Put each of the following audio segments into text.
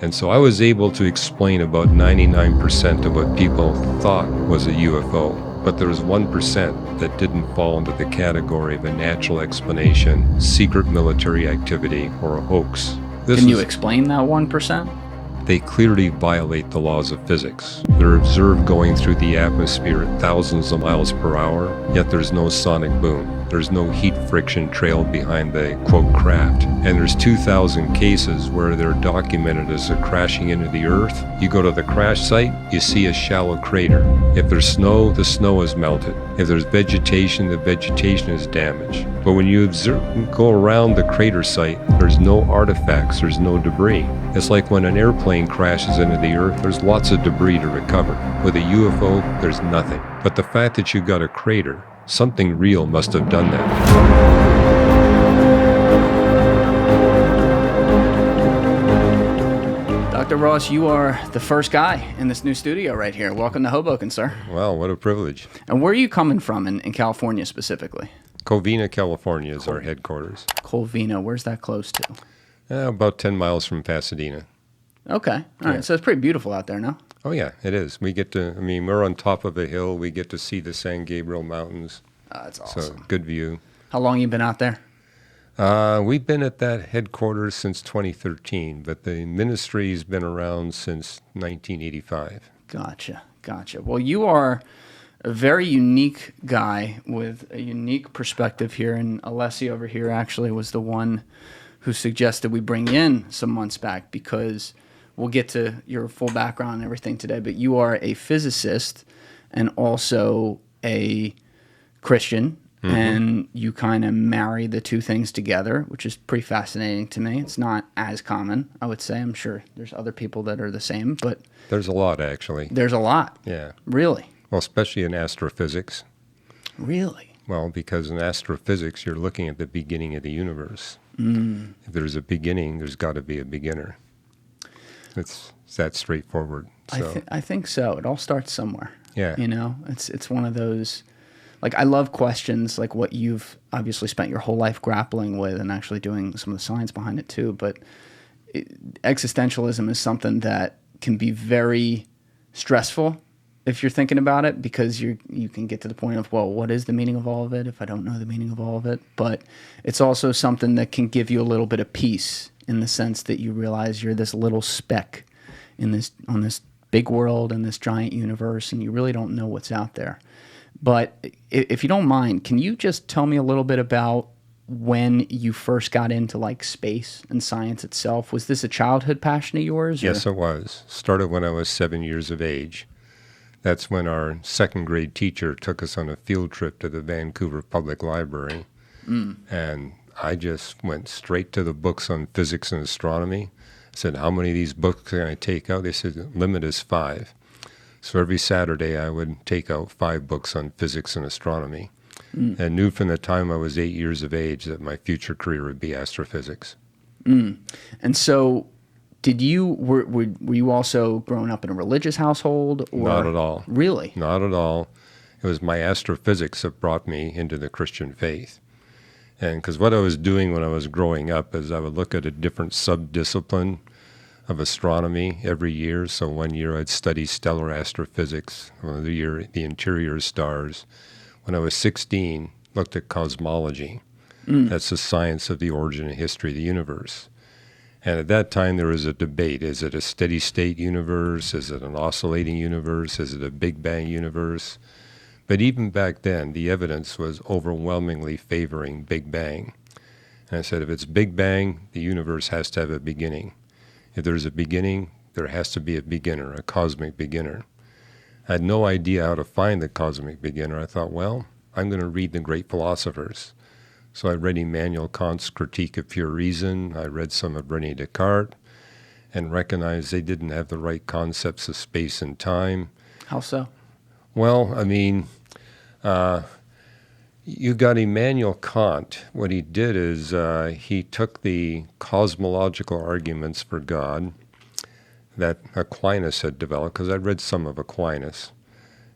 And so I was able to explain about 99% of what people thought was a UFO. But there was 1% that didn't fall into the category of a natural explanation, secret military activity, or a hoax. Can you explain that 1%? They clearly violate the laws of physics. They're observed going through the atmosphere at thousands of miles per hour, yet there's no sonic boom. There's no heat friction trail behind the, quote, craft. And there's 2,000 cases where they're documented as they're crashing into the Earth. You go to the crash site, you see a shallow crater. If there's snow, the snow is melted. If there's vegetation, the vegetation is damaged. But when you go around the crater site, there's no artifacts, there's no debris. It's like when an airplane crashes into the Earth, there's lots of debris to recover. With a UFO, there's nothing. But the fact that you've got a crater, something real must have done that. Dr. Ross, you are the first guy in this new studio right here. Welcome to Hoboken, sir. Wow, what a privilege. And where are you coming from in California specifically? Covina, California is our headquarters. Covina, where's that close to? About 10 miles from Pasadena. Okay, all right. So it's pretty beautiful out there, no? Oh, yeah, it is. We get to, we're on top of a hill. We get to see the San Gabriel Mountains. That's awesome. So, good view. How long you been out there? We've been at that headquarters since 2013, but the ministry's been around since 1985. Gotcha. Well, you are a very unique guy with a unique perspective here, and Alessi over here actually was the one who suggested we bring you in some months back because we'll get to your full background and everything today, but you are a physicist and also a Christian, and you kind of marry the two things together, which is pretty fascinating to me. It's not as common, I would say. I'm sure there's other people that are the same, but... There's a lot, actually. There's a lot? Yeah. Really? Well, especially in astrophysics. Really? Well, because in astrophysics, you're looking at the beginning of the universe. If there's a beginning, there's got to be a beginner. It's that straightforward. So. I think so. It all starts somewhere. Yeah. You know, it's one of those, like, I love questions like what you've obviously spent your whole life grappling with and actually doing some of the science behind it too. But existentialism is something that can be very stressful if you're thinking about it, because you can get to the point of, well, what is the meaning of all of it if I don't know the meaning of all of it? But it's also something that can give you a little bit of peace in the sense that you realize you're this little speck on this big world and this giant universe, and you really don't know what's out there. But if you don't mind, can you just tell me a little bit about when you first got into like space and science itself? Was this a childhood passion of yours? Yes, it was. Started when I was 7 years of age. That's when our second grade teacher took us on a field trip to the Vancouver Public Library. And I just went straight to the books on physics and astronomy. I said, how many of these books can I take out? They said, the limit is 5. So every Saturday I would take out 5 books on physics and astronomy. And knew from the time I was 8 years of age that my future career would be astrophysics. And so... were you also growing up in a religious household? Or? Not at all. Really? Not at all. It was my astrophysics that brought me into the Christian faith. And because what I was doing when I was growing up is I would look at a different sub-discipline of astronomy every year. So one year I'd study stellar astrophysics, another year the interior stars. When I was 16, looked at cosmology. That's the science of the origin and history of the universe. And at that time, there was a debate. Is it a steady-state universe? Is it an oscillating universe? Is it a Big Bang universe? But even back then, the evidence was overwhelmingly favoring Big Bang. And I said, if it's Big Bang, the universe has to have a beginning. If there's a beginning, there has to be a beginner, a cosmic beginner. I had no idea how to find the cosmic beginner. I thought, well, I'm going to read the great philosophers. So I read Immanuel Kant's Critique of Pure Reason. I read some of René Descartes and recognized they didn't have the right concepts of space and time. How so? Well, you got Immanuel Kant. What he did is he took the cosmological arguments for God that Aquinas had developed, because I'd read some of Aquinas,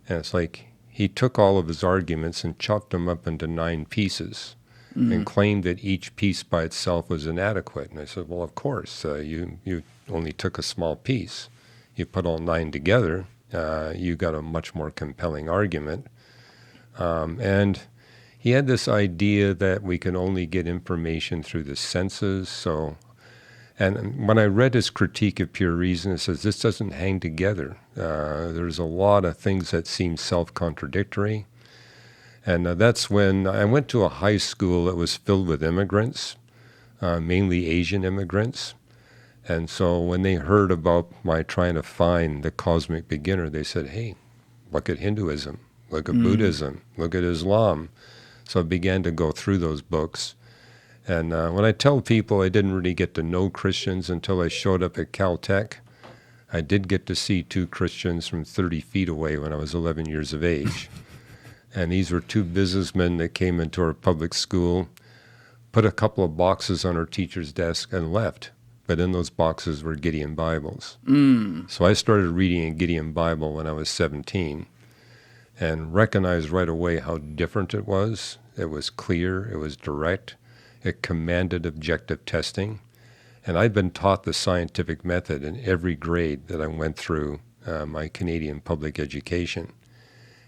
and it's like he took all of his arguments and chopped them up into 9 pieces. And claimed that each piece by itself was inadequate. And I said, well, of course, you only took a small piece. You put all 9 together, you got a much more compelling argument. And he had this idea that we can only get information through the senses. And when I read his critique of pure reason, it says this doesn't hang together. There's a lot of things that seem self-contradictory. And that's when I went to a high school that was filled with immigrants, mainly Asian immigrants. And so when they heard about my trying to find the cosmic beginner, they said, hey, look at Hinduism, look at Buddhism, look at Islam. So I began to go through those books. And when I tell people I didn't really get to know Christians until I showed up at Caltech, I did get to see 2 Christians from 30 feet away when I was 11 years of age. And these were 2 businessmen that came into our public school, put a couple of boxes on our teacher's desk, and left. But in those boxes were Gideon Bibles. So I started reading a Gideon Bible when I was 17 and recognized right away how different it was. It was clear, it was direct, it commanded objective testing. And I'd been taught the scientific method in every grade that I went through my Canadian public education.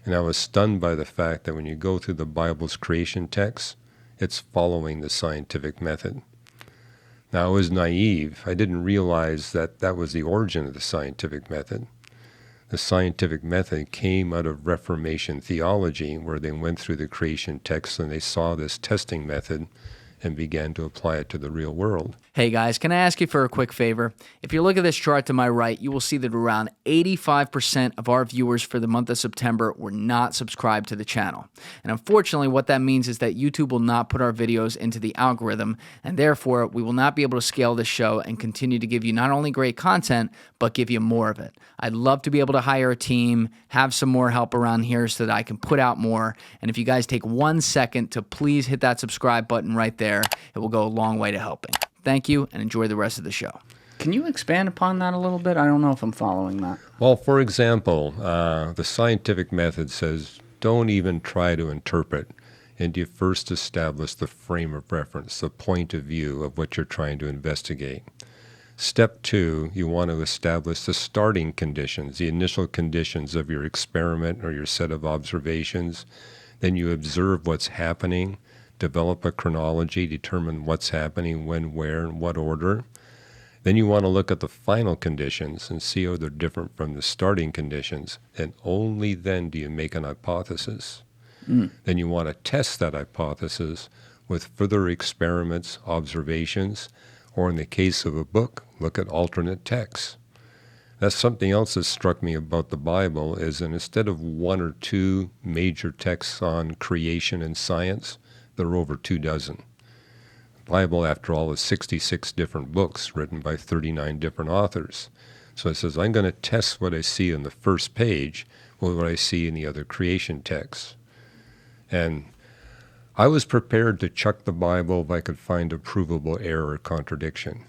And I was stunned by the fact that when you go through the Bible's creation text, it's following the scientific method. Now, I was naive. I didn't realize that that was the origin of the scientific method. The scientific method came out of Reformation theology, where they went through the creation text and they saw this testing method and began to apply it to the real world. Hey guys, can I ask you for a quick favor? If you look at this chart to my right, you will see that around 85% of our viewers for the month of September were not subscribed to the channel. And unfortunately, what that means is that YouTube will not put our videos into the algorithm, and therefore we will not be able to scale this show and continue to give you not only great content, but give you more of it. I'd love to be able to hire a team, have some more help around here so that I can put out more. And if you guys take 1 second to please hit that subscribe button right there, it will go a long way to helping. Thank you, and enjoy the rest of the show. Can you expand upon that a little bit? I don't know if I'm following that. Well, for example, the scientific method says don't even try to interpret until you first establish the frame of reference, the point of view of what you're trying to investigate. Step 2, you want to establish the starting conditions, the initial conditions of your experiment or your set of observations. Then you observe what's happening, develop a chronology, determine what's happening, when, where, and what order. Then you want to look at the final conditions and see how they're different from the starting conditions, and only then do you make an hypothesis. Then you want to test that hypothesis with further experiments, observations, or in the case of a book, look at alternate texts. That's something else that struck me about the Bible is that instead of 1 or 2 major texts on creation and science, there are over 24. The Bible, after all, is 66 different books written by 39 different authors. So it says, I'm going to test what I see on the first page with what I see in the other creation texts. And I was prepared to chuck the Bible if I could find a provable error or contradiction.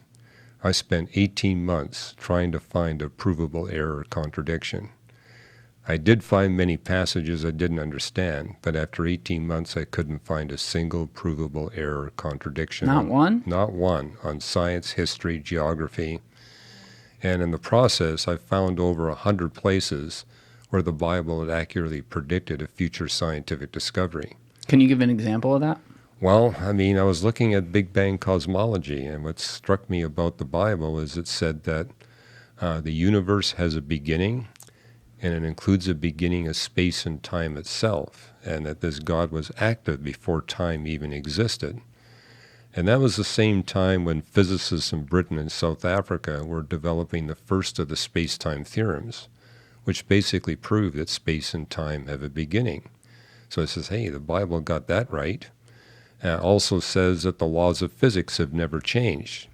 I spent 18 months trying to find a provable error or contradiction. I did find many passages I didn't understand, but after 18 months I couldn't find a single provable error or contradiction. Not one? Not one, on science, history, geography. And in the process, I found over 100 places where the Bible had accurately predicted a future scientific discovery. Can you give an example of that? Well, I mean, I was looking at Big Bang cosmology, and what struck me about the Bible is it said that the universe has a beginning, and it includes a beginning of space and time itself, and that this God was active before time even existed. And that was the same time when physicists in Britain and South Africa were developing the first of the space-time theorems, which basically proved that space and time have a beginning. So it says, hey, the Bible got that right. Also says that the laws of physics have never changed.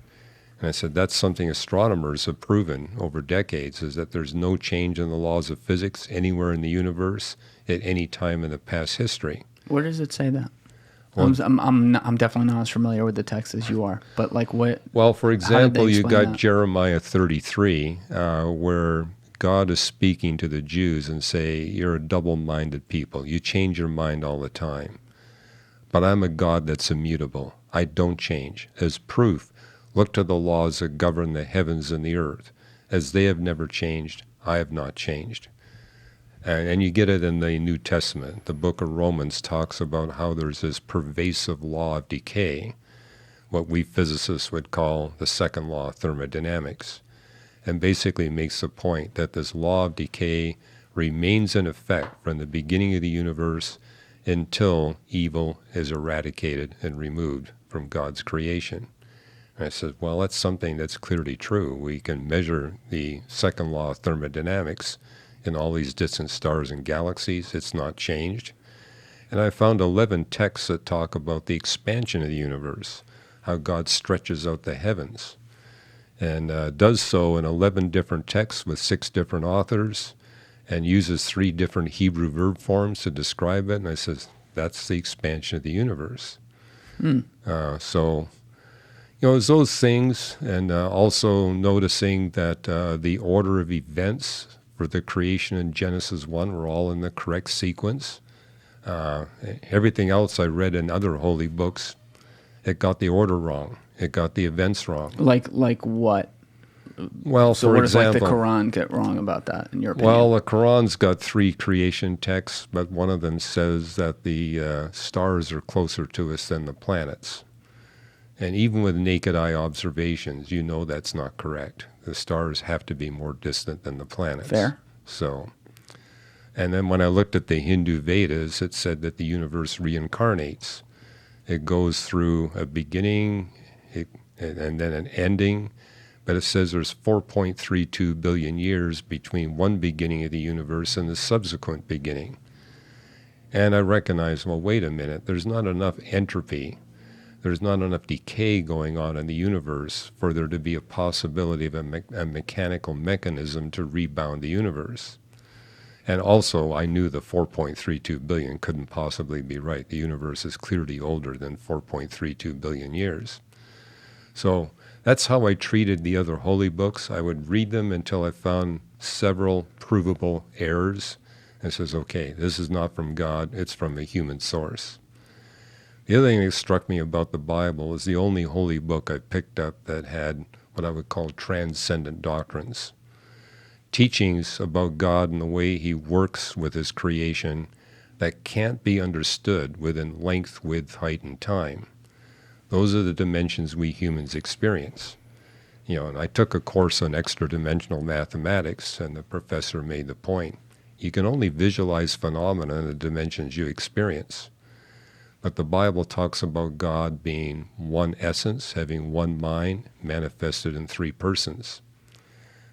And I said, that's something astronomers have proven over decades, is that there's no change in the laws of physics anywhere in the universe at any time in the past history. Where does it say that? Well, I'm definitely not as familiar with the text as you are, but like what? Well, for example, you got that? Jeremiah 33, where God is speaking to the Jews and say, you're a double-minded people. You change your mind all the time. But I'm a God that's immutable. I don't change. As proof, Look to the laws that govern the heavens and the earth. As they have never changed, I have not changed. And you get it in the New Testament. The book of Romans talks about how there's this pervasive law of decay, what we physicists would call the second law of thermodynamics, and basically makes the point that this law of decay remains in effect from the beginning of the universe until evil is eradicated and removed from God's creation. And I said, well, that's something that's clearly true. We can measure the second law of thermodynamics in all these distant stars and galaxies. It's not changed. And I found 11 texts that talk about the expansion of the universe, how God stretches out the heavens, and does so in 11 different texts with 6 different authors, and uses 3 different Hebrew verb forms to describe it. And I says, that's the expansion of the universe. So, it's those things, and also noticing that the order of events for the creation in Genesis 1 were all in the correct sequence. Everything else I read in other holy books, it got the order wrong. It got the events wrong. Like what? Well, so for what example, does like the Quran get wrong about that, in your opinion? Well, the Quran's got 3 creation texts, but one of them says that the stars are closer to us than the planets. And even with naked eye observations, that's not correct. The stars have to be more distant than the planets. Fair. So, and then when I looked at the Hindu Vedas, it said that the universe reincarnates. It goes through a beginning and then an ending, but it says there's 4.32 billion years between one beginning of the universe and the subsequent beginning. And I recognized, well, wait a minute, there's not enough entropy. There's not enough decay going on in the universe for there to be a possibility of a mechanical mechanism to rebound the universe. And also, I knew the 4.32 billion couldn't possibly be right. The universe is clearly older than 4.32 billion years. So that's how I treated the other holy books. I would read them until I found several provable errors and says, okay, this is not from God, it's from a human source. The other thing that struck me about the Bible is the only holy book I picked up that had what I would call transcendent doctrines. Teachings about God and the way he works with his creation that can't be understood within length, width, height, and time. Those are the dimensions we humans experience. And I took a course on extra-dimensional mathematics, and the professor made the point, you can only visualize phenomena in the dimensions you experience. But the Bible talks about God being one essence, having one mind, manifested in 3 persons.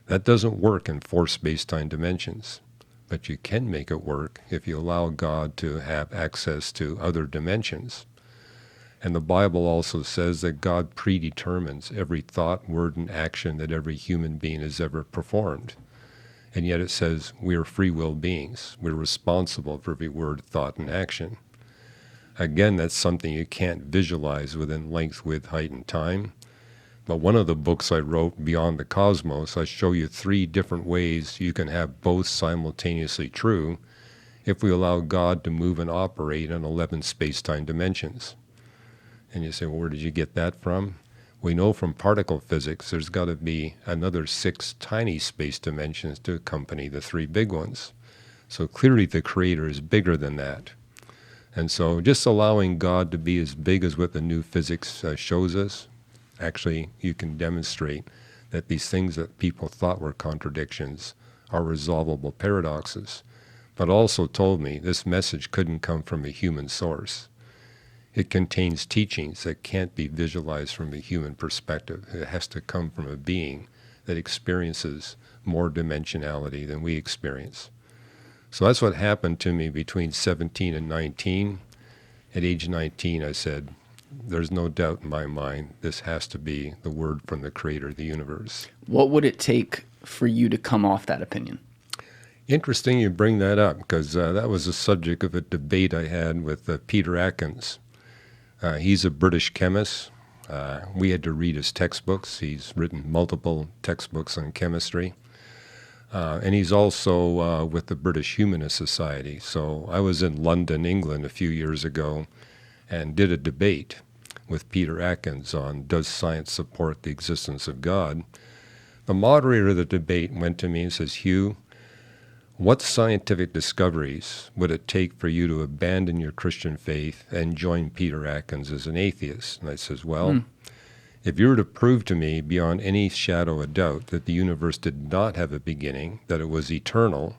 That doesn't work in 4 space-time dimensions, but you can make it work if you allow God to have access to other dimensions. And the Bible also says that God predetermines every thought, word, and action that every human being has ever performed. And yet it says we are free will beings. We're responsible for every word, thought, and action. Again, that's something you can't visualize within length, width, height, and time. But one of the books I wrote, Beyond the Cosmos, I show you 3 different ways you can have both simultaneously true if we allow God to move and operate in 11 space-time dimensions. And you say, well, where did you get that from? We know from particle physics there's got to be another 6 tiny space dimensions to accompany the 3 big ones. So clearly the Creator is bigger than that. And so just allowing God to be as big as what the new physics shows us, actually you can demonstrate that these things that people thought were contradictions are resolvable paradoxes. But also told me this message couldn't come from a human source. It contains teachings that can't be visualized from a human perspective. It has to come from a being that experiences more dimensionality than we experience. So that's what happened to me between 17 and 19. At age 19, I said, there's no doubt in my mind this has to be the word from the Creator of the universe. What would it take for you to come off that opinion? Interesting you bring that up, because that was the subject of a debate I had with Peter Atkins. He's a British chemist. We had to read his textbooks. He's written multiple textbooks on chemistry. And he's also with the British Humanist Society. So I was in London, England a few years ago and did a debate with Peter Atkins on Does Science Support the Existence of God? The moderator of the debate went to me and says, Hugh, what scientific discoveries would it take for you to abandon your Christian faith and join Peter Atkins as an atheist? And I says, well, if you were to prove to me beyond any shadow of doubt that the universe did not have a beginning, that it was eternal,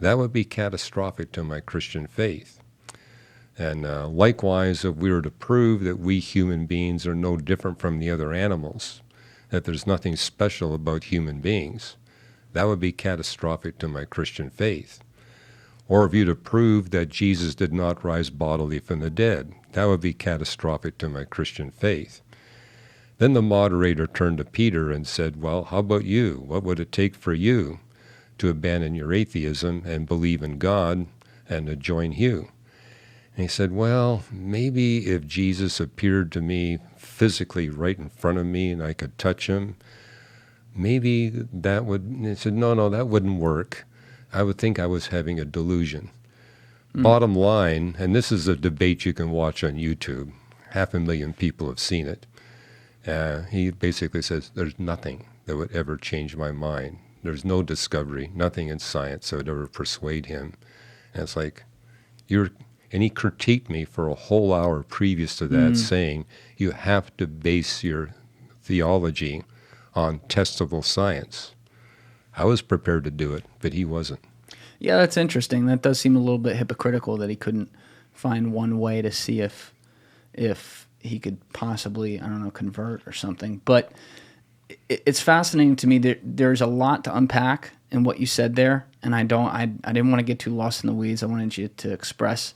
that would be catastrophic to my Christian faith. And likewise, if we were to prove that we human beings are no different from the other animals, that there's nothing special about human beings, that would be catastrophic to my Christian faith. Or if you to prove that Jesus did not rise bodily from the dead, that would be catastrophic to my Christian faith. Then the moderator turned to Peter and said, well, how about you? What would it take for you to abandon your atheism and believe in God and to join Hugh? And he said, well, maybe if Jesus appeared to me physically right in front of me and I could touch him, maybe that would, and he said, no, that wouldn't work. I would think I was having a delusion. Bottom line, and this is a debate you can watch on YouTube. 500,000 people have seen it. He basically says, there's nothing that would ever change my mind. There's no discovery, nothing in science that would ever persuade him. And it's like, and he critiqued me for a whole hour previous to that, saying, you have to base your theology on testable science. I was prepared to do it, but he wasn't. Yeah, that's interesting. That does seem a little bit hypocritical that he couldn't find one way to see if he could possibly, I don't know, convert or something. But it's fascinating to me that there's a lot to unpack in what you said there, and I didn't want to get too lost in the weeds. I wanted you to express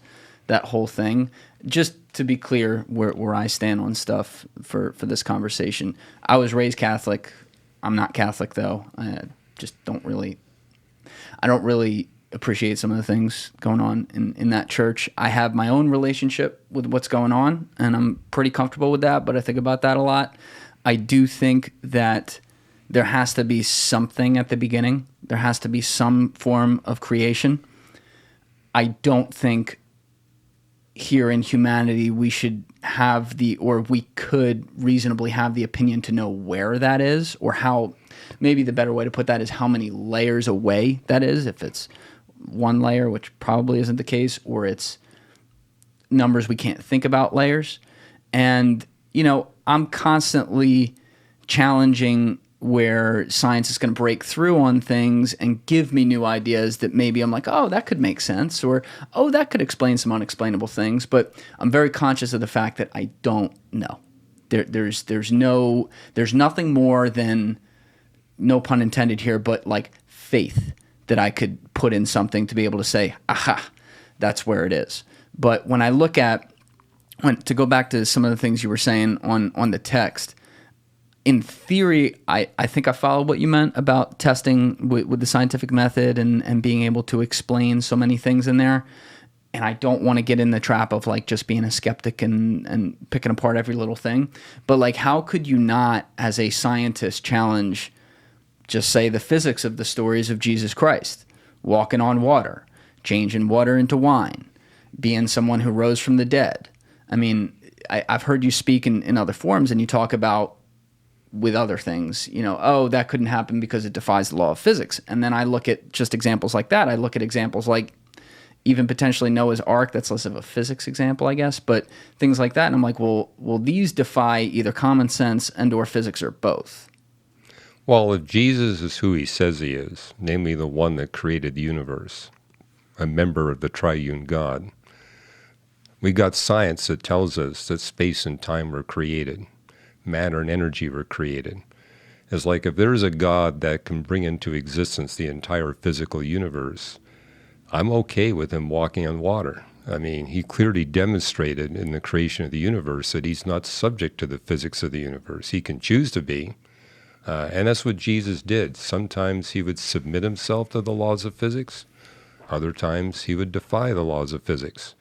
that whole thing. Just to be clear where I stand on stuff for this conversation. I was raised Catholic. I'm not Catholic, though. I don't really appreciate some of the things going on in that church. I have my own relationship with what's going on, and I'm pretty comfortable with that, but I think about that a lot. I do think that there has to be something at the beginning. There has to be some form of creation. I don't think here in humanity we should have we could reasonably have the opinion to know where that is, or how, maybe the better way to put that is how many layers away that is, if it's one layer, which probably isn't the case, or it's numbers we can't think about layers. And, I'm constantly challenging where science is going to break through on things and give me new ideas that maybe I'm like, oh, that could make sense, or, oh, that could explain some unexplainable things. But I'm very conscious of the fact that I don't know. There's nothing more than, no pun intended here, but like faith that I could put in something to be able to say, aha, that's where it is. But when I look at, to go back to some of the things you were saying on the text, in theory, I think I follow what you meant about testing with the scientific method and being able to explain so many things in there. And I don't want to get in the trap of like just being a skeptic and picking apart every little thing. But like, how could you not, as a scientist, challenge, just say, the physics of the stories of Jesus Christ, walking on water, changing water into wine, being someone who rose from the dead? I mean, I've heard you speak in other forums, and you talk about with other things, oh, that couldn't happen because it defies the law of physics. And then I look at just examples like that. I look at examples like even potentially Noah's Ark. That's less of a physics example, I guess, but things like that. And I'm like, well, these defy either common sense and or physics, or both. Well, if Jesus is who he says he is, namely the one that created the universe, a member of the triune God, we got science that tells us that space and time were created, matter and energy were created. It's like, if there is a God that can bring into existence the entire physical universe, I'm okay with him walking on water. I mean, he clearly demonstrated in the creation of the universe that he's not subject to the physics of the universe. He can choose to be. And that's what Jesus did. Sometimes he would submit himself to the laws of physics. Other times he would defy the laws of physics,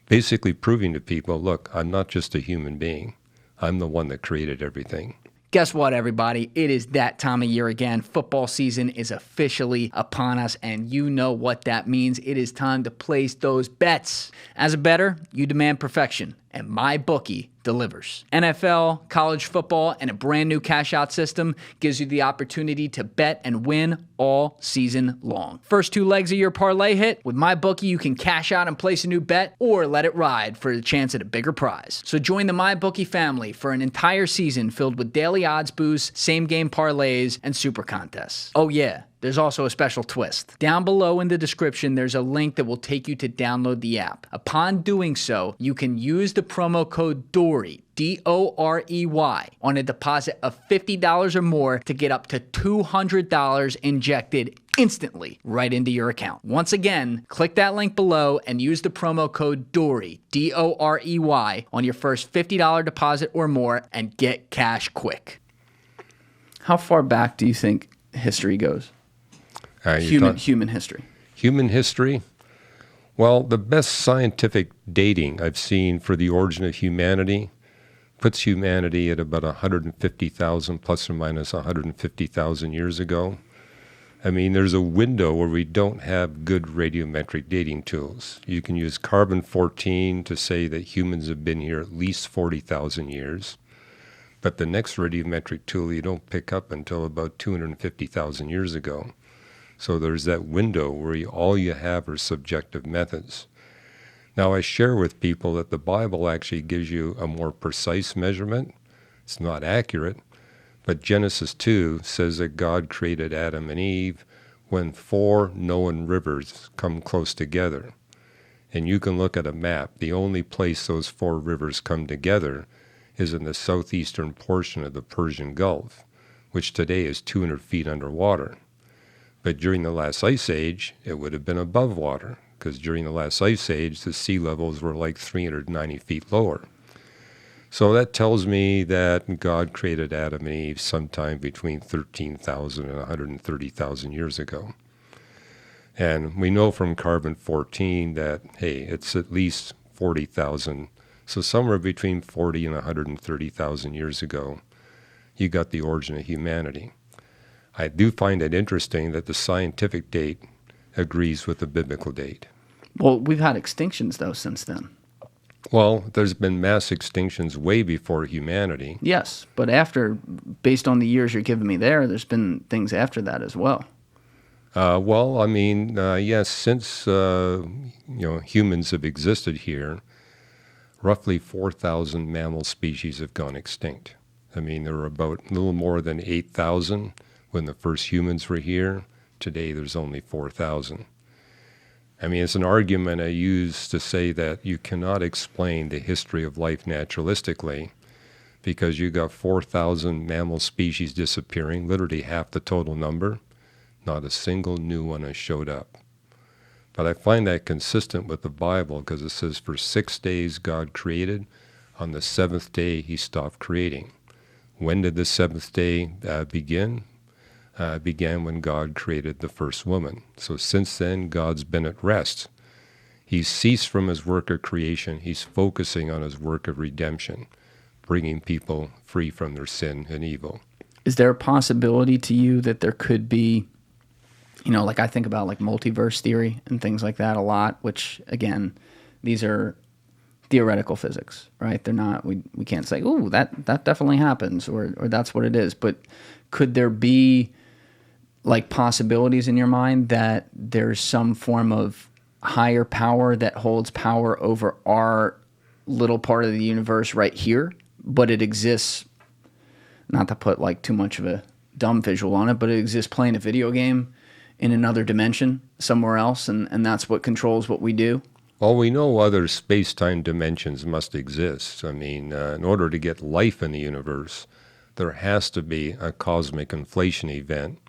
basically proving to people, look, I'm not just a human being. I'm the one that created everything. Guess what, everybody? It is that time of year again. Football season is officially upon us, and you know what that means. It is time to place those bets. As a bettor, you demand perfection. and MyBookie delivers. NFL, college football, and a brand new cash out system gives you the opportunity to bet and win all season long. First 2 legs of your parlay hit, with MyBookie you can cash out and place a new bet or let it ride for a chance at a bigger prize. So join the MyBookie family for an entire season filled with daily odds boosts, same game parlays, and super contests. Oh yeah, there's also a special twist. Down below in the description, there's a link that will take you to download the app. Upon doing so, you can use the promo code Dorey, D-O-R-E-Y, on a deposit of $50 or more to get up to $200 injected instantly right into your account. Once again, click that link below and use the promo code Dorey, D-O-R-E-Y, on your first $50 deposit or more and get cash quick. How far back do you think history goes? Human history. Human history? Well, the best scientific dating I've seen for the origin of humanity puts humanity at about 150,000 plus or minus 150,000 years ago. I mean, there's a window where we don't have good radiometric dating tools. You can use carbon-14 to say that humans have been here at least 40,000 years. But the next radiometric tool you don't pick up until about 250,000 years ago. So there's that window where all you have are subjective methods. Now, I share with people that the Bible actually gives you a more precise measurement. It's not accurate, but Genesis 2 says that God created Adam and Eve when 4 known rivers come close together. And you can look at a map. The only place those 4 rivers come together is in the southeastern portion of the Persian Gulf, which today is 200 feet underwater. But during the last ice age, it would have been above water, because during the last ice age, the sea levels were like 390 feet lower. So that tells me that God created Adam and Eve sometime between 13,000 and 130,000 years ago. And we know from carbon-14 that, hey, it's at least 40,000. So somewhere between 40 and 130,000 years ago, you got the origin of humanity. I do find it interesting that the scientific date agrees with the biblical date. Well, we've had extinctions, though, since then. Well, there's been mass extinctions way before humanity. Yes, but after, based on the years you're giving me there's been things after that as well. Yes, since humans have existed here, roughly 4,000 mammal species have gone extinct. I mean, there were about a little more than 8,000 when the first humans were here. Today, there's only 4,000. I mean, it's an argument I use to say that you cannot explain the history of life naturalistically because you got 4,000 mammal species disappearing, literally half the total number. Not a single new one has showed up. But I find that consistent with the Bible because it says, for 6 days God created, on the 7th day he stopped creating. When did the 7th day begin? Began when God created the first woman. So since then, God's been at rest. He's ceased from his work of creation. He's focusing on his work of redemption, bringing people free from their sin and evil. Is there a possibility to you that there could be, like I think about like multiverse theory and things like that a lot, which again, these are theoretical physics, right? They're not, we can't say, ooh, that definitely happens or that's what it is. But could there be like possibilities in your mind that there's some form of higher power that holds power over our little part of the universe right here, but it exists, not to put like too much of a dumb visual on it, but it exists playing a video game in another dimension somewhere else, and that's what controls what we do? Well, we know other space-time dimensions must exist. I mean, in order to get life in the universe, there has to be a cosmic inflation event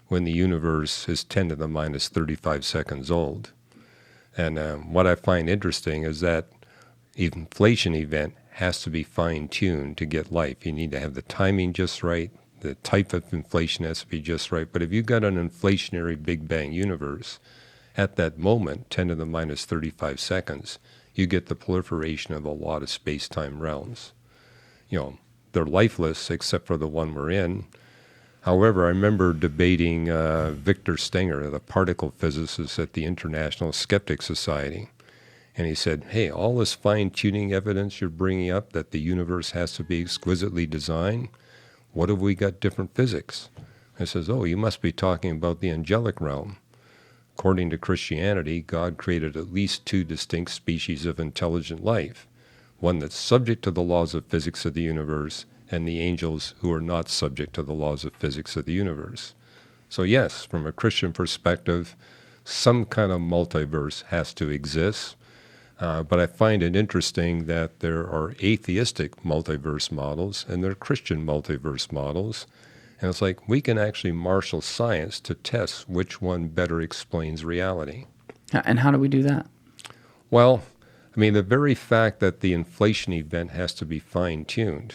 when the universe is 10 to the minus 35 seconds old. And what I find interesting is that inflation event has to be fine-tuned to get life. You need to have the timing just right. The type of inflation has to be just right. But if you've got an inflationary Big Bang universe, at that moment, 10 to the minus 35 seconds, you get the proliferation of a lot of space-time realms. They're lifeless except for the one we're in. However, I remember debating Victor Stenger, the particle physicist at the International Skeptic Society, And he said, hey, all this fine-tuning evidence you're bringing up that the universe has to be exquisitely designed, what have we got different physics? I says, oh, you must be talking about the angelic realm. According to Christianity, God created at least 2 distinct species of intelligent life, one that's subject to the laws of physics of the universe, and the angels who are not subject to the laws of physics of the universe. So yes, from a Christian perspective, some kind of multiverse has to exist. But I find it interesting that there are atheistic multiverse models and there are Christian multiverse models. And it's like we can actually marshal science to test which one better explains reality. And how do we do that? Well, I mean, the very fact that the inflation event has to be fine-tuned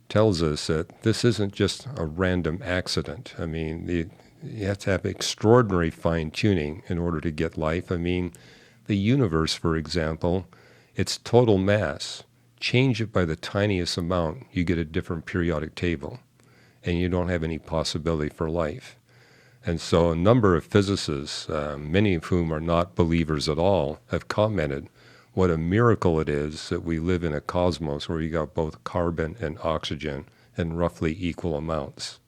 tells us that this isn't just a random accident. I mean, you have to have extraordinary fine-tuning in order to get life. I mean, the universe, for example, its total mass, change it by the tiniest amount, you get a different periodic table, and you don't have any possibility for life. And so a number of physicists, many of whom are not believers at all, have commented what a miracle it is that we live in a cosmos where you got both carbon and oxygen in roughly equal amounts.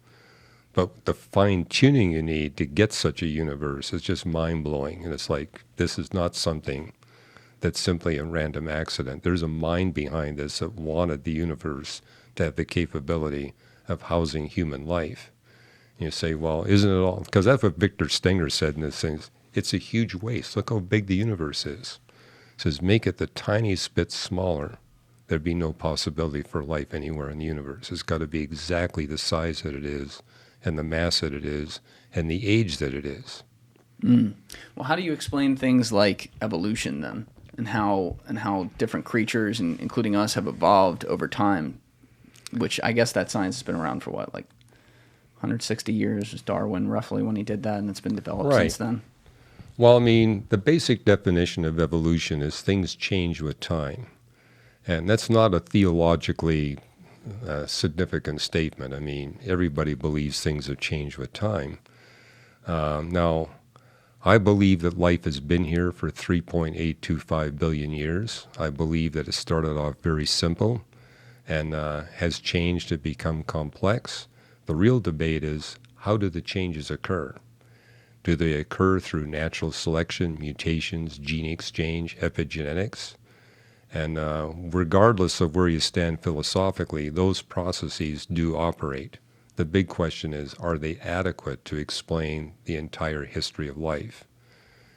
But the fine-tuning you need to get such a universe is just mind-blowing. And it's like, this is not something that's simply a random accident. There's a mind behind this that wanted the universe to have the capability of housing human life. And you say, well, isn't it all? Because that's what Victor Stenger said in this thing. It's a huge waste. Look how big the universe is. He says, make it the tiniest bit smaller. There'd be no possibility for life anywhere in the universe. It's got to be exactly the size that it is, and the mass that it is, and the age that it is. Well, how do you explain things like evolution then, and how different creatures, and including us, have evolved over time? Which I guess that science has been around for what, like 160 years? Was Darwin roughly when he did that, and it's been developed since then? Well, I mean, the basic definition of evolution is things change with time, and that's not a theologically significant statement. I mean, everybody believes things have changed with time. Now, I believe that life has been here for 3.825 billion years. I believe that it started off very simple and has changed to become complex. The real debate is, how do the changes occur? Do they occur through natural selection, mutations, gene exchange, epigenetics? And regardless of where you stand philosophically, those processes do operate. The big question is, are they adequate to explain the entire history of life?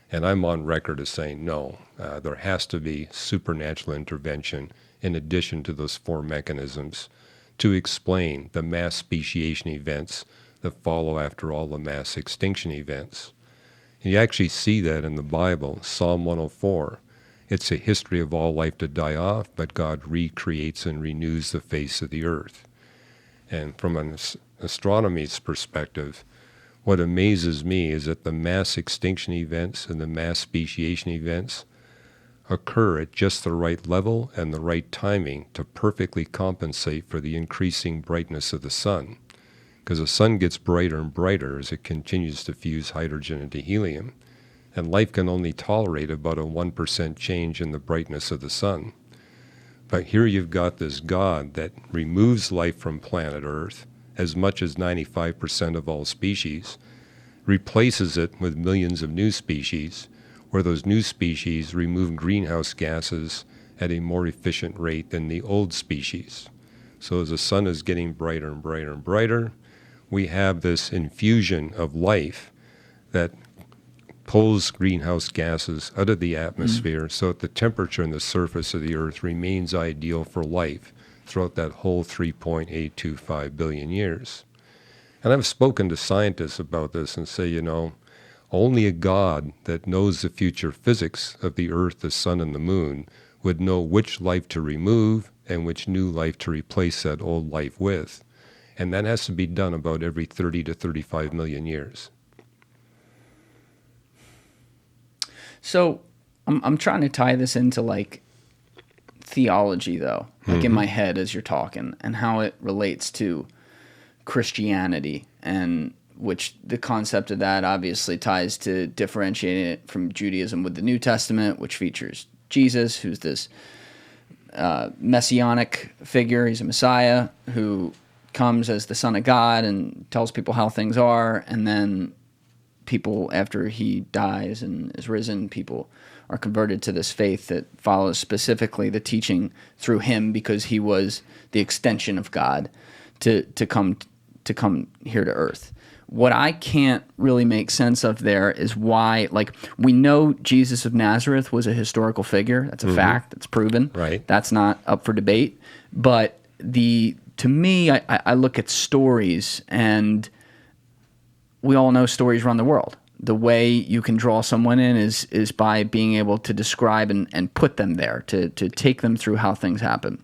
And I'm on record as saying no. There has to be supernatural intervention in addition to those 4 mechanisms to explain the mass speciation events that follow after all the mass extinction events. And you actually see that in the Bible, Psalm 104. It's a history of all life to die off, but God recreates and renews the face of the earth. And from an astronomy's perspective, what amazes me is that the mass extinction events and the mass speciation events occur at just the right level and the right timing to perfectly compensate for the increasing brightness of the sun. Because the sun gets brighter and brighter as it continues to fuse hydrogen into helium. And life can only tolerate about a 1% change in the brightness of the sun. But here you've got this God that removes life from planet Earth, as much as 95% of all species, replaces it with millions of new species, where those new species remove greenhouse gases at a more efficient rate than the old species. So as the sun is getting brighter and brighter and brighter, we have this infusion of life that pulls greenhouse gases out of the atmosphere so that the temperature on the surface of the Earth remains ideal for life throughout that whole 3.825 billion years. And I've spoken to scientists about this and say, only a God that knows the future physics of the Earth, the sun, and the moon would know which life to remove and which new life to replace that old life with. And that has to be done about every 30 to 35 million years. So I'm trying to tie this into like theology though, like in my head as you're talking, and how it relates to Christianity, and which the concept of that obviously ties to differentiating it from Judaism with the New Testament, which features Jesus, who's this messianic figure. He's a Messiah who comes as the Son of God and tells people how things are, and then people, after he dies and is risen, people are converted to this faith that follows specifically the teaching through him, because he was the extension of God to come here to earth. What I can't really make sense of there is why, like, we know Jesus of Nazareth was a historical figure. That's a fact. That's proven. Right. That's not up for debate. But to me, I look at stories, and we all know stories run the world. The way you can draw someone in is by being able to describe and put them there, to take them through how things happen.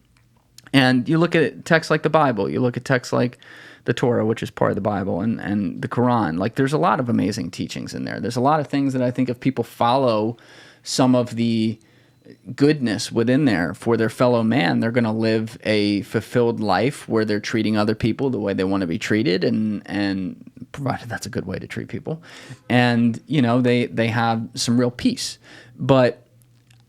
And you look at texts like the Bible, you look at texts like the Torah, which is part of the Bible, and the Quran. Like, there's a lot of amazing teachings in there. There's a lot of things that I think if people follow some of the goodness within there for their fellow man, they're going to live a fulfilled life where they're treating other people the way they want to be treated, and provided that's a good way to treat people. And, you know, they have some real peace. But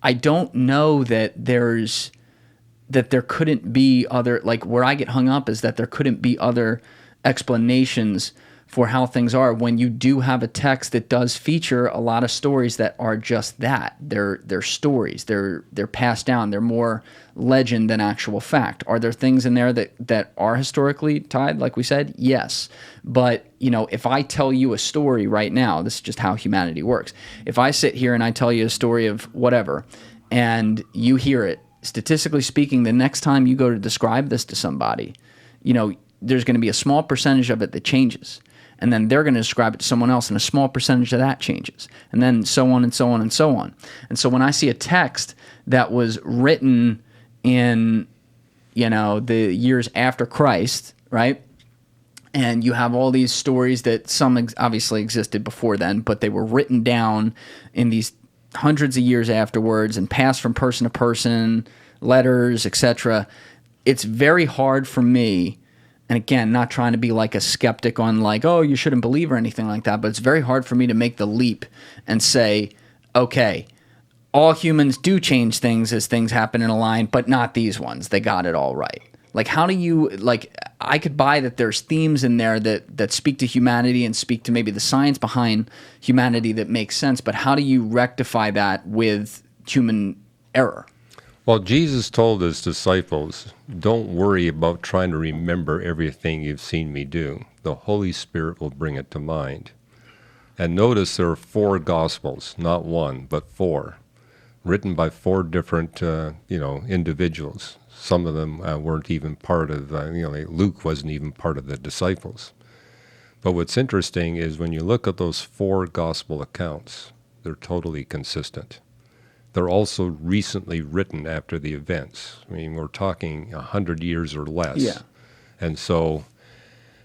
I don't know that there couldn't be other, like, where I get hung up is that there couldn't be other explanations for how things are when you do have a text that does feature a lot of stories that are just that. They're stories. They're passed down. They're more legend than actual fact. Are there things in there that are historically tied, like we said? Yes. But, you know, if I tell you a story right now, this is just how humanity works. If I sit here and I tell you a story of whatever, and you hear it, statistically speaking, the next time you go to describe this to somebody, you know, there's going to be a small percentage of it that changes. And then they're going to describe it to someone else, and a small percentage of that changes. And then so on and so on and so on. And so when I see a text that was written in, you know, the years after Christ, right? And you have all these stories that some obviously existed before then, but they were written down in these hundreds of years afterwards and passed from person to person, letters, etc. It's very hard for me, and again, not trying to be like a skeptic on like, oh, you shouldn't believe or anything like that, but it's very hard for me to make the leap and say, okay, all humans do change things as things happen in a line, but not these ones. They got it all right. Like, how do you, like, I could buy that there's themes in there that speak to humanity and speak to maybe the science behind humanity that makes sense, but how do you rectify that with human error? Well, Jesus told his disciples, don't worry about trying to remember everything you've seen me do. The Holy Spirit will bring it to mind. And notice there are 4 Gospels, not 1, but 4, written by 4 different, individuals. Some of them weren't even part of, like Luke wasn't even part of the disciples. But what's interesting is when you look at those 4 Gospel accounts, they're totally consistent. They're also recently written after the events. I mean, we're talking 100 years or less. Yeah. And so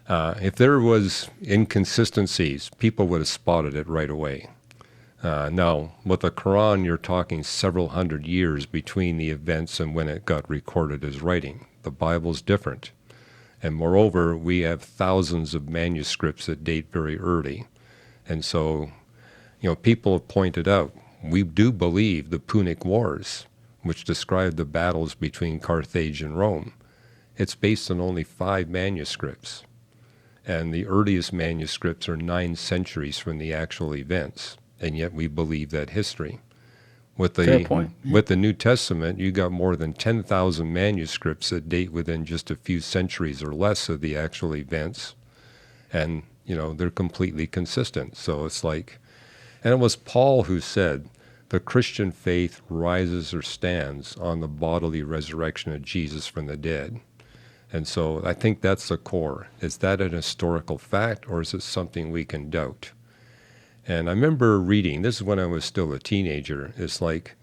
if there was inconsistencies, people would have spotted it right away. Now, with the Quran, you're talking several hundred years between the events and when it got recorded as writing. The Bible's different. And moreover, we have thousands of manuscripts that date very early. And so, people have pointed out, we do believe the Punic Wars, which describe the battles between Carthage and Rome. It's based on only 5 manuscripts. And the earliest manuscripts are 9 centuries from the actual events. And yet we believe that history. Fair point. With the New Testament, you got more than 10,000 manuscripts that date within just a few centuries or less of the actual events. And, they're completely consistent. So it's like, and it was Paul who said, the Christian faith rises or stands on the bodily resurrection of Jesus from the dead. And so I think that's the core. Is that an historical fact, or is it something we can doubt? And I remember reading, this is when I was still a teenager, it's like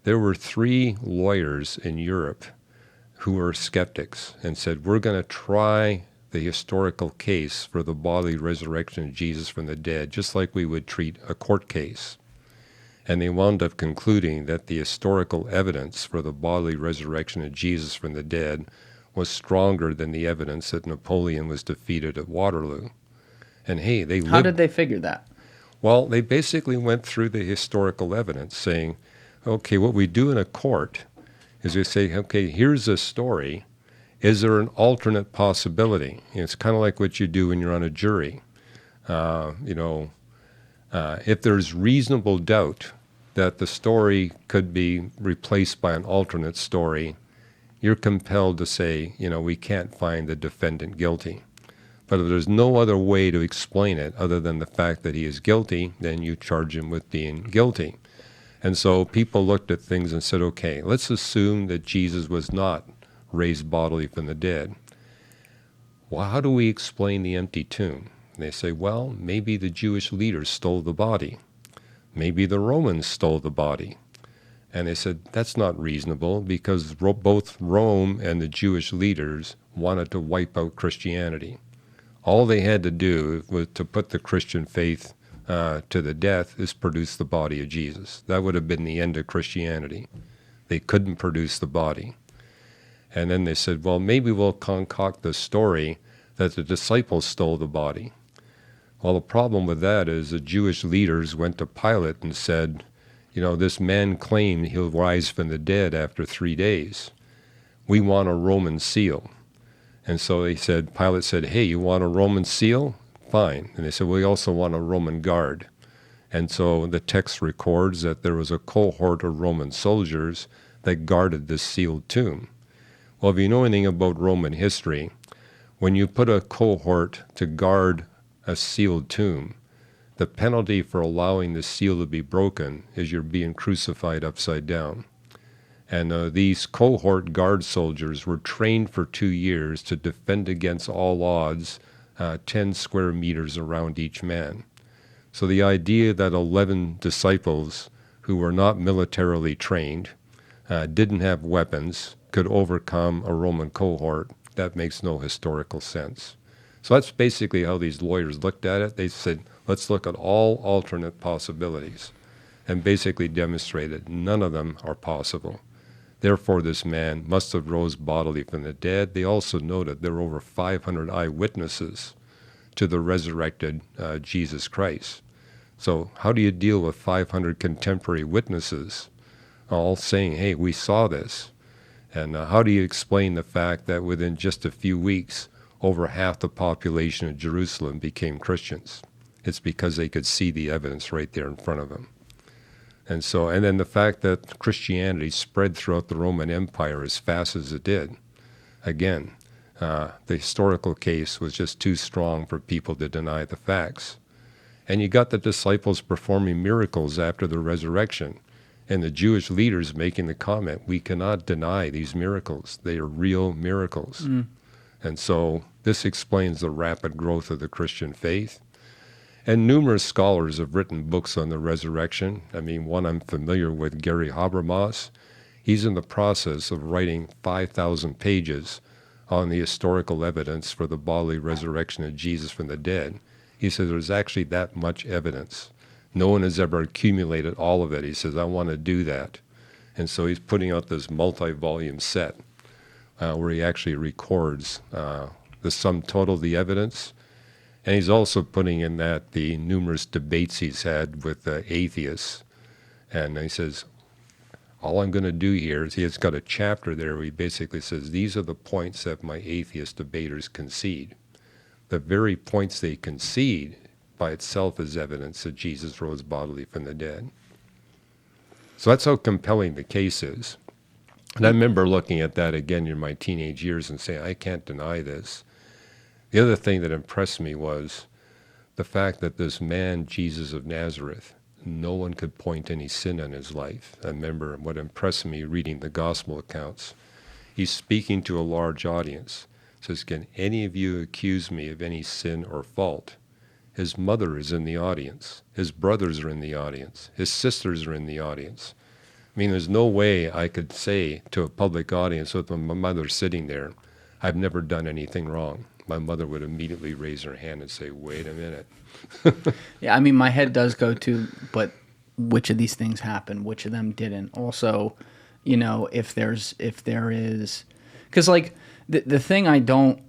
there were 3 lawyers in Europe who were skeptics and said, we're going to try the historical case for the bodily resurrection of Jesus from the dead, just like we would treat a court case. And they wound up concluding that the historical evidence for the bodily resurrection of Jesus from the dead was stronger than the evidence that Napoleon was defeated at Waterloo. And hey, How did they figure that? Well, they basically went through the historical evidence saying, okay, what we do in a court is we say, okay, here's a story. Is there an alternate possibility? It's kind of like what you do when you're on a jury. If there's reasonable doubt that the story could be replaced by an alternate story, you're compelled to say, we can't find the defendant guilty. But if there's no other way to explain it other than the fact that he is guilty, then you charge him with being guilty. And so people looked at things and said, okay, let's assume that Jesus was not raised bodily from the dead. Well, how do we explain the empty tomb? And they say, well, maybe the Jewish leaders stole the body. Maybe the Romans stole the body. And they said, that's not reasonable because both Rome and the Jewish leaders wanted to wipe out Christianity. All they had to do was to put the Christian faith to the death is produce the body of Jesus. That would have been the end of Christianity. They couldn't produce the body. And then they said, well, maybe we'll concoct the story that the disciples stole the body. Well, the problem with that is the Jewish leaders went to Pilate and said, this man claimed he'll rise from the dead after 3 days. We want a Roman seal. And so Pilate said, hey, you want a Roman seal? Fine. And they said, we also want a Roman guard. And so the text records that there was a cohort of Roman soldiers that guarded this sealed tomb. Well, if you know anything about Roman history, when you put a cohort to guard a sealed tomb, the penalty for allowing the seal to be broken is you're being crucified upside down. And these cohort guard soldiers were trained for 2 years to defend against all odds 10 square meters around each man. So the idea that 11 disciples who were not militarily trained, didn't have weapons, could overcome a Roman cohort, that makes no historical sense. So that's basically how these lawyers looked at it. They said, let's look at all alternate possibilities, and basically demonstrated none of them are possible. Therefore, this man must have rose bodily from the dead. They also noted there were over 500 eyewitnesses to the resurrected Jesus Christ. So how do you deal with 500 contemporary witnesses all saying, hey, we saw this? And how do you explain the fact that within just a few weeks, over half the population of Jerusalem became Christians? It's because they could see the evidence right there in front of them. And then the fact that Christianity spread throughout the Roman Empire as fast as it did. Again, the historical case was just too strong for people to deny the facts. And you got the disciples performing miracles after the resurrection, and the Jewish leaders making the comment, we cannot deny these miracles. They are real miracles. And so this explains the rapid growth of the Christian faith. And numerous scholars have written books on the resurrection. I mean, one I'm familiar with, Gary Habermas. He's in the process of writing 5,000 pages on the historical evidence for the bodily resurrection of Jesus from the dead. He says there's actually that much evidence. No one has ever accumulated all of it. He says, I want to do that. And so he's putting out this multi-volume set where he actually records the sum total of the evidence. And he's also putting in that the numerous debates he's had with atheists. And he says, all I'm going to do here is he has got a chapter there where he basically says, these are the points that my atheist debaters concede. The very points they concede by itself is evidence that Jesus rose bodily from the dead. So that's how compelling the case is. And I remember looking at that again in my teenage years and saying, I can't deny this. The other thing that impressed me was the fact that this man, Jesus of Nazareth, no one could point any sin in his life. I remember what impressed me reading the gospel accounts. He's speaking to a large audience. Says, can any of you accuse me of any sin or fault? His mother is in the audience. His brothers are in the audience. His sisters are in the audience. I mean, there's no way I could say to a public audience with my mother sitting there, I've never done anything wrong. My mother would immediately raise her hand and say, wait a minute. Yeah, I mean, my head does go to, but which of these things happened? Which of them didn't? Also, if there is, because like the thing I don't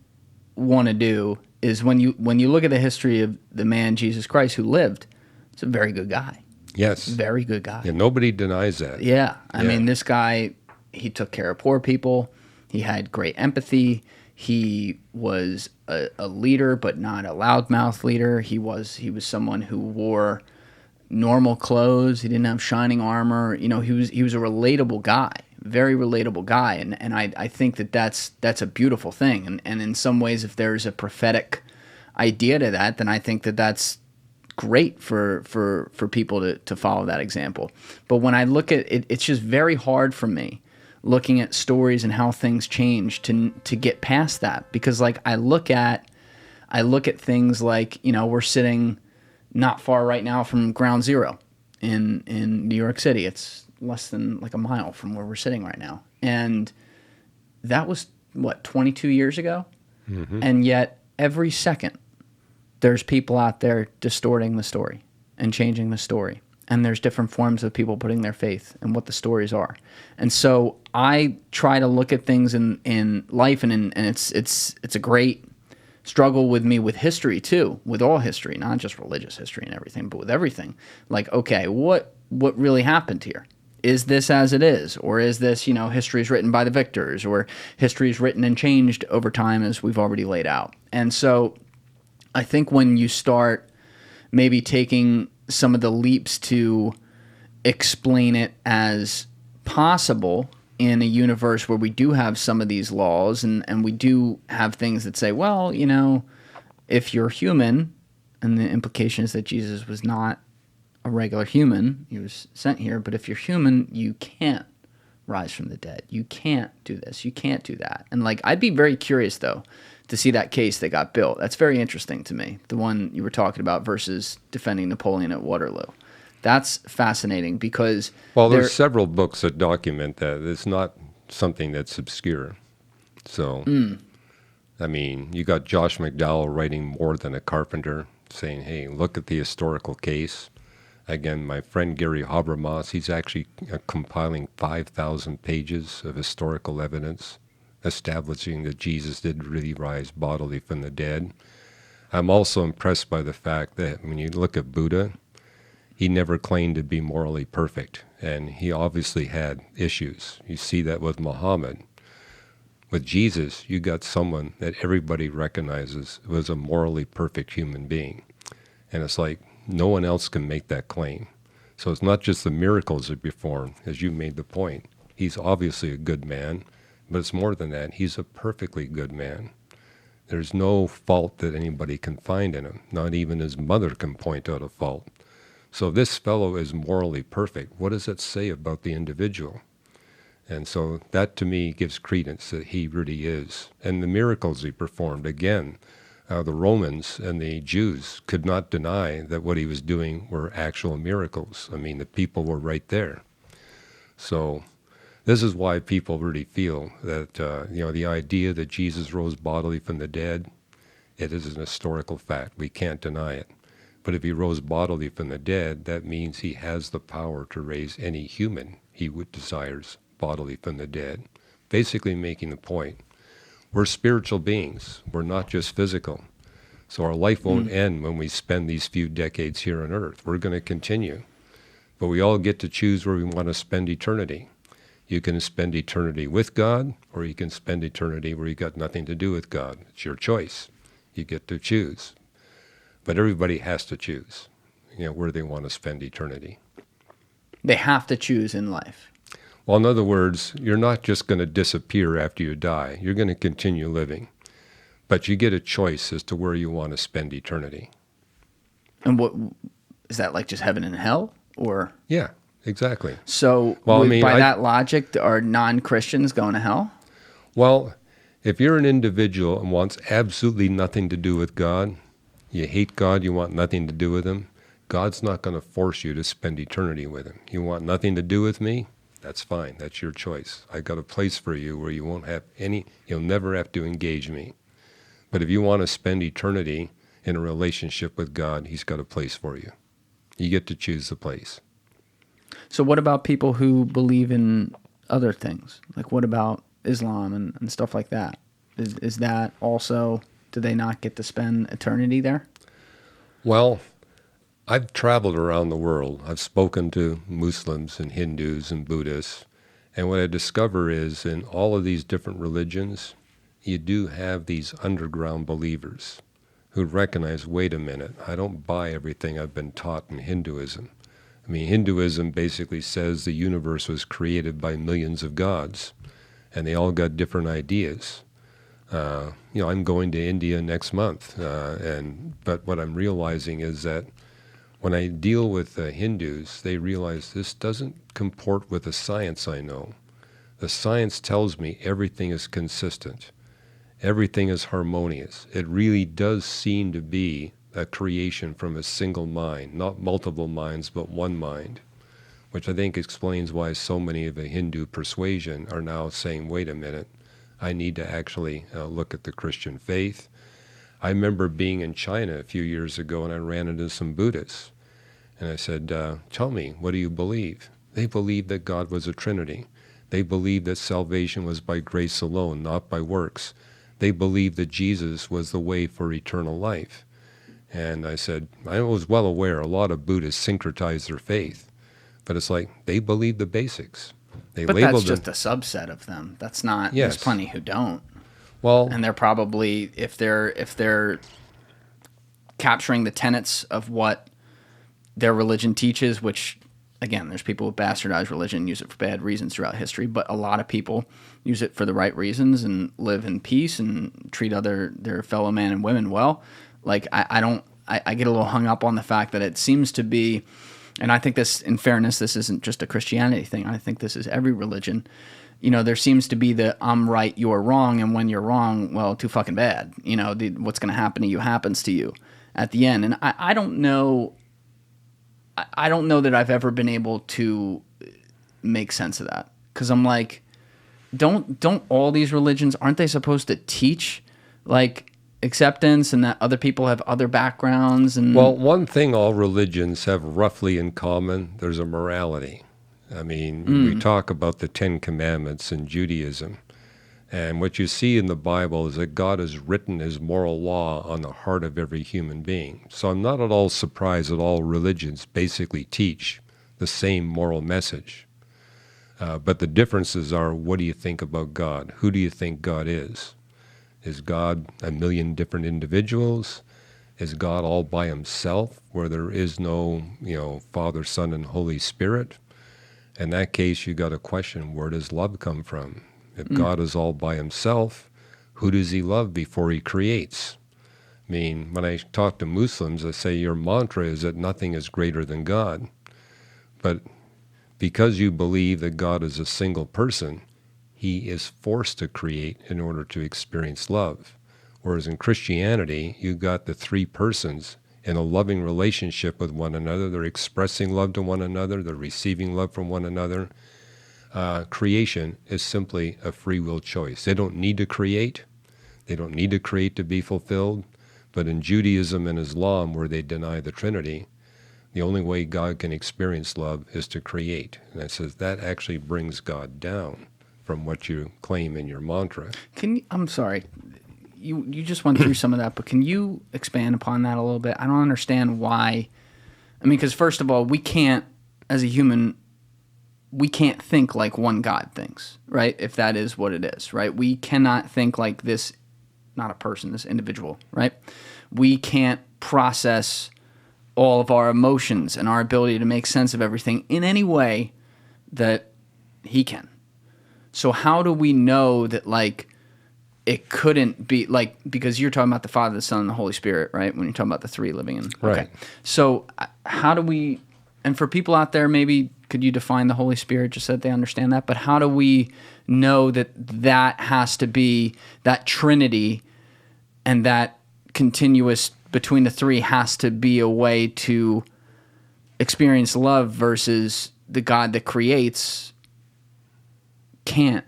want to do is when you look at the history of the man Jesus Christ who lived, it's a very good guy. Yes. Very good guy. Yeah, nobody denies that. Yeah. I mean, this guy, he took care of poor people. He had great empathy. He was a leader, but not a loudmouth leader. He was someone who wore normal clothes. He didn't have shining armor. You know, he was a relatable guy, very relatable guy. And I think that's a beautiful thing. And in some ways, if there's a prophetic idea to that, then I think that's great for people to follow that example. But when I look at it, it's just very hard for me looking at stories and how things change to get past that, because like I look at things like, you know, we're sitting not far right now from Ground Zero in New York City. It's less than like a mile from where we're sitting right now, and that was what, 22 years ago. Mm-hmm. And yet every second there's people out there distorting the story and changing the story. And there's different forms of people putting their faith in what the stories are. And so I try to look at things in life, and it's a great struggle with me with history too, with all history, not just religious history and everything, but with everything. Like, okay, what really happened here? Is this as it is? Or is this, you know, history is written by the victors, or history is written and changed over time as we've already laid out? And so I think when you start maybe taking some of the leaps to explain it as possible in a universe where we do have some of these laws, and we do have things that say, well, you know, if you're human, and the implication is that Jesus was not a regular human, he was sent here, but if you're human, you can't rise from the dead. You can't do this. You can't do that. And like, I'd be very curious though to see that case that got built. That's very interesting to me. The one you were talking about versus defending Napoleon at Waterloo. That's fascinating because... Well, there's several books that document that. It's not something that's obscure. So, I mean, you got Josh McDowell writing More Than a Carpenter, saying, hey, look at the historical case. Again, my friend Gary Habermas, he's actually compiling 5,000 pages of historical evidence establishing that Jesus did really rise bodily from the dead. I'm also impressed by the fact that when you look at Buddha, he never claimed to be morally perfect, and he obviously had issues. You see that with Muhammad. With Jesus, you got someone that everybody recognizes was a morally perfect human being. And it's like, no one else can make that claim. So it's not just the miracles that he performed, as you made the point. He's obviously a good man, but it's more than that. He's a perfectly good man. There's no fault that anybody can find in him. Not even his mother can point out a fault. So this fellow is morally perfect. What does that say about the individual? And so that to me gives credence that he really is. And the miracles he performed, again, the Romans and the Jews could not deny that what he was doing were actual miracles. I mean, the people were right there. So this is why people really feel that, the idea that Jesus rose bodily from the dead, it is an historical fact. We can't deny it. But if he rose bodily from the dead, that means he has the power to raise any human he desires bodily from the dead. Basically making the point, we're spiritual beings. We're not just physical. So our life won't end when we spend these few decades here on earth. We're going to continue. But we all get to choose where we want to spend eternity. You can spend eternity with God, or you can spend eternity where you got nothing to do with God. It's your choice. You get to choose. But everybody has to choose, where they want to spend eternity. They have to choose in life. Well, in other words, you're not just going to disappear after you die. You're going to continue living. But you get a choice as to where you want to spend eternity. And what is that, like just heaven and hell? Or yeah, exactly. So by that logic, are non-Christians going to hell? Well, if you're an individual and wants absolutely nothing to do with God, you hate God, you want nothing to do with him, God's not going to force you to spend eternity with him. You want nothing to do with me? That's fine. That's your choice. I got a place for you where you won't have you'll never have to engage me. But if you want to spend eternity in a relationship with God, he's got a place for you. You get to choose the place. So what about people who believe in other things? Like what about Islam and stuff like that? Is that also, do they not get to spend eternity there? Well, I've traveled around the world. I've spoken to Muslims and Hindus and Buddhists. And what I discover is in all of these different religions, you do have these underground believers who recognize, wait a minute, I don't buy everything I've been taught in Hinduism. I mean, Hinduism basically says the universe was created by millions of gods, and they all got different ideas. I'm going to India next month, but what I'm realizing is that when I deal with Hindus, they realize this doesn't comport with the science I know. The science tells me everything is consistent. Everything is harmonious. It really does seem to be a creation from a single mind, not multiple minds, but one mind, which I think explains why so many of the Hindu persuasion are now saying, wait a minute, I need to actually look at the Christian faith. I remember being in China a few years ago, and I ran into some Buddhists. And I said, tell me, what do you believe? They believe that God was a Trinity. They believe that salvation was by grace alone, not by works. They believe that Jesus was the way for eternal life. And I said, I was well aware a lot of Buddhists syncretize their faith, but it's like they believe the basics. But that's just a subset of them. That's not. Yes. There's plenty who don't. Well, and they're probably if they're capturing the tenets of what their religion teaches, which again, there's people who bastardize religion and use it for bad reasons throughout history, but a lot of people use it for the right reasons and live in peace and treat their fellow man and women well. Like I get a little hung up on the fact that it seems to be, and I think this, in fairness, this isn't just a Christianity thing. I think this is every religion. There seems to be the I'm right, you're wrong, and when you're wrong, well, too fucking bad. What's going to happen to you happens to you at the end. And I don't know. I don't know that I've ever been able to make sense of that, because I'm like, don't all these religions, aren't they supposed to teach like acceptance and that other people have other backgrounds? And well, one thing all religions have roughly in common, there's a morality. I mean, we talk about the 10 Commandments in Judaism, and what you see in the Bible is that God has written his moral law on the heart of every human being. So I'm not at all surprised that all religions basically teach the same moral message. But the differences are, what do you think about God? Who do you think God is? Is God a million different individuals? Is God all by himself, where there is no, Father, Son, and Holy Spirit? In that case, you got to question, where does love come from? If God is all by himself, who does he love before he creates? I mean, when I talk to Muslims, I say your mantra is that nothing is greater than God. But because you believe that God is a single person, he is forced to create in order to experience love. Whereas in Christianity, you've got the three persons in a loving relationship with one another. They're expressing love to one another. They're receiving love from one another. Creation is simply a free will choice. They don't need to create. They don't need to create to be fulfilled. But in Judaism and Islam, where they deny the Trinity, the only way God can experience love is to create. And it says that actually brings God down from what you claim in your mantra. I'm sorry. You just went through some of that, but can you expand upon that a little bit? I don't understand why. I mean, because first of all, we can't, as a human, we can't think like one God thinks, right? If that is what it is, right? We cannot think like this, not a person, this individual, right? We can't process all of our emotions and our ability to make sense of everything in any way that he can. So how do we know that, like, it couldn't be, like, because you're talking about the Father, the Son, and the Holy Spirit, right? When you're talking about the three living in. Right. Okay. So how do we, and for people out there, maybe could you define the Holy Spirit just so that they understand that? But how do we know that that has to be, that Trinity and that continuous between the three has to be a way to experience love versus the God that creates can't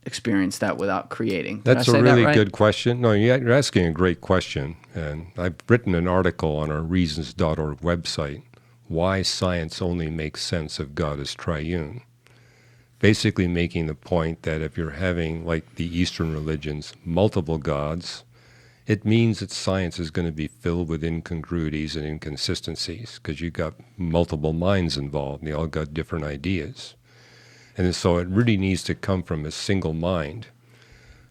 experience that without creating? That's a really good question. No, you're asking a great question. And I've written an article on our reasons.org website, Why Science Only Makes Sense if God is Triune. Basically making the point that if you're having, like the Eastern religions, multiple gods, it means that science is going to be filled with incongruities and inconsistencies because you've got multiple minds involved and they all got different ideas. And so it really needs to come from a single mind.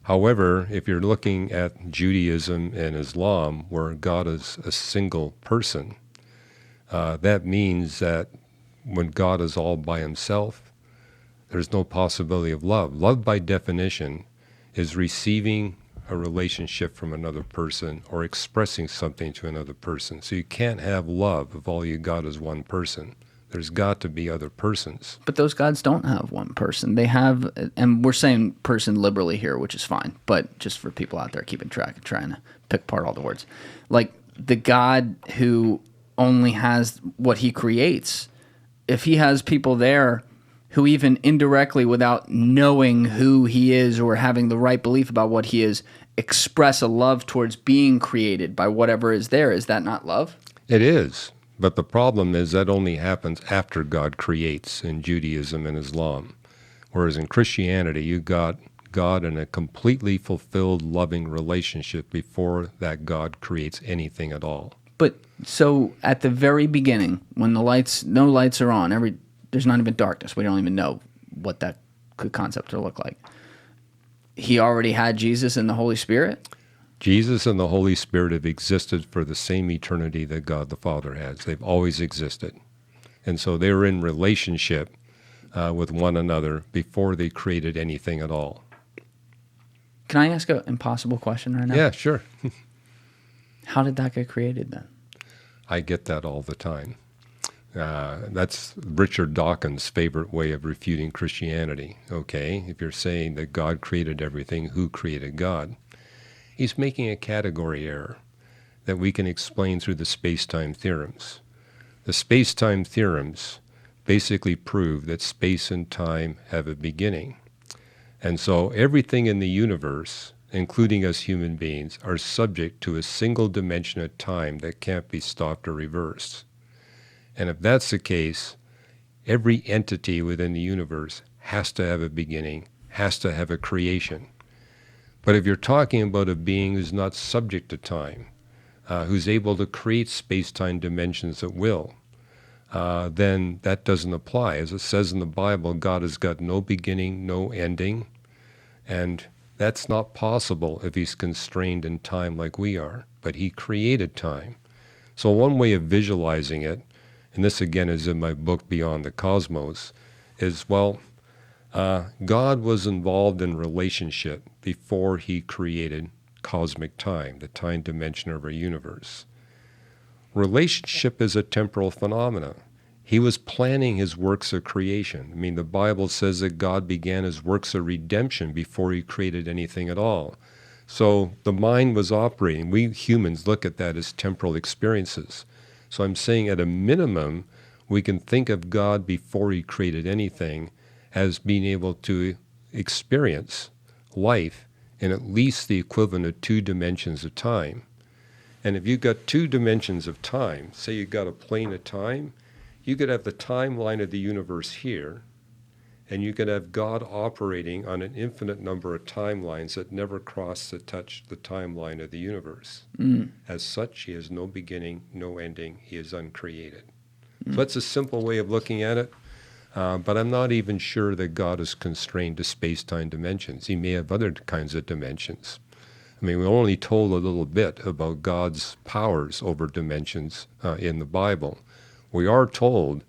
However, if you're looking at Judaism and Islam, where God is a single person, that means that when God is all by himself, there's no possibility of love. Love, by definition, is receiving a relationship from another person or expressing something to another person. So you can't have love if all you got is one person. There's got to be other persons. But those gods don't have one person. They have, and we're saying person liberally here, which is fine, but just for people out there keeping track and trying to pick apart all the words. Like the God who only has what he creates, if he has people there who even indirectly, without knowing who he is or having the right belief about what he is, express a love towards being created by whatever is there, is that not love? It is. But the problem is that only happens after God creates in Judaism and Islam. Whereas in Christianity, you got God in a completely fulfilled, loving relationship before that God creates anything at all. But so at the very beginning, when no lights are on, there's not even darkness. We don't even know what that could concept or look like. He already had Jesus and the Holy Spirit? Jesus and the Holy Spirit have existed for the same eternity that God the Father has. They've always existed. And so they were in relationship with one another before they created anything at all. Can I ask an impossible question right now? Yeah, sure. How did that get created then? I get that all the time. That's Richard Dawkins' favorite way of refuting Christianity. Okay, if you're saying that God created everything, who created God? He's making a category error that we can explain through the space-time theorems. The space-time theorems basically prove that space and time have a beginning. And so everything in the universe, including us human beings, are subject to a single dimension of time that can't be stopped or reversed. And if that's the case, every entity within the universe has to have a beginning, has to have a creation. But if you're talking about a being who's not subject to time, who's able to create space-time dimensions at will, then that doesn't apply. As it says in the Bible, God has got no beginning, no ending, and that's not possible if he's constrained in time like we are. But he created time. So one way of visualizing it, and this again is in my book Beyond the Cosmos, is, God was involved in relationship before he created cosmic time, the time dimension of our universe. Relationship is a temporal phenomenon. He was planning his works of creation. I mean, the Bible says that God began his works of redemption before he created anything at all. So the mind was operating. We humans look at that as temporal experiences. So I'm saying at a minimum, we can think of God before he created anything as being able to experience life in at least the equivalent of 2 dimensions of time. And if you've got 2 dimensions of time, say you've got a plane of time, you could have the timeline of the universe here, and you could have God operating on an infinite number of timelines that never cross to touch the timeline of the universe. As such, he has no beginning, no ending. He is uncreated. So that's a simple way of looking at it. But I'm not even sure that God is constrained to space-time dimensions. He may have other kinds of dimensions. I mean, we're only told a little bit about God's powers over dimensions in the Bible. We are told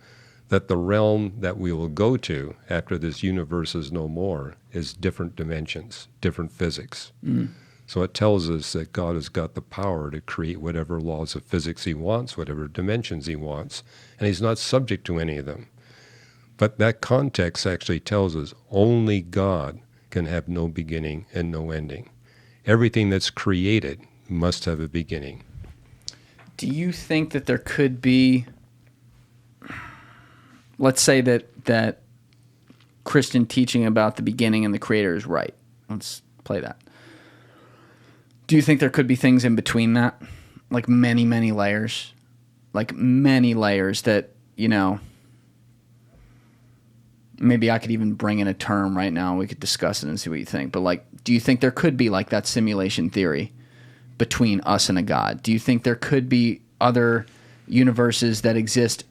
that the realm that we will go to after this universe is no more is different dimensions, different physics. So it tells us that God has got the power to create whatever laws of physics he wants, whatever dimensions he wants, and he's not subject to any of them. But that context actually tells us only God can have no beginning and no ending. Everything that's created must have a beginning. Do you think that there could be, let's say that Christian teaching about the beginning and the creator is right. Let's play that. Do you think there could be things in between that? Like many, many layers? Like many layers that, maybe I could even bring in a term right now and we could discuss it and see what you think. But do you think there could be like that simulation theory between us and a God? Do you think there could be other universes that exist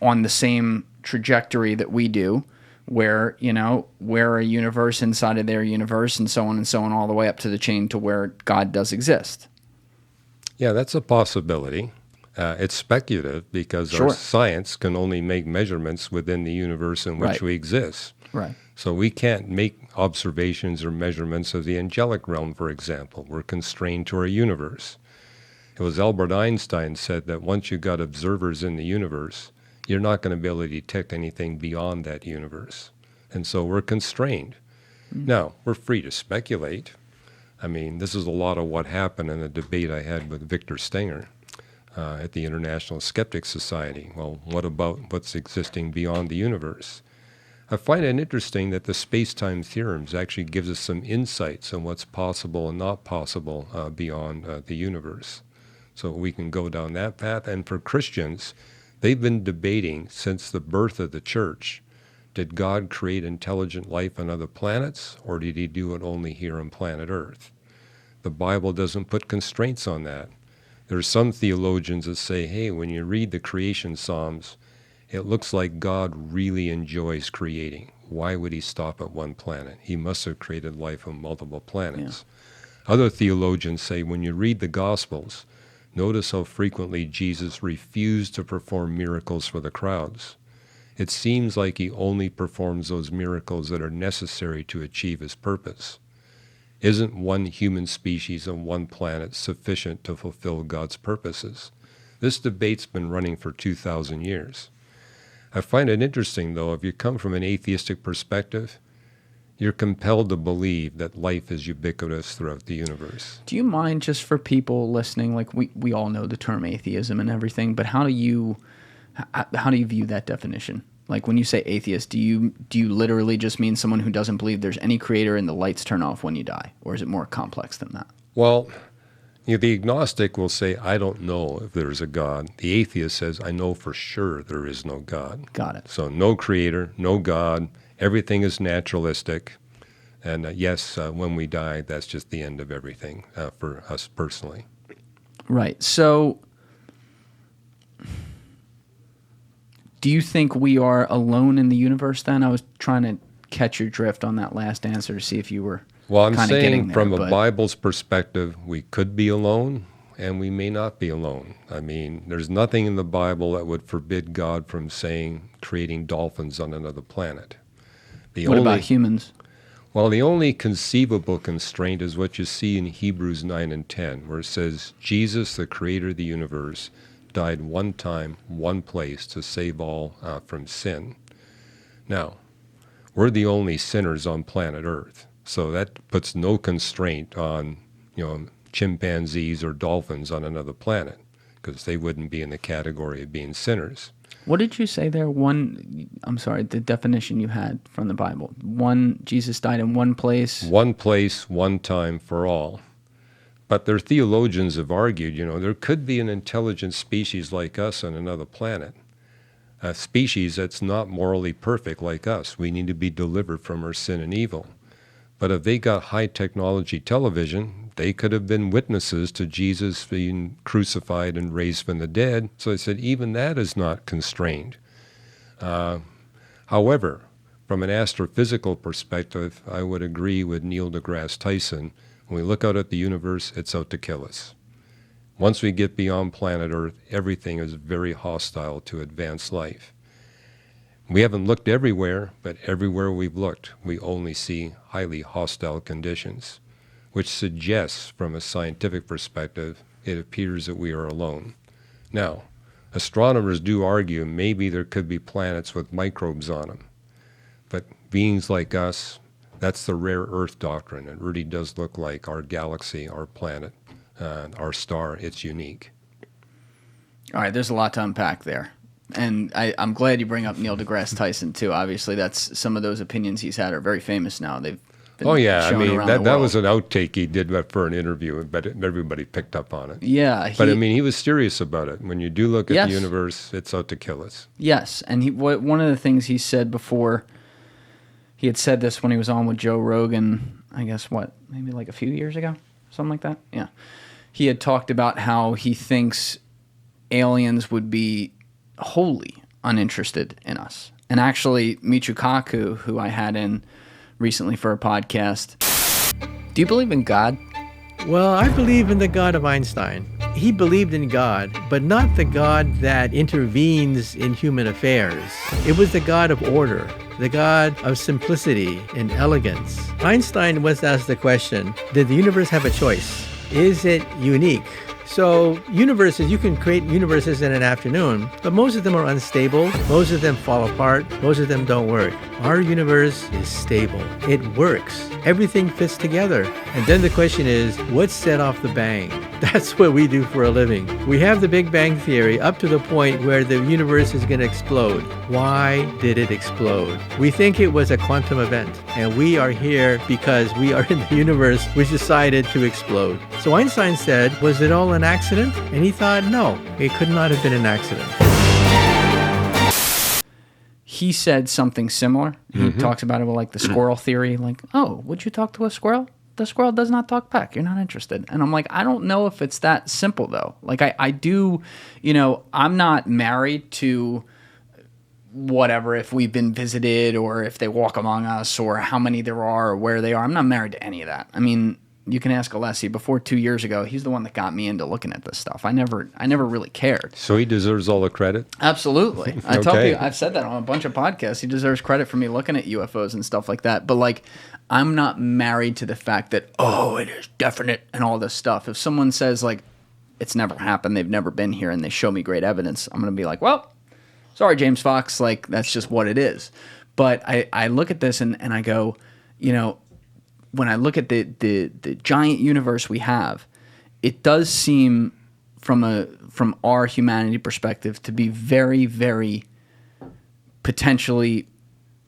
on the same trajectory that we do, where, you know, we're a universe inside of their universe and so on all the way up to the chain to where God does exist? Yeah, that's a possibility. It's speculative because Sure. our science can only make measurements within the universe in which Right. we exist. Right. So we can't make observations or measurements of the angelic realm, for example. We're constrained to our universe. It was Albert Einstein said that once you got observers in the universe, you're not going to be able to detect anything beyond that universe. And so we're constrained. Now, we're free to speculate. I mean, this is a lot of what happened in a debate I had with Victor Stenger at the International Skeptics Society. Well, what about what's existing beyond the universe? I find it interesting that the space-time theorems actually gives us some insights on what's possible and not possible beyond the universe. So we can go down that path. And for Christians, they've been debating since the birth of the church, did God create intelligent life on other planets, or did he do it only here on planet Earth? The Bible doesn't put constraints on that. There are some theologians that say, hey, when you read the creation Psalms, it looks like God really enjoys creating. Why would he stop at one planet? He must have created life on multiple planets. Yeah. Other theologians say when you read the Gospels, notice how frequently Jesus refused to perform miracles for the crowds. It seems like he only performs those miracles that are necessary to achieve his purpose. Isn't one human species on one planet sufficient to fulfill God's purposes? This debate's been running for 2,000 years. I find it interesting, though, if you come from an atheistic perspective, you're compelled to believe that life is ubiquitous throughout the universe. Do you mind, just for people listening, like we all know the term atheism and everything, but how do you view that definition? Like when you say atheist, do you literally just mean someone who doesn't believe there's any creator and the lights turn off when you die? Or is it more complex than that? Well, the agnostic will say, I don't know if there's a God. The atheist says, I know for sure there is no God. Got it. So no creator, no God, everything is naturalistic. And yes, when we die, that's just the end of everything for us personally. Right. So do you think we are alone in the universe then? I was trying to catch your drift on that last answer to see if you were Well, I'm kind of getting saying there, from but a Bible's perspective, we could be alone and we may not be alone. I mean, there's nothing in the Bible that would forbid God from saying creating dolphins on another planet. What about humans? Well, the only conceivable constraint is what you see in Hebrews 9 and 10, where it says, Jesus, the creator of the universe, died one time, one place to save all from sin. Now, we're the only sinners on planet Earth, so that puts no constraint on, chimpanzees or dolphins on another planet, because they wouldn't be in the category of being sinners. What did you say there? The definition you had from the Bible. Jesus died in one place. One place, one time for all. But their theologians have argued, there could be an intelligent species like us on another planet. A species that's not morally perfect like us. We need to be delivered from our sin and evil. But if they got high technology television, they could have been witnesses to Jesus being crucified and raised from the dead. So they said even that is not constrained. However, from an astrophysical perspective, I would agree with Neil deGrasse Tyson. When we look out at the universe, it's out to kill us. Once we get beyond planet Earth, everything is very hostile to advanced life. We haven't looked everywhere, but everywhere we've looked, we only see highly hostile conditions, which suggests, from a scientific perspective, it appears that we are alone. Now, astronomers do argue maybe there could be planets with microbes on them, but beings like us, that's the rare Earth doctrine. It really does look like our galaxy, our planet, our star. It's unique. All right, there's a lot to unpack there. And I'm glad you bring up Neil deGrasse Tyson, too. Obviously, that's some of those opinions he's had are very famous now. They've been shown around the world. That was an outtake he did for an interview, but everybody picked up on it. Yeah. But, he was serious about it. When you do look at the universe, it's out to kill us. Yes, and one of the things he said before, he had said this when he was on with Joe Rogan, I guess, maybe like a few years ago? something like that. Yeah. He had talked about how he thinks aliens would be wholly uninterested in us. And actually, Michio Kaku, who I had in recently for a podcast, do you believe in God? Well, I believe in the God of Einstein. He believed in God, but not the God that intervenes in human affairs. It was the God of order, the God of simplicity and elegance. Einstein was asked the question, did the universe have a choice? Is it unique? So universes, you can create universes in an afternoon, but most of them are unstable. Most of them fall apart. Most of them don't work. Our universe is stable. It works. Everything fits together. And then the question is, what set off the bang? That's what we do for a living. We have the Big Bang Theory up to the point where the universe is going to explode. Why did it explode? We think it was a quantum event, and we are here because we are in the universe which decided to explode. So Einstein said, was it all an accident? And he thought, no, it could not have been an accident. He said something similar. He talks about it with like the squirrel theory, like, oh, would you talk to a squirrel? The squirrel does not talk back. You're not interested. And I'm like, I don't know if it's that simple though. Like I do, I'm not married to whatever, if we've been visited or if they walk among us or how many there are or where they are. I'm not married to any of that. I mean, you can ask Alessi. Before 2 years ago, he's the one that got me into looking at this stuff. I never really cared. So he deserves all the credit? Absolutely. I tell Okay. you, I've said that on a bunch of podcasts. He deserves credit for me looking at UFOs and stuff like that. But like, I'm not married to the fact that, oh, it is definite and all this stuff. If someone says like, it's never happened, they've never been here, and they show me great evidence, I'm going to be like, well, sorry, James Fox, like that's just what it is. But I look at this and I go, when I look at the giant universe we have, it does seem from our humanity perspective to be very, very potentially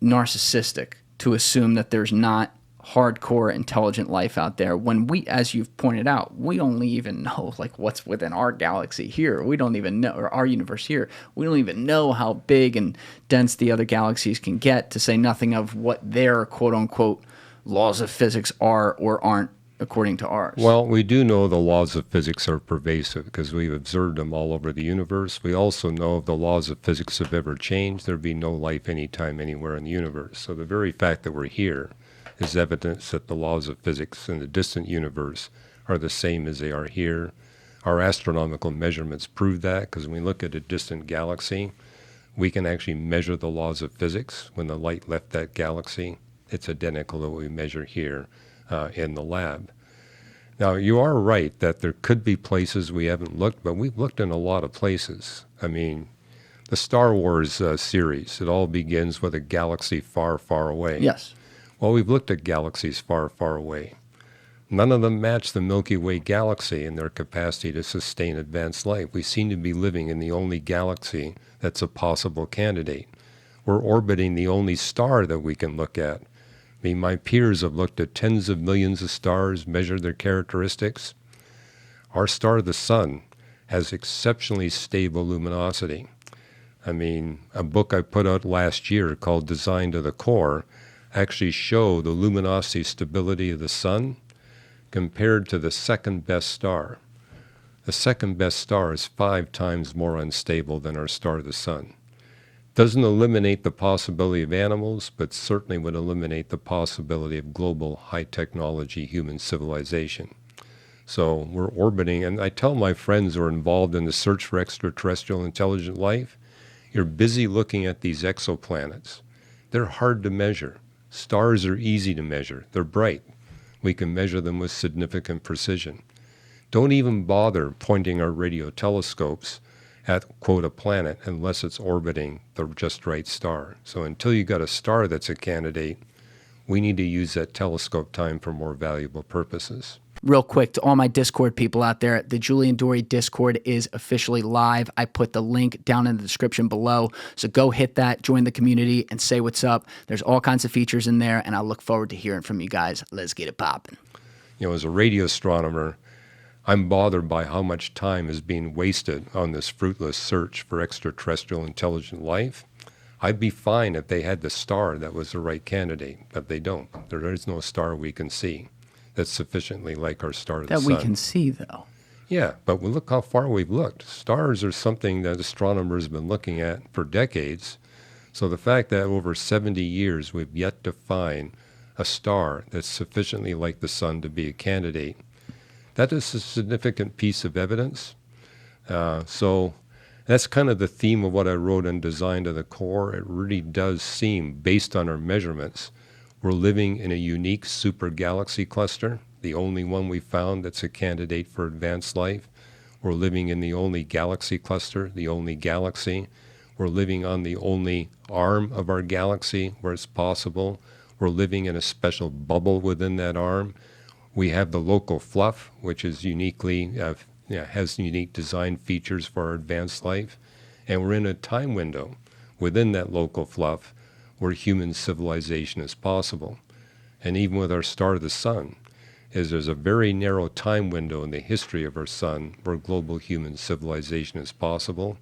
narcissistic to assume that there's not hardcore intelligent life out there when we, as you've pointed out, we only even know like what's within our galaxy here. We don't even know, or our universe here. We don't even know how big and dense the other galaxies can get, to say nothing of what their quote unquote laws of physics are or aren't according to ours. Well, we do know the laws of physics are pervasive because we've observed them all over the universe. We also know if the laws of physics have ever changed, there'd be no life anytime, anywhere in the universe. So the very fact that we're here is evidence that the laws of physics in the distant universe are the same as they are here. Our astronomical measurements prove that, because when we look at a distant galaxy, we can actually measure the laws of physics. When the light left that galaxy, it's identical to what we measure here in the lab. Now, you are right that there could be places we haven't looked, but we've looked in a lot of places. I mean, the Star Wars series, it all begins with a galaxy far, far away. Yes. Well, we've looked at galaxies far, far away. None of them match the Milky Way galaxy in their capacity to sustain advanced life. We seem to be living in the only galaxy that's a possible candidate. We're orbiting the only star that we can look at. I mean, my peers have looked at tens of millions of stars, measured their characteristics. Our star, the sun, has exceptionally stable luminosity. I mean, a book I put out last year called Design to the Core actually show the luminosity stability of the sun compared to the second best star. The second best star is 5 times more unstable than our star, the sun. Doesn't eliminate the possibility of animals, but certainly would eliminate the possibility of global high-technology human civilization. So we're orbiting, and I tell my friends who are involved in the search for extraterrestrial intelligent life, you're busy looking at these exoplanets. They're hard to measure. Stars are easy to measure. They're bright. We can measure them with significant precision. Don't even bother pointing our radio telescopes at, quote, a planet unless it's orbiting the just right star. So until you got a star that's a candidate, we need to use that telescope time for more valuable purposes. Real quick, to all my Discord people out there, the Julian Dorey Discord is officially live. I put the link down in the description below. So go hit that, join the community, and say what's up. There's all kinds of features in there, and I look forward to hearing from you guys. Let's get it popping. You know, as a radio astronomer, I'm bothered by how much time is being wasted on this fruitless search for extraterrestrial intelligent life. I'd be fine if they had the star that was the right candidate, but they don't. There is no star we can see. that's sufficiently like our star, the That sun. we can see, though. Yeah, but look how far we've looked. Stars are something that astronomers have been looking at for decades. So the fact that over 70 years we've yet to find a star that's sufficiently like the sun to be a candidate, that is a significant piece of evidence. So that's kind of the theme of what I wrote in Design to the Core. It really does seem, based on our measurements, we're living in a unique super galaxy cluster, the only one we found that's a candidate for advanced life. We're living in the only galaxy cluster, the only galaxy. We're living on the only arm of our galaxy where it's possible. We're living in a special bubble within that arm. We have the local fluff, which is uniquely has unique design features for our advanced life. And we're in a time window within that local fluff where human civilization is possible. And even with our star, the sun, there's a very narrow time window in the history of our sun where global human civilization is possible.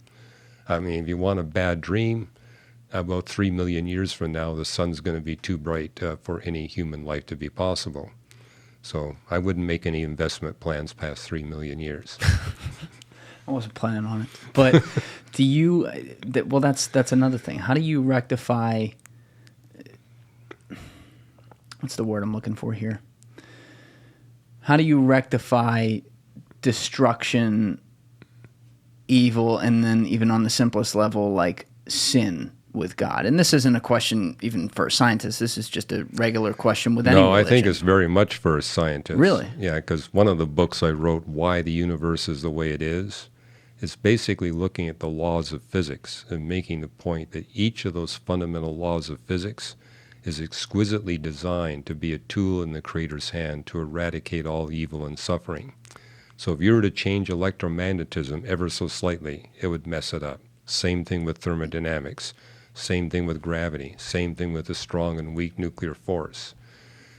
I mean, if you want a bad dream, about 3 million years from now, the sun's going to be too bright for any human life to be possible. So I wouldn't make any investment plans past 3 million years. I wasn't planning on it. But do you, well, that's another thing. How do you rectify, what's the word I'm looking for here? How do you rectify destruction, evil, and then even on the simplest level, like sin with God? And this isn't a question even for a scientist. This is just a regular question with any religion. No, I think it's very much for a scientist. Really? Yeah, because one of the books I wrote, Why the Universe is the Way It Is, it's basically looking at the laws of physics and making the point that each of those fundamental laws of physics is exquisitely designed to be a tool in the Creator's hand to eradicate all evil and suffering. So if you were to change electromagnetism ever so slightly, it would mess it up. Same thing with thermodynamics. Same thing with gravity. Same thing with a strong and weak nuclear force.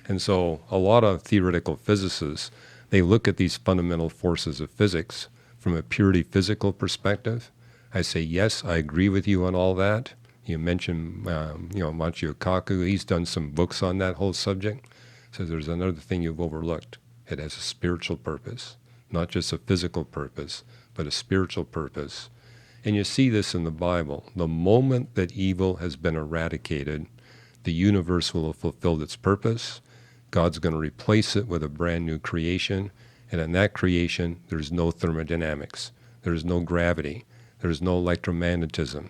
And so a lot of theoretical physicists, they look at these fundamental forces of physics from a purely physical perspective. I say, yes, I agree with you on all that. You mentioned, Michio Kaku. He's done some books on that whole subject. So there's another thing you've overlooked. It has a spiritual purpose, not just a physical purpose, but a spiritual purpose. And you see this in the Bible. The moment that evil has been eradicated, the universe will have fulfilled its purpose. God's going to replace it with a brand new creation. And in that creation, there's no thermodynamics. There's no gravity. There's no electromagnetism.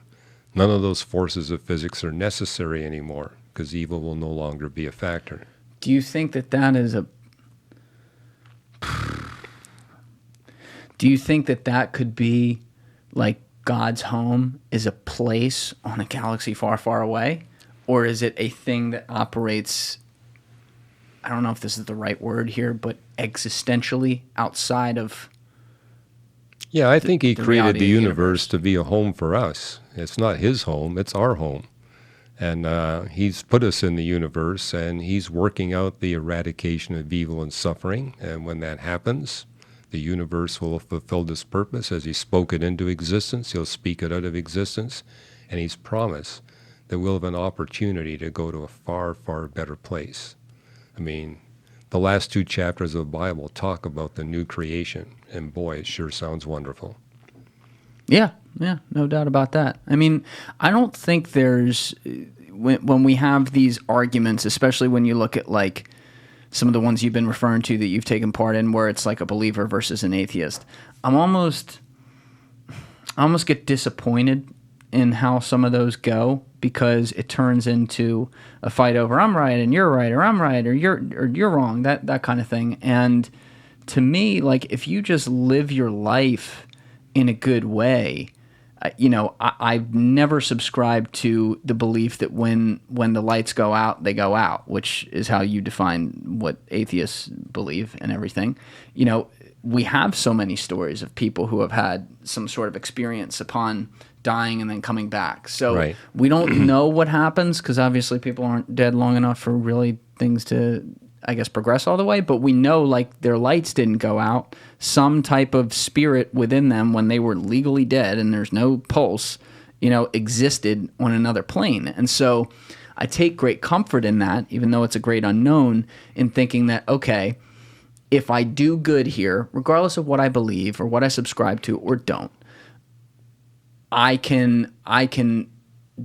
None of those forces of physics are necessary anymore because evil will no longer be a factor. Do you think that that is a... Do you think that that could be like God's home is a place on a galaxy far, far away? Or is it a thing that operates, I don't know if this is the right word here, but existentially outside of... Yeah, I think he created the universe to be a home for us. It's not his home, it's our home. And he's put us in the universe, and he's working out the eradication of evil and suffering. And when that happens, the universe will have fulfilled its purpose. As he spoke it into existence, he'll speak it out of existence. And he's promised that we'll have an opportunity to go to a far, far better place. I mean, the last 2 chapters of the Bible talk about the new creation. And boy, it sure sounds wonderful. Yeah, no doubt about that. I mean, I don't think there's, when we have these arguments, especially when you look at like some of the ones you've been referring to that you've taken part in where it's like a believer versus an atheist, I almost get disappointed in how some of those go because it turns into a fight over I'm right and you're right, or I'm right or you're wrong, that kind of thing. And to me, like if you just live your life in a good way, I've never subscribed to the belief that when the lights go out, they go out, which is how you define what atheists believe and everything. We have so many stories of people who have had some sort of experience upon dying and then coming back. So right. We don't know what happens because obviously people aren't dead long enough for really things to, I guess, progress all the way. But we know like their lights didn't go out. Some type of spirit within them when they were legally dead and there's no pulse, existed on another plane. And so I take great comfort in that, even though it's a great unknown, in thinking that, okay, if I do good here, regardless of what I believe or what I subscribe to or don't, I can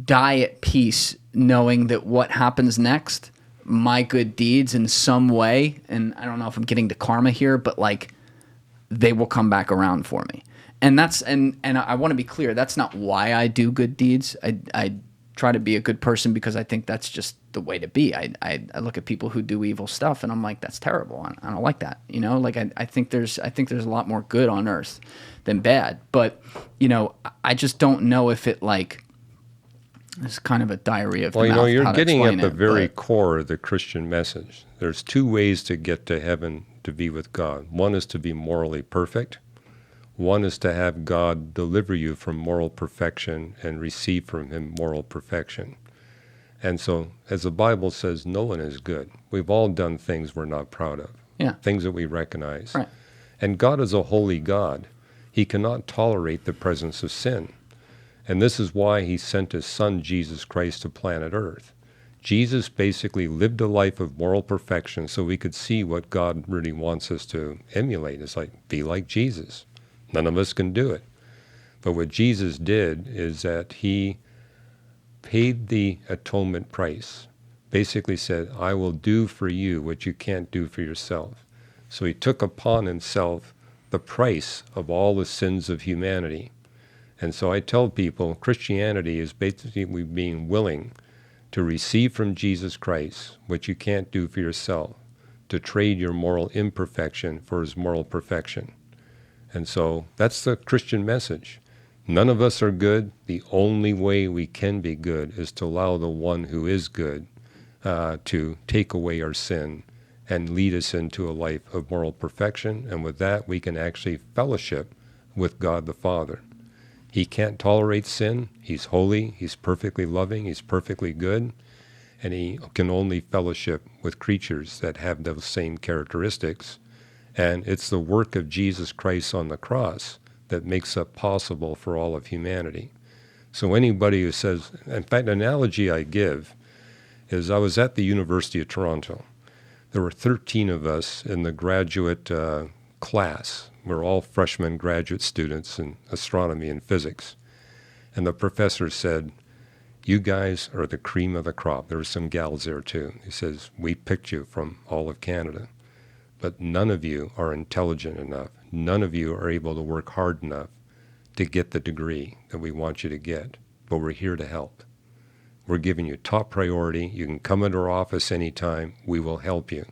die at peace knowing that what happens next, my good deeds in some way, and I don't know if I'm getting to karma here, but like they will come back around for me. And that's and I want to be clear, that's not why I do good deeds. I try to be a good person because I think that's just the way to be. I look at people who do evil stuff and I'm like, that's terrible. I don't like that. You know, like I think there's a lot more good on earth than bad. But, you know, I just don't know if it like it's kind of a diarrhea of the mouth. Well, you know, you're getting at the very but core of the Christian message. There's two ways to get to heaven to be with God. One is to be morally perfect. One is to have God deliver you from moral perfection and receive from him moral perfection. And so, as the Bible says, no one is good. We've all done things we're not proud of, things that we recognize. Right. And God is a holy God. He cannot tolerate the presence of sin. And this is why he sent his son, Jesus Christ, to planet Earth. Jesus basically lived a life of moral perfection so we could see what God really wants us to emulate. It's like, be like Jesus. None of us can do it. But what Jesus did is that he paid the atonement price. Basically said, I will do for you what you can't do for yourself. So he took upon himself the price of all the sins of humanity. And so I tell people, Christianity is basically being willing to receive from Jesus Christ what you can't do for yourself, to trade your moral imperfection for his moral perfection. And so that's the Christian message. None of us are good. The only way we can be good is to allow the one who is good to take away our sin and lead us into a life of moral perfection. And with that, we can actually fellowship with God the Father. He can't tolerate sin. He's holy. He's perfectly loving. He's perfectly good. And he can only fellowship with creatures that have those same characteristics. And it's the work of Jesus Christ on the cross that makes it possible for all of humanity. So anybody who says, in fact, an analogy I give is I was at the University of Toronto. There were 13 of us in the graduate class. We're all freshman graduate students in astronomy and physics. And the professor said, you guys are the cream of the crop. There were some gals there too. He says, we picked you from all of Canada. But none of you are intelligent enough. None of you are able to work hard enough to get the degree that we want you to get. But we're here to help. We're giving you top priority. You can come into our office anytime. We will help you.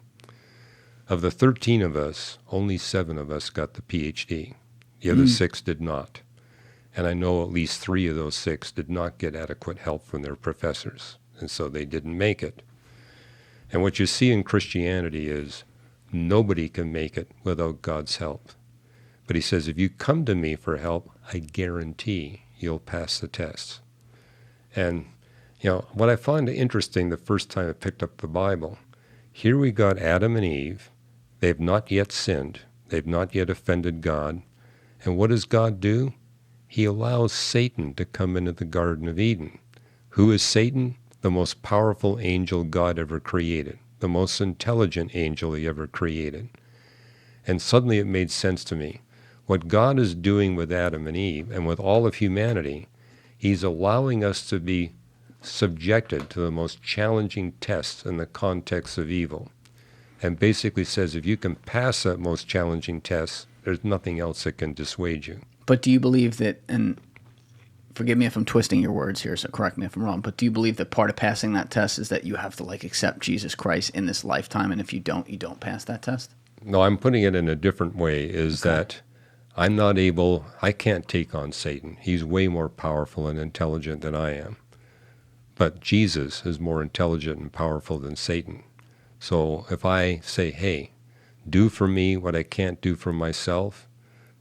Of the 13 of us, only 7 of us got the PhD. The other 6 did not. And I know at least 3 of those 6 did not get adequate help from their professors. And so they didn't make it. And what you see in Christianity is nobody can make it without God's help. But he says, if you come to me for help, I guarantee you'll pass the tests. And, you know, what I find interesting the first time I picked up the Bible, here we got Adam and Eve. They've not yet sinned. They've not yet offended God. And what does God do? He allows Satan to come into the Garden of Eden. Who is Satan? The most powerful angel God ever created. The most intelligent angel he ever created. And suddenly it made sense to me. What God is doing with Adam and Eve and with all of humanity, he's allowing us to be subjected to the most challenging tests in the context of evil. And basically says if you can pass that most challenging test, there's nothing else that can dissuade you. But do you believe that, and forgive me if I'm twisting your words here, so correct me if I'm wrong, but do you believe that part of passing that test is that you have to like accept Jesus Christ in this lifetime, and if you don't pass that test? No, I'm putting it in a different way, is that I can't take on Satan. He's way more powerful and intelligent than I am. But Jesus is more intelligent and powerful than Satan. So if I say, hey, do for me what I can't do for myself,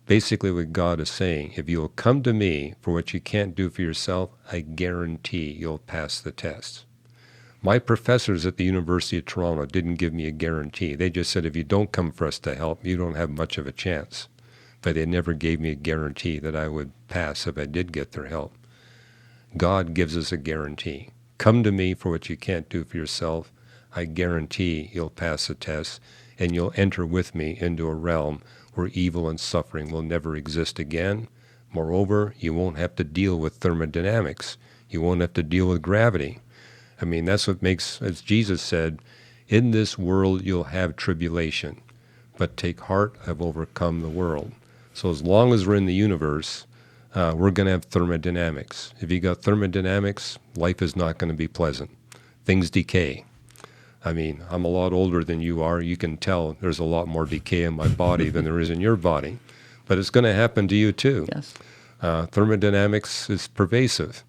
basically what God is saying, if you'll come to me for what you can't do for yourself, I guarantee you'll pass the test. My professors at the University of Toronto didn't give me a guarantee. They just said, if you don't come for us to help, you don't have much of a chance. But they never gave me a guarantee that I would pass if I did get their help. God gives us a guarantee. Come to me for what you can't do for yourself. I guarantee you'll pass the test. and you'll enter with me into a realm where evil and suffering will never exist again. Moreover, you won't have to deal with thermodynamics. You won't have to deal with gravity. I mean, that's what makes, as Jesus said, in this world you'll have tribulation, but take heart, I've overcome the world. So as long as we're in the universe, we're going to have thermodynamics. If you got thermodynamics, life is not going to be pleasant. Things decay. I mean, I'm a lot older than you are. You can tell there's a lot more decay in my body than there is in your body. But it's going to happen to you too. Yes. Thermodynamics is pervasive.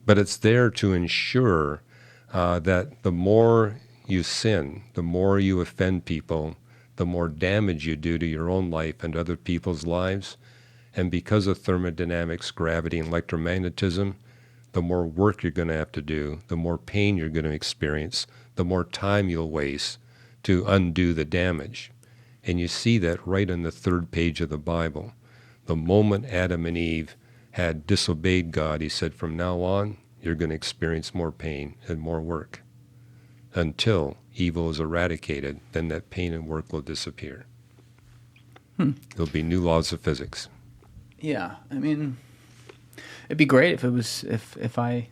But it's there to ensure that the more you sin, the more you offend people, the more damage you do to your own life and other people's lives. And because of thermodynamics, gravity, and electromagnetism, the more work you're going to have to do, the more pain you're going to experience, the more time you'll waste to undo the damage. And you see that right on the 3rd page of the Bible. The moment Adam and Eve had disobeyed God, he said, from now on, you're going to experience more pain and more work. Until evil is eradicated, then that pain and work will disappear. There'll be new laws of physics. Yeah, I mean, it'd be great if it was if I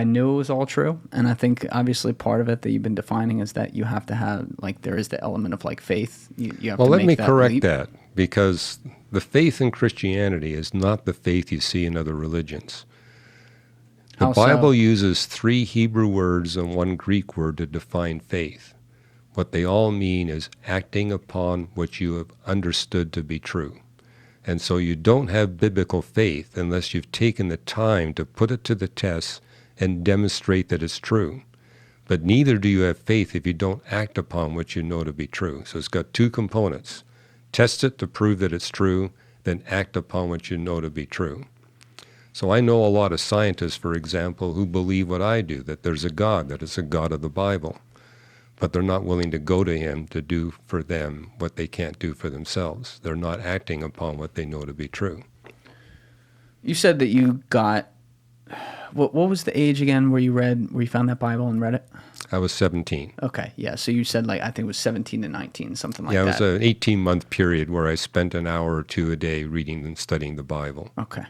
knew it was all true. And I think obviously part of it that you've been defining is that you have to have, like, there is the element of like faith. You have Well, to let make me that correct leap. that, because the faith in Christianity is not the faith you see in other religions. The How so? Bible uses 3 Hebrew words and 1 Greek word to define faith. What they all mean is acting upon what you have understood to be true. And so you don't have biblical faith unless you've taken the time to put it to the test and demonstrate that it's true. But neither do you have faith if you don't act upon what you know to be true. So it's got 2 components. Test it to prove that it's true, then act upon what you know to be true. So I know a lot of scientists, for example, who believe what I do, that there's a God, that it's a God of the Bible. But they're not willing to go to him to do for them what they can't do for themselves. They're not acting upon what they know to be true. You said that you got, what was the age again where you found that Bible and read it? I was 17. Okay, yeah. So you said, like, I think it was 17 to 19, something like that. Yeah, it was an 18-month period where I spent an hour or 2 a day reading and studying the Bible. Okay.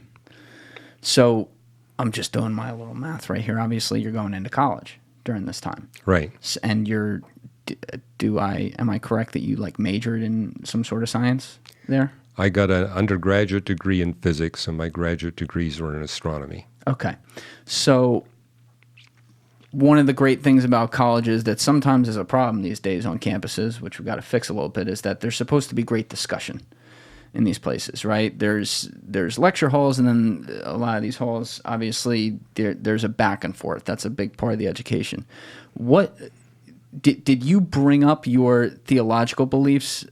So I'm just doing my little math right here. Obviously, you're going into college during this time. Right. And am I correct that you, like, majored in some sort of science there? I got an undergraduate degree in physics, and my graduate degrees were in astronomy. Okay. So one of the great things about colleges that sometimes is a problem these days on campuses, which we've got to fix a little bit, is that there's supposed to be great discussion in these places, right? There's lecture halls, and then a lot of these halls, obviously, there's a back and forth. That's a big part of the education. What did you bring up your theological beliefs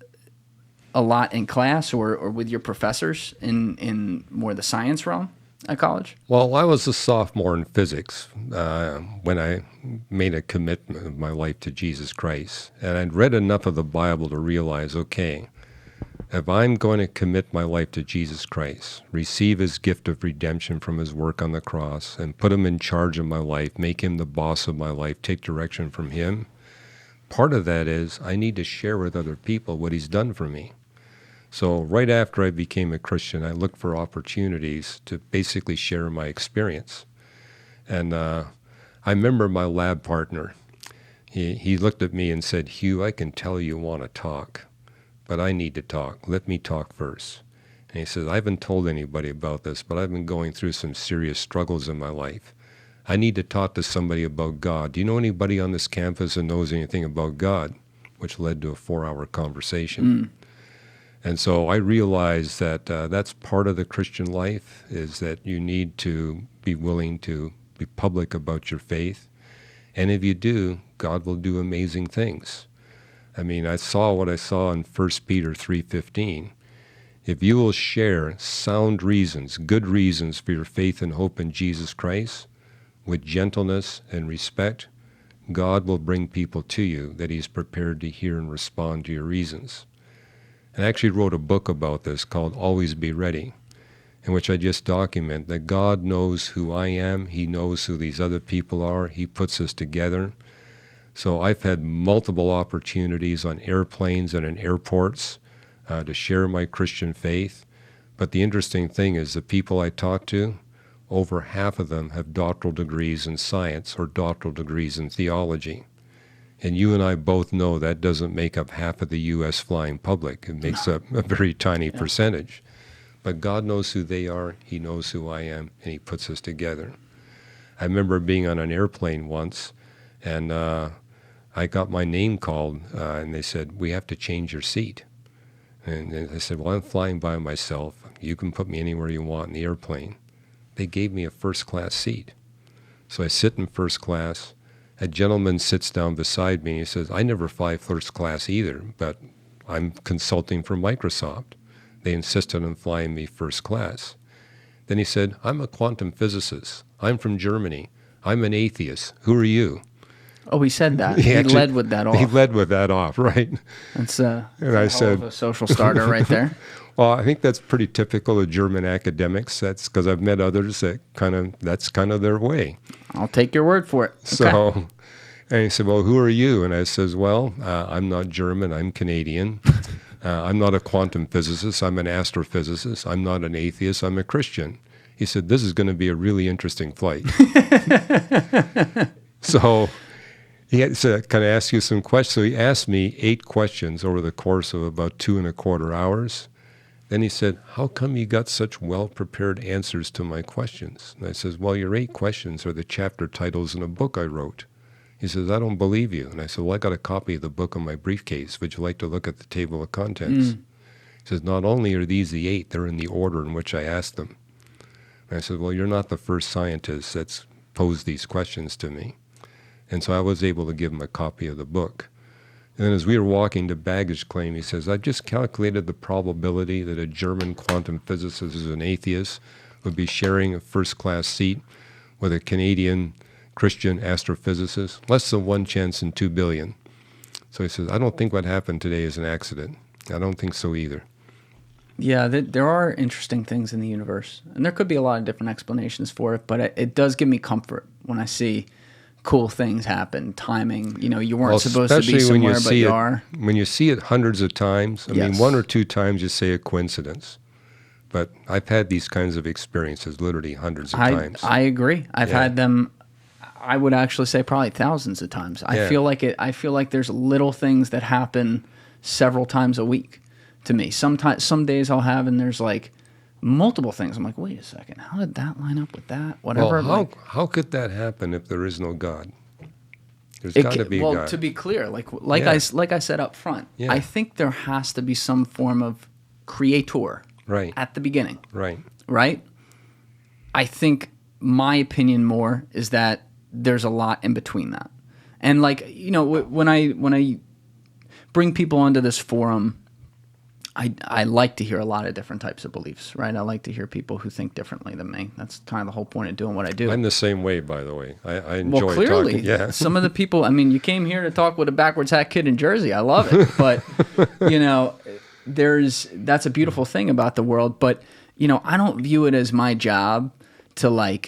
a lot in class or with your professors in more the science realm at college? Well, I was a sophomore in physics when I made a commitment of my life to Jesus Christ. And I'd read enough of the Bible to realize, okay, if I'm going to commit my life to Jesus Christ, receive his gift of redemption from his work on the cross, and put him in charge of my life, make him the boss of my life, take direction from him, part of that is I need to share with other people what he's done for me. So right after I became a Christian, I looked for opportunities to basically share my experience. And I remember my lab partner. He looked at me and said, "Hugh, I can tell you want to talk, but I need to talk. Let me talk first." And he says, "I haven't told anybody about this, but I've been going through some serious struggles in my life. I need to talk to somebody about God. Do you know anybody on this campus that knows anything about God?" Which led to a 4-hour conversation. And so I realized that that's part of the Christian life, is that you need to be willing to be public about your faith. And if you do, God will do amazing things. I mean, I saw what I saw in 1 Peter 3:15. If you will share sound reasons, good reasons for your faith and hope in Jesus Christ, with gentleness and respect, God will bring people to you that he's prepared to hear and respond to your reasons. And I actually wrote a book about this called Always Be Ready, in which I just document that God knows who I am. He knows who these other people are. He puts us together. So I've had multiple opportunities on airplanes and in airports to share my Christian faith. But the interesting thing is the people I talk to, over half of them have doctoral degrees in science or doctoral degrees in theology. And you and I both know that doesn't make up half of the U.S. flying public. It makes up a very tiny percentage. But God knows who they are, He knows who I am, and He puts us together. I remember being on an airplane once, and I got my name called, and they said, "We have to change your seat." And I said, "Well, I'm flying by myself. You can put me anywhere you want in the airplane." They gave me a first-class seat. So I sit in first class. A gentleman sits down beside me, and he says, "I never fly first class either, but I'm consulting for Microsoft. They insisted on flying me first class." Then he said, "I'm a quantum physicist. I'm from Germany. I'm an atheist. Who are you?" Oh, he said that. He actually led with that off. He led with that off, right? That's And I said, a social starter right there. Well, I think that's pretty typical of German academics. That's because I've met others that that's kind of their way. I'll take your word for it. So, and he said, "Well, who are you?" And I says, "Well, I'm not German. I'm Canadian. I'm not a quantum physicist. I'm an astrophysicist. I'm not an atheist. I'm a Christian." He said, "This is going to be a really interesting flight." So he had to kind of ask you some questions. So he asked me 8 questions over the course of about 2.25 hours. Then he said, "How come you got such well-prepared answers to my questions?" And I says, "Well, your 8 questions are the chapter titles in a book I wrote." He says, "I don't believe you." And I said, "Well, I got a copy of the book in my briefcase. Would you like to look at the table of contents?" He says, "Not only are these the 8, they're in the order in which I asked them." And I said, "Well, you're not the first scientist that's posed these questions to me." And so I was able to give him a copy of the book. And then as we were walking to baggage claim, he says, "I've just calculated the probability that a German quantum physicist who's an atheist would be sharing a first-class seat with a Canadian Christian astrophysicist. Less than 1 chance in 2 billion. So he says, "I don't think what happened today is an accident." I don't think so either. Yeah, there are interesting things in the universe. And there could be a lot of different explanations for it, but it does give me comfort when I see cool things happen, timing. You weren't supposed to be somewhere, but you are. When you see it hundreds of times, I mean, Yes. 1 or 2 times you say a coincidence. But I've had these kinds of experiences literally hundreds of times. I agree. I've had them, I would actually say probably thousands of times. I feel like there's little things that happen several times a week to me. Some days I'll have, and there's like multiple things. I'm like, wait a second, how did that line up with that? Whatever. Well, how could that happen if there is no God? There's got to be God. Well, to be clear, like I said up front, I think there has to be some form of creator at the beginning. Right? I think my opinion more is that there's a lot in between that. And when I bring people onto this forum, I like to hear a lot of different types of beliefs, right? I like to hear people who think differently than me. That's kind of the whole point of doing what I do. I'm the same way, by the way. I enjoy clearly, talking. Yeah. Some of the people, I mean, you came here to talk with a backwards hat kid in Jersey. I love it. But, that's a beautiful thing about the world. But, I don't view it as my job to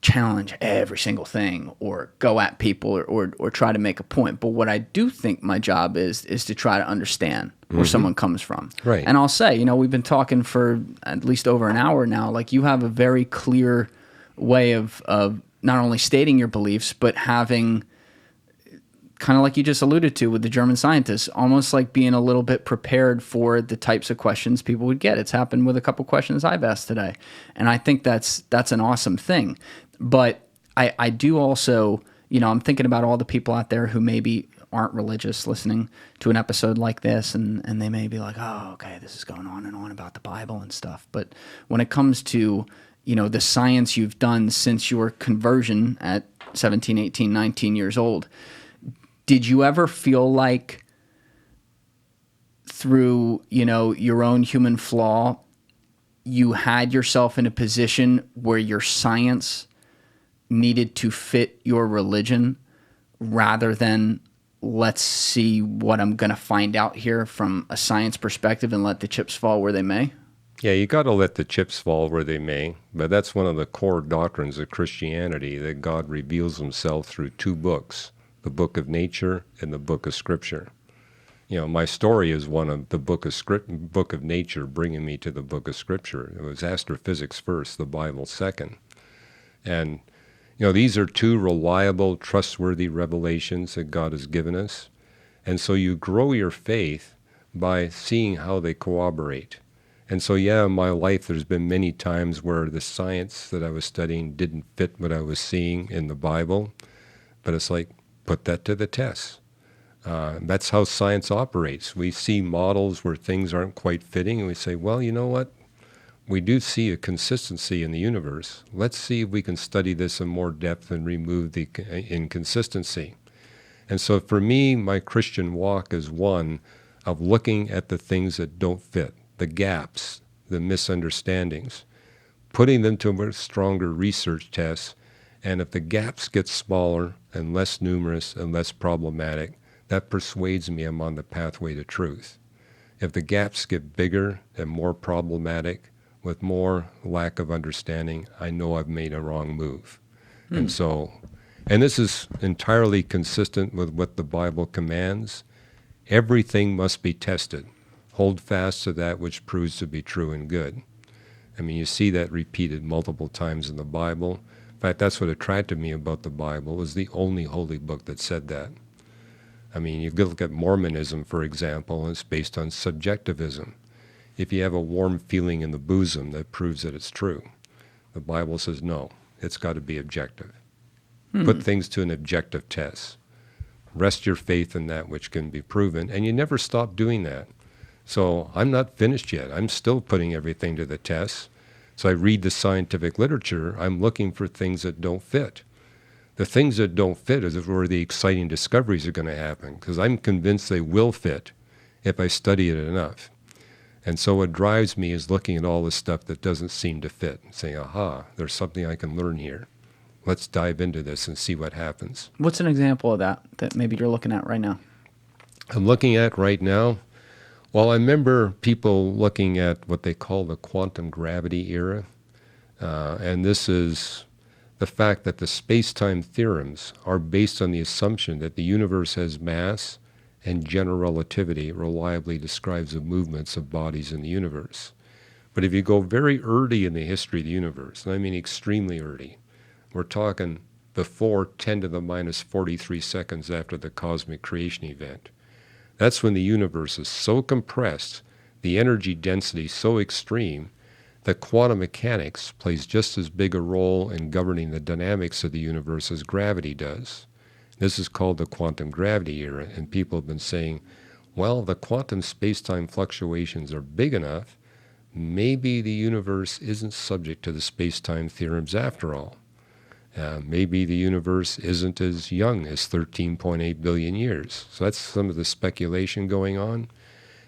challenge every single thing or go at people or try to make a point. But what I do think my job is to try to understand where someone comes from. Right. And I'll say, we've been talking for at least over an hour now. You have a very clear way of not only stating your beliefs, but having, kind of like you just alluded to with the German scientists, almost like being a little bit prepared for the types of questions people would get. It's happened with a couple questions I've asked today. And I think that's an awesome thing. But I do also, I'm thinking about all the people out there who maybe aren't religious listening to an episode like this, and they may be like, oh, okay, this is going on and on about the Bible and stuff. But when it comes to, the science you've done since your conversion at 17, 18, 19 years old, did you ever feel like through, your own human flaw, you had yourself in a position where your science needed to fit your religion rather than let's see what I'm going to find out here from a science perspective and let the chips fall where they may? Yeah, you got to let the chips fall where they may. But that's one of the core doctrines of Christianity, that God reveals himself through 2 books, the book of nature, and the book of scripture. My story is one of the book of nature bringing me to the book of scripture. It was astrophysics first, the Bible second. And, these are two reliable, trustworthy revelations that God has given us. And so you grow your faith by seeing how they corroborate. And so, in my life, there's been many times where the science that I was studying didn't fit what I was seeing in the Bible. But it's like, put that to the test. That's how science operates. We see models where things aren't quite fitting, and we say, well, you know what? We do see a consistency in the universe. Let's see if we can study this in more depth and remove the inconsistency. And so for me, my Christian walk is one of looking at the things that don't fit, the gaps, the misunderstandings, putting them to a stronger research test. And if the gaps get smaller and less numerous and less problematic, that persuades me I'm on the pathway to truth. If the gaps get bigger and more problematic, with more lack of understanding, I know I've made a wrong move. And this is entirely consistent with what the Bible commands. Everything must be tested. Hold fast to that which proves to be true and good. I mean, you see that repeated multiple times in the Bible. In fact, that's what attracted me about the Bible. It was the only holy book that said that. I mean, you could look at Mormonism, for example, and it's based on subjectivism. If you have a warm feeling in the bosom, that proves that it's true. The Bible says no, it's got to be objective. Put things to an objective test. Rest your faith in that which can be proven, and you never stop doing that. So I'm not finished yet. I'm still putting everything to the test. So I read the scientific literature. I'm looking for things that don't fit. The things that don't fit is where the exciting discoveries are going to happen, because I'm convinced they will fit if I study it enough. And so what drives me is looking at all the stuff that doesn't seem to fit and saying, aha, there's something I can learn here. Let's dive into this and see what happens. What's an example of that maybe you're looking at right now? I'm looking at right now, well, I remember people looking at what they call the quantum gravity era. And this is the fact that the space-time theorems are based on the assumption that the universe has mass and general relativity reliably describes the movements of bodies in the universe. But if you go very early in the history of the universe, and I mean extremely early, we're talking before 10 to the minus 43 seconds after the cosmic creation event, that's when the universe is so compressed, the energy density so extreme, that quantum mechanics plays just as big a role in governing the dynamics of the universe as gravity does. This is called the quantum gravity era, and people have been saying, well, the quantum space-time fluctuations are big enough, maybe the universe isn't subject to the space-time theorems after all. Maybe the universe isn't as young as 13.8 billion years. So that's some of the speculation going on.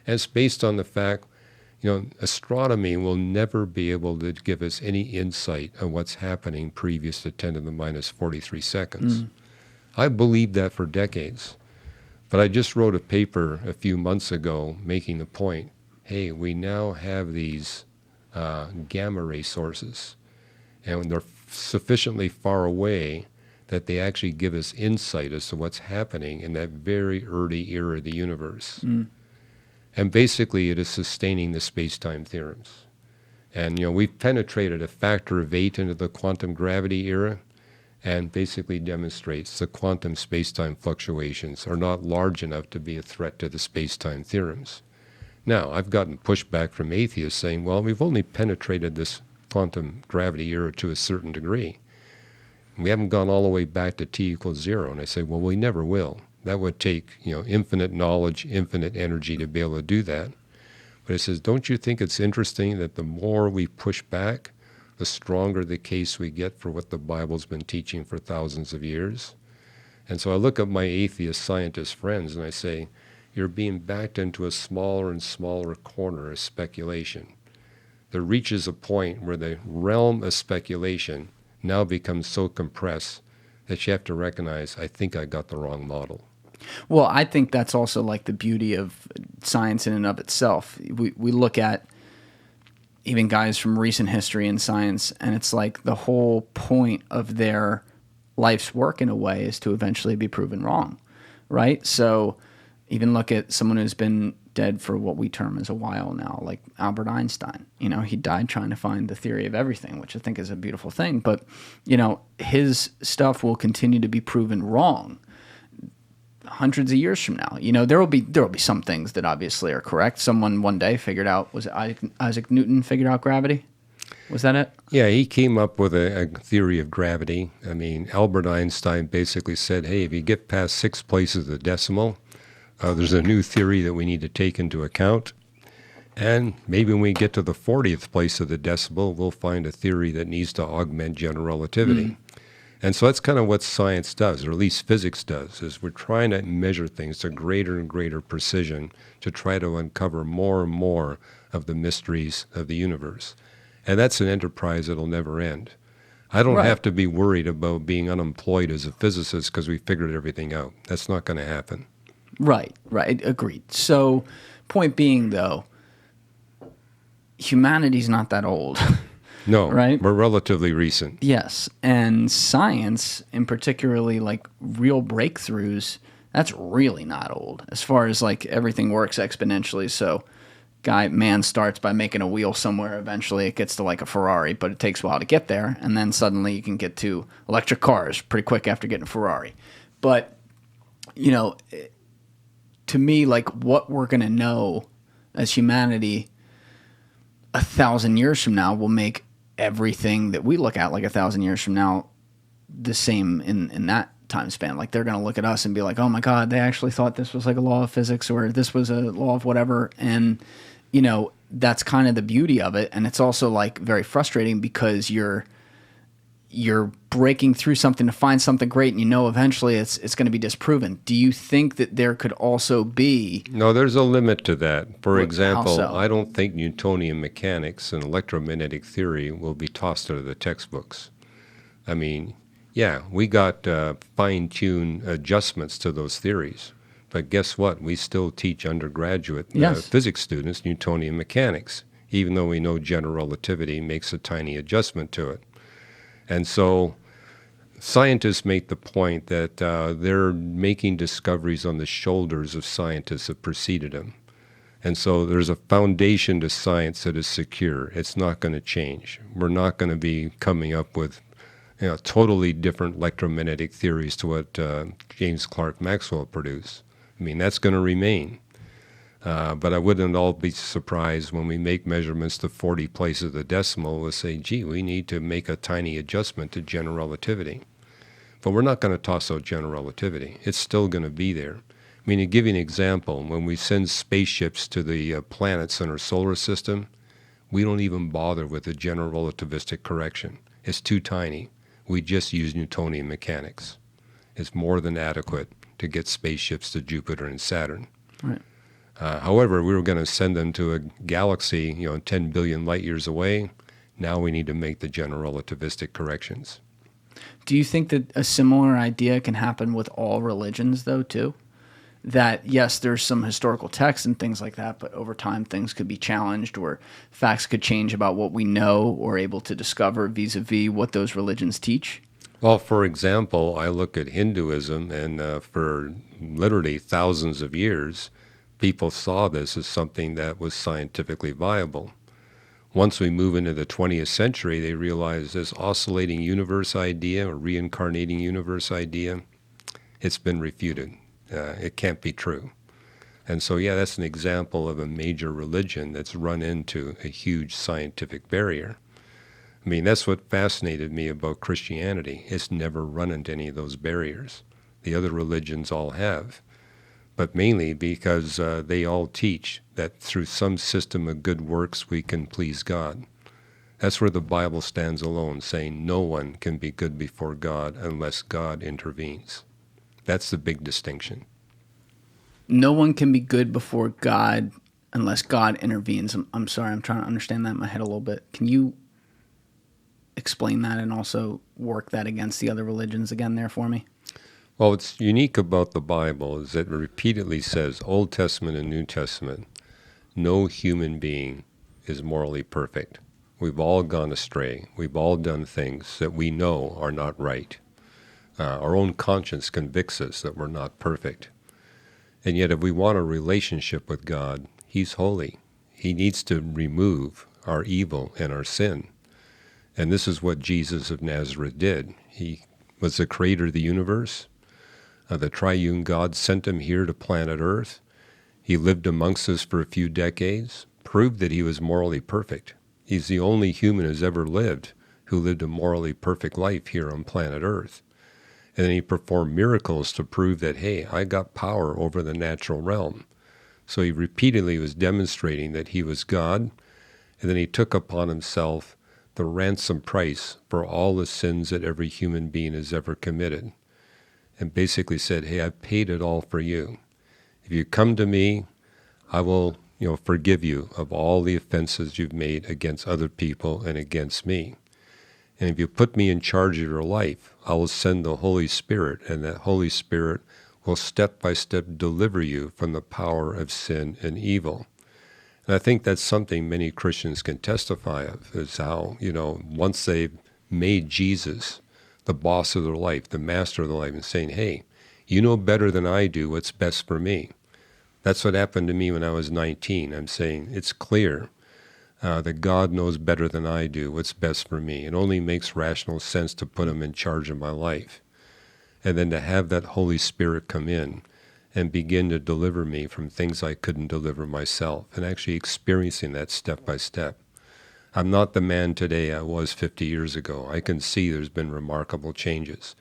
And it's based on the fact, astronomy will never be able to give us any insight on what's happening previous to 10 to the minus 43 seconds. I believed that for decades. But I just wrote a paper a few months ago making the point, hey, we now have these gamma ray sources, and they're sufficiently far away that they actually give us insight as to what's happening in that very early era of the universe. And basically it is sustaining the space-time theorems. And we've penetrated a factor of 8 into the quantum gravity era, and basically demonstrates the quantum space-time fluctuations are not large enough to be a threat to the space-time theorems. Now, I've gotten pushback from atheists saying, well, we've only penetrated this quantum gravity era to a certain degree. We haven't gone all the way back to t equals 0. And I say, well, we never will. That would take, infinite knowledge, infinite energy to be able to do that. But it says, don't you think it's interesting that the more we push back, the stronger the case we get for what the Bible's been teaching for thousands of years? And so I look at my atheist scientist friends and I say, you're being backed into a smaller and smaller corner of speculation. There reaches a point where the realm of speculation now becomes so compressed that you have to recognize, I think I got the wrong model. Well, I think that's also like the beauty of science in and of itself. We look at even guys from recent history in science, and it's like the whole point of their life's work in a way is to eventually be proven wrong, right? So even look at someone who's been dead for what we term as a while now, like Albert Einstein. You know, he died trying to find the theory of everything, which I think is a beautiful thing. But, you know, his stuff will continue to be proven wrong hundreds of years from now. You know, there will be some things that obviously are correct. Someone one day figured out, was it Isaac Newton figured out gravity? Was that it? Yeah, he came up with a theory of gravity. I mean, Albert Einstein basically said, hey, if you get past 6 places of the decimal, there's a new theory that we need to take into account. And maybe when we get to the 40th place of the decimal, we'll find a theory that needs to augment general relativity. And so that's kind of what science does, or at least physics does, is we're trying to measure things to greater and greater precision to try to uncover more and more of the mysteries of the universe. And that's an enterprise that'll never end. I don't have to be worried about being unemployed as a physicist because we figured everything out. That's not going to happen. Right. Agreed. So, point being, though, humanity's not that old. No, right? We're relatively recent. Yes, and science, and particularly like real breakthroughs, that's really not old. As far as like everything works exponentially, so man starts by making a wheel somewhere. Eventually, it gets to like a Ferrari, but it takes a while to get there, and then suddenly you can get to electric cars pretty quick after getting a Ferrari. But you know, to me, like what we're gonna know as humanity 1,000 years from now will make everything that we look at like 1,000 years from now the same in that time span. Like they're going to look at us and be like, oh my God, they actually thought this was like a law of physics or this was a law of whatever. And, you know, that's kind of the beauty of it. And it's also like very frustrating because you're breaking through something to find something great and you know eventually it's going to be disproven. Do you think that there could also be... No, there's a limit to that. For example, how so? I don't think Newtonian mechanics and electromagnetic theory will be tossed out of the textbooks. I mean, yeah, we got fine-tuned adjustments to those theories. But guess what? We still teach undergraduate physics students Newtonian mechanics, even though we know general relativity makes a tiny adjustment to it. And so scientists make the point that they're making discoveries on the shoulders of scientists that preceded them. And so there's a foundation to science that is secure. It's not going to change. We're not going to be coming up with totally different electromagnetic theories to what James Clerk Maxwell produced. I mean, that's going to remain. But I wouldn't all be surprised when we make measurements to 40 places of the decimal, we'll say, gee, we need to make a tiny adjustment to general relativity. But we're not going to toss out general relativity. It's still going to be there. I mean, to give you an example, when we send spaceships to the planets in our solar system, we don't even bother with the general relativistic correction. It's too tiny. We just use Newtonian mechanics. It's more than adequate to get spaceships to Jupiter and Saturn. Right. However, we were going to send them to a galaxy, 10 billion light years away. Now we need to make the general relativistic corrections. Do you think that a similar idea can happen with all religions, though, too? That, yes, there's some historical texts and things like that, but over time things could be challenged or facts could change about what we know or able to discover vis-a-vis what those religions teach? Well, for example, I look at Hinduism, and for literally thousands of years, people saw this as something that was scientifically viable. Once we move into the 20th century, they realize this oscillating universe idea or reincarnating universe idea, it's been refuted. It can't be true. And so, yeah, that's an example of a major religion that's run into a huge scientific barrier. I mean, that's what fascinated me about Christianity. It's never run into any of those barriers. The other religions all have. But mainly because they all teach that through some system of good works we can please God. That's where the Bible stands alone, saying no one can be good before God unless God intervenes. That's the big distinction. No one can be good before God unless God intervenes. I'm sorry, I'm trying to understand that in my head a little bit. Can you explain that and also work that against the other religions again there for me? Well, what's unique about the Bible is that it repeatedly says, Old Testament and New Testament, no human being is morally perfect. We've all gone astray. We've all done things that we know are not right. Our own conscience convicts us that we're not perfect. And yet if we want a relationship with God, He's holy. He needs to remove our evil and our sin. And this is what Jesus of Nazareth did. He was the creator of the universe. The triune God sent him here to planet Earth. He lived amongst us for a few decades, proved that he was morally perfect. He's the only human who's ever lived who lived a morally perfect life here on planet Earth. And then he performed miracles to prove that, hey, I got power over the natural realm. So he repeatedly was demonstrating that he was God, and then he took upon himself the ransom price for all the sins that every human being has ever committed, and basically said, hey, I've paid it all for you. If you come to me, I will, forgive you of all the offenses you've made against other people and against me. And if you put me in charge of your life, I will send the Holy Spirit, and that Holy Spirit will step by step deliver you from the power of sin and evil. And I think that's something many Christians can testify of, is how, once they've made Jesus the boss of their life, the master of their life, and saying, hey, you know better than I do what's best for me. That's what happened to me when I was 19. I'm saying it's clear that God knows better than I do what's best for me. It only makes rational sense to put him in charge of my life. And then to have that Holy Spirit come in and begin to deliver me from things I couldn't deliver myself, and actually experiencing that step by step. I'm not the man today I was 50 years ago. I can see there's been remarkable changes.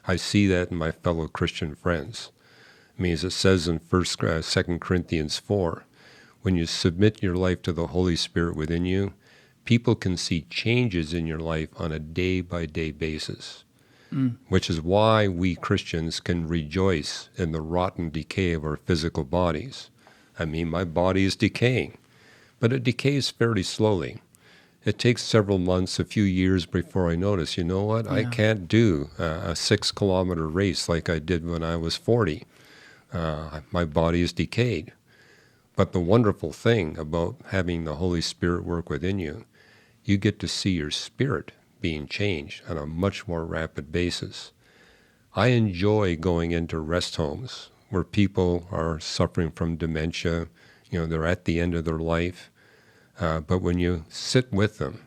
I see that in my fellow Christian friends. I mean, as it says in 2 Corinthians 4, when you submit your life to the Holy Spirit within you, people can see changes in your life on a day-by-day basis. Which is why we Christians can rejoice in the rotten decay of our physical bodies. I mean, my body is decaying, but it decays fairly slowly. It takes several months, a few years before I notice, you know what, I can't do a 6-kilometer race like I did when I was 40. My body is decayed. But the wonderful thing about having the Holy Spirit work within you, you get to see your spirit being changed on a much more rapid basis. I enjoy going into rest homes where people are suffering from dementia, they're at the end of their life, but when you sit with them,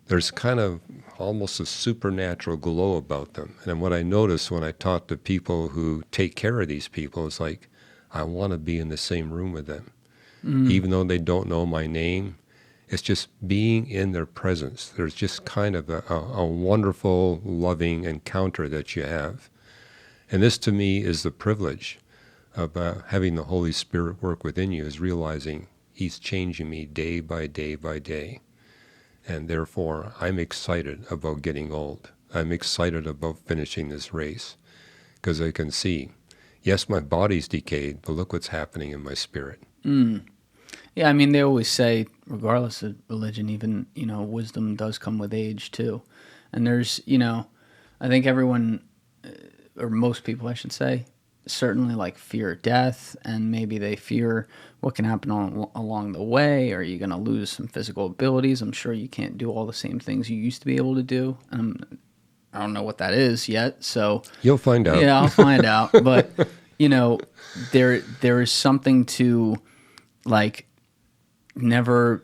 there's kind of almost a supernatural glow about them. And what I notice when I talk to people who take care of these people is like, I want to be in the same room with them. Even though they don't know my name, it's just being in their presence. There's just kind of a wonderful, loving encounter that you have. And this, to me, is the privilege of having the Holy Spirit work within you, is realizing He's changing me day by day by day. And therefore, I'm excited about getting old. I'm excited about finishing this race because I can see, yes, my body's decayed, but look what's happening in my spirit. Yeah, I mean, they always say, regardless of religion, even, wisdom does come with age, too. And there's, I think everyone, or most people, I should say, certainly fear death, and maybe they fear what can happen along the way. Are you going to lose some physical abilities? I'm sure you can't do all the same things you used to be able to do. I don't know what that is yet, so... You'll find out. Yeah, I'll find out. But, there is something to, never...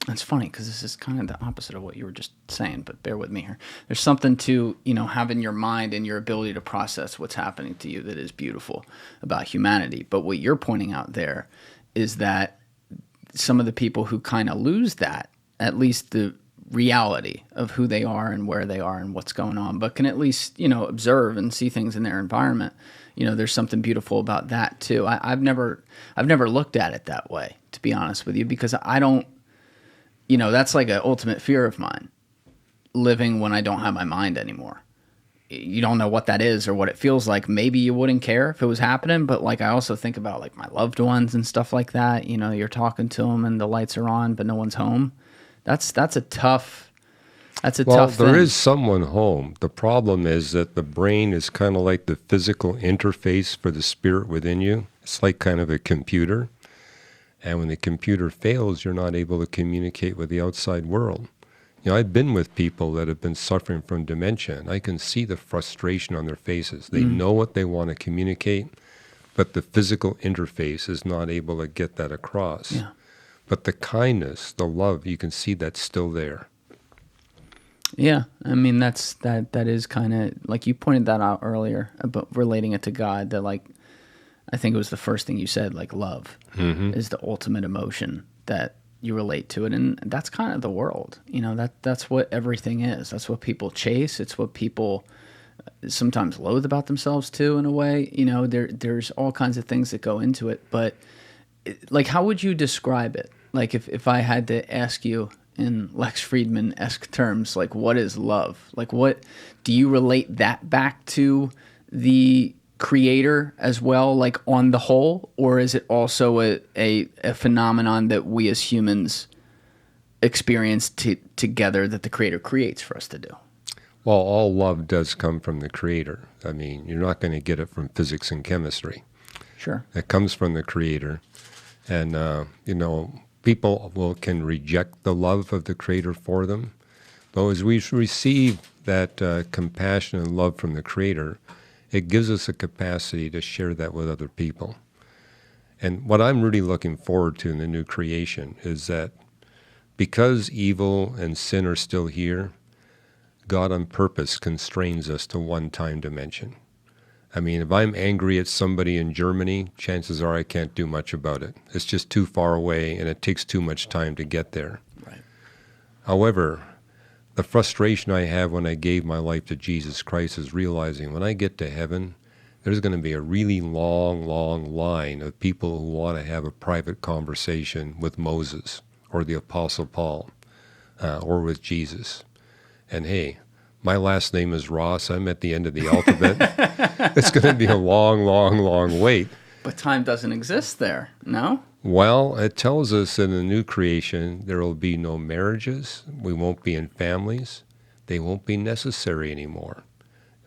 It's funny because this is kind of the opposite of what you were just saying, but bear with me here. There's something to, have in your mind and your ability to process what's happening to you that is beautiful about humanity. But what you're pointing out there is that some of the people who kind of lose that, at least the reality of who they are and where they are and what's going on, but can at least, observe and see things in their environment. There's something beautiful about that too. I've never looked at it that way, to be honest with you, because I don't, that's like an ultimate fear of mine, living when I don't have my mind anymore. You don't know what that is or what it feels like. Maybe you wouldn't care if it was happening, but I also think about my loved ones and stuff like that. You're talking to them and the lights are on, but no one's home. That's a tough thing. Well, there is someone home. The problem is that the brain is kind of like the physical interface for the spirit within you. It's like kind of a computer. And when the computer fails, you're not able to communicate with the outside world. I've been with people that have been suffering from dementia, and I can see the frustration on their faces. They know what they want to communicate, but the physical interface is not able to get that across. Yeah. But the kindness, the love, you can see that's still there. Yeah, I mean that is kind of like you pointed that out earlier about relating it to God. That like, I think it was the first thing you said. Like love is the ultimate emotion that you relate to it, and that's kind of the world. That's what everything is. That's what people chase. It's what people sometimes loathe about themselves too, in a way. There's all kinds of things that go into it. But like, how would you describe it? Like if I had to ask you in Lex Fridman-esque terms, like what is love? Like what do you relate that back to the creator as well, like on the whole, or is it also a phenomenon that we as humans experience together that the creator creates for us to do? Well, all love does come from the creator. I mean, you're not going to get it from physics and chemistry. Sure. It comes from the creator. And, people can reject the love of the creator for them. But as we receive that compassion and love from the creator, it gives us a capacity to share that with other people. And what I'm really looking forward to in the new creation is that because evil and sin are still here, God on purpose constrains us to one time dimension. I mean, if I'm angry at somebody in Germany, chances are I can't do much about it. It's just too far away, and it takes too much time to get there. Right. However, the frustration I have when I gave my life to Jesus Christ is realizing when I get to heaven, there's going to be a really long, long line of people who want to have a private conversation with Moses or the Apostle Paul or with Jesus. And hey, my last name is Ross. I'm at the end of the alphabet. It's going to be a long, long, long wait. But time doesn't exist there, no? Well, it tells us in the new creation there will be no marriages. We won't be in families. They won't be necessary anymore.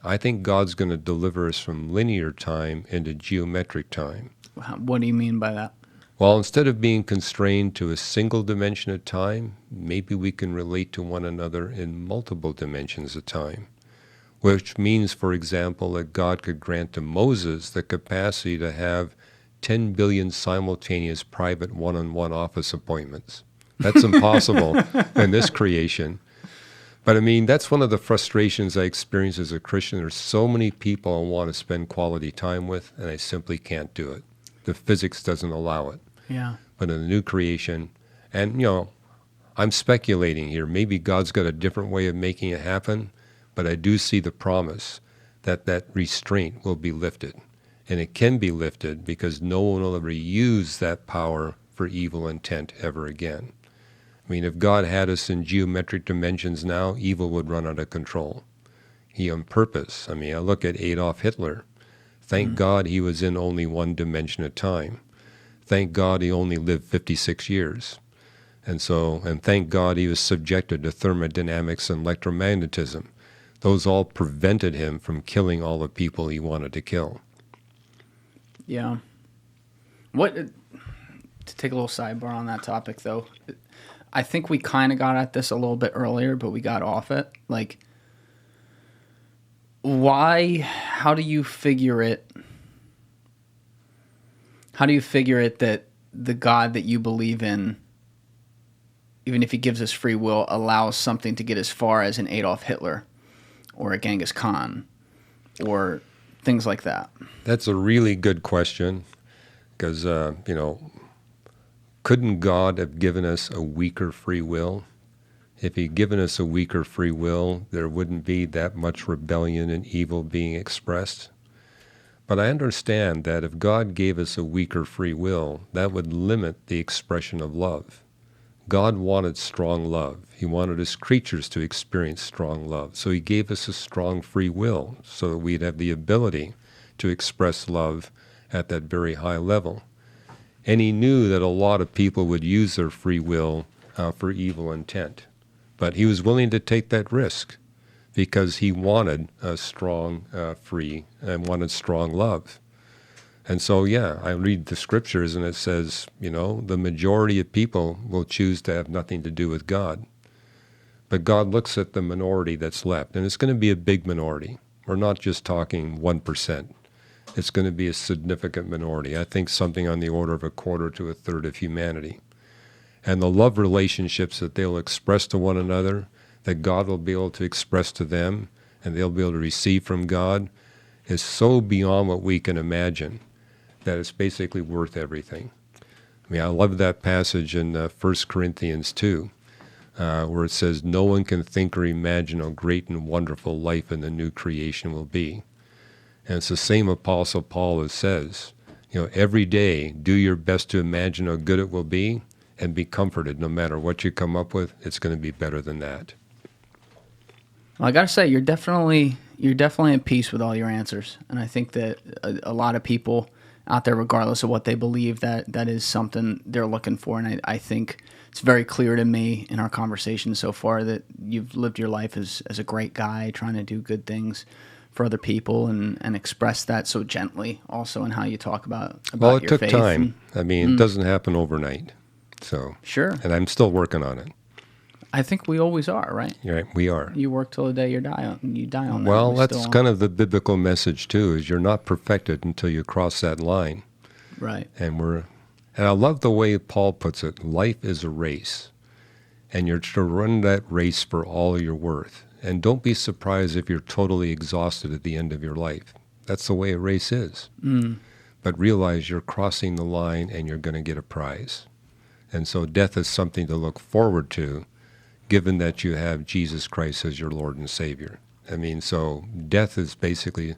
I think God's going to deliver us from linear time into geometric time. What do you mean by that? Well, instead of being constrained to a single dimension of time, maybe we can relate to one another in multiple dimensions of time, which means, for example, that God could grant to Moses the capacity to have 10 billion simultaneous private one-on-one office appointments. That's impossible in this creation. But I mean, that's one of the frustrations I experience as a Christian. There's so many people I want to spend quality time with, and I simply can't do it. The physics doesn't allow it. Yeah. But in the new creation, and I'm speculating here, maybe God's got a different way of making it happen, but I do see the promise that that restraint will be lifted. And it can be lifted because no one will ever use that power for evil intent ever again. I mean, if God had us in geometric dimensions now, evil would run out of control. He on purpose. I mean, I look at Adolf Hitler. Thank God he was in only one dimension at a time. Thank God he only lived 56 years. And thank God he was subjected to thermodynamics and electromagnetism. Those all prevented him from killing all the people he wanted to kill. Yeah. To take a little sidebar on that topic, though, I think we kind of got at this a little bit earlier, but we got off it. Like, how do you figure it? How do you figure it that the God that you believe in, even if he gives us free will, allows something to get as far as an Adolf Hitler or a Ghengis Khan or things like that? That's a really good question because, couldn't God have given us a weaker free will? If he'd given us a weaker free will, there wouldn't be that much rebellion and evil being expressed. But I understand that if God gave us a weaker free will, that would limit the expression of love. God wanted strong love. He wanted his creatures to experience strong love. So he gave us a strong free will so that we'd have the ability to express love at that very high level. And he knew that a lot of people would use their free will for evil intent. But he was willing to take that risk because he wanted a strong free and wanted strong love. And so, I read the scriptures and it says, the majority of people will choose to have nothing to do with God. But God looks at the minority that's left, and it's going to be a big minority. We're not just talking 1%. It's going to be a significant minority. I think something on the order of a quarter to a third of humanity. And the love relationships that they'll express to one another, that God will be able to express to them, and they'll be able to receive from God, is so beyond what we can imagine that it's basically worth everything. I mean, I love that passage in 1 Corinthians 2, where it says, no one can think or imagine how great and wonderful life in the new creation will be. And it's the same Apostle Paul that says, every day do your best to imagine how good it will be and be comforted. No matter what you come up with, it's going to be better than that. Well, I got to say, you're definitely at peace with all your answers. And I think that a lot of people out there, regardless of what they believe, that is something they're looking for. And I think it's very clear to me in our conversation so far that you've lived your life as a great guy, trying to do good things for other people and express that so gently also in how you talk about well, it your took faith. time. I mean, it doesn't happen overnight. So Sure. And I'm still working on it. I think we always are, right? Right, we are. You work till the day you die on that. Well, that's kind of the biblical message too, is you're not perfected until you cross that line. Right. And I love the way Paul puts it. Life is a race, and you're to run that race for all you're worth. And don't be surprised if you're totally exhausted at the end of your life. That's the way a race is. But realize you're crossing the line and you're going to get a prize. And so death is something to look forward to, given that you have Jesus Christ as your Lord and Savior. I mean, so death is basically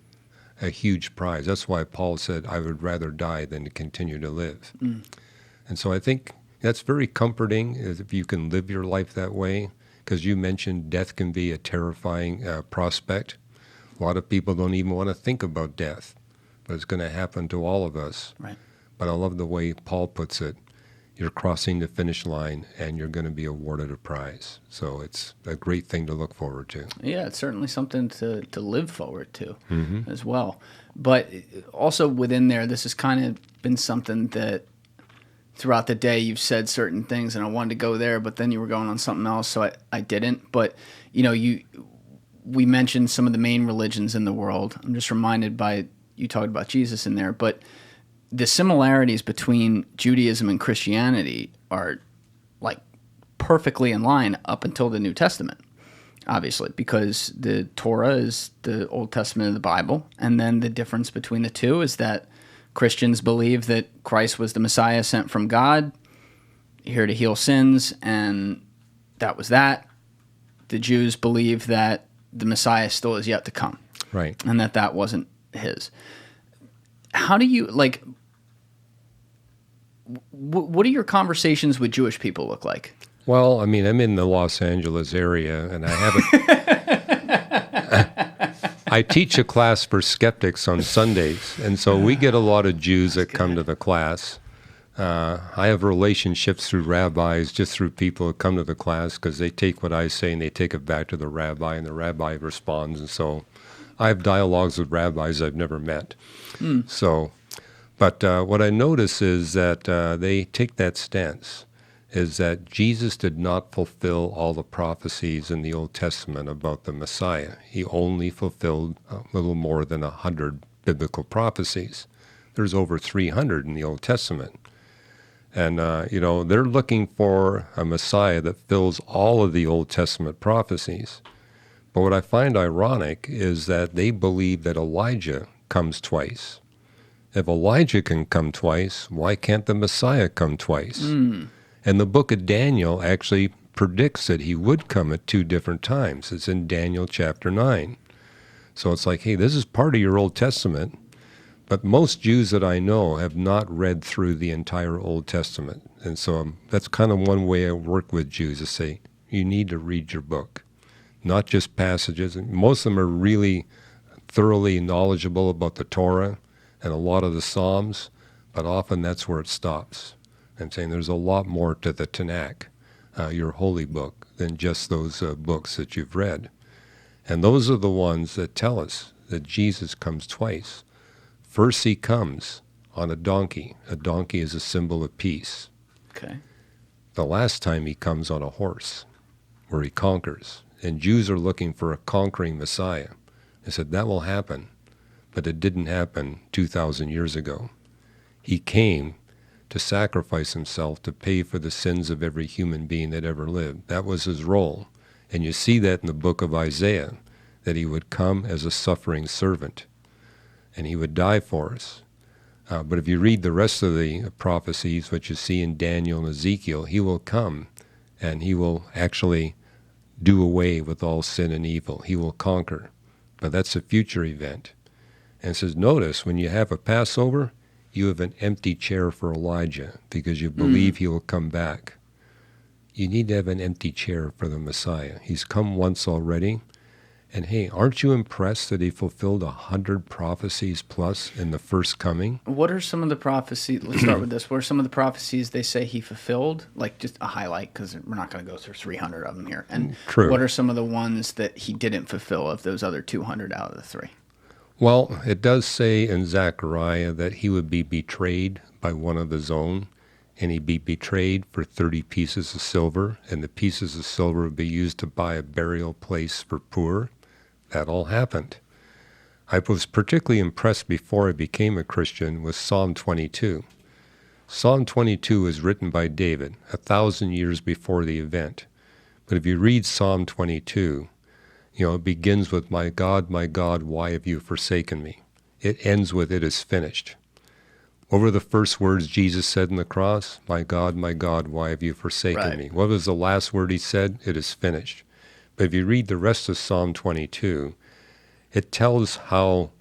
a huge prize. That's why Paul said, I would rather die than to continue to live. And so I think that's very comforting if you can live your life that way, because you mentioned death can be a terrifying prospect. A lot of people don't even want to think about death, but it's going to happen to all of us. Right. But I love the way Paul puts it. You're crossing the finish line, and you're going to be awarded a prize. So it's a great thing to look forward to. Yeah, it's certainly something to live forward to as well. But also within there, this has kind of been something that throughout the day you've said certain things, and I wanted to go there, but then you were going on something else, so I didn't. But, we mentioned some of the main religions in the world. I'm just reminded by you talked about Jesus in there, but the similarities between Judaism and Christianity are like perfectly in line up until the New Testament, obviously, because the Torah is the Old Testament of the Bible. And then the difference between the two is that Christians believe that Christ was the Messiah sent from God, here to heal sins, and that was that. The Jews believe that the Messiah still is yet to come. Right. And that wasn't his. How do you, what do your conversations with Jewish people look like? Well, I mean, I'm in the Los Angeles area, and I teach a class for skeptics on Sundays, and so we get a lot of Jews that come to the class. I have relationships through rabbis, just through people who come to the class, because they take what I say and they take it back to the rabbi, and the rabbi responds. And so I have dialogues with rabbis I've never met. But what I notice is that they take that stance, is that Jesus did not fulfill all the prophecies in the Old Testament about the Messiah. He only fulfilled a little more than 100 biblical prophecies. There's over 300 in the Old Testament. And, they're looking for a Messiah that fills all of the Old Testament prophecies. But what I find ironic is that they believe that Elijah comes twice. If Elijah can come twice, why can't the Messiah come twice? And the book of Daniel actually predicts that he would come at 2 different times. It's in Daniel chapter 9. So it's like, hey, this is part of your Old Testament. But most Jews that I know have not read through the entire Old Testament. And so that's kind of one way I work with Jews, to say, you need to read your book, not just passages. And most of them are really thoroughly knowledgeable about the Torah and a lot of the Psalms, but often that's where it stops. I'm saying there's a lot more to the Tanakh, your holy book, than just those books that you've read. And those are the ones that tell us that Jesus comes twice. First, he comes on a donkey. A donkey is a symbol of peace. Okay. The last time he comes on a horse, where he conquers. And Jews are looking for a conquering Messiah. I said, that will happen, but it didn't happen 2,000 years ago. He came to sacrifice himself to pay for the sins of every human being that ever lived. That was his role. And you see that in the book of Isaiah, that he would come as a suffering servant, and he would die for us. But if you read the rest of the prophecies, which you see in Daniel and Ezekiel, he will come, and he will actually do away with all sin and evil. He will conquer. But that's a future event. And it says, notice, when you have a Passover, you have an empty chair for Elijah because you believe he will come back. You need to have an empty chair for the Messiah. He's come once already. And hey, aren't you impressed that he fulfilled 100 prophecies plus in the first coming? What are some of the prophecies? Let's start with this. What are some of the prophecies they say he fulfilled? Like just a highlight, because we're not going to go through 300 of them here. And True. What are some of the ones that he didn't fulfill of those other 200 out of the 3? Well, it does say in Zechariah that he would be betrayed by one of his own, and he'd be betrayed for 30 pieces of silver, and the pieces of silver would be used to buy a burial place for poor. That all happened. I was particularly impressed before I became a Christian with Psalm 22. Psalm 22 was written by David 1,000 years before the event. But if you read Psalm 22, it begins with, my God, why have you forsaken me? It ends with, it is finished. What were the first words Jesus said on the cross? My God, why have you forsaken me? What was the last word he said? It is finished. But if you read the rest of Psalm 22, it tells how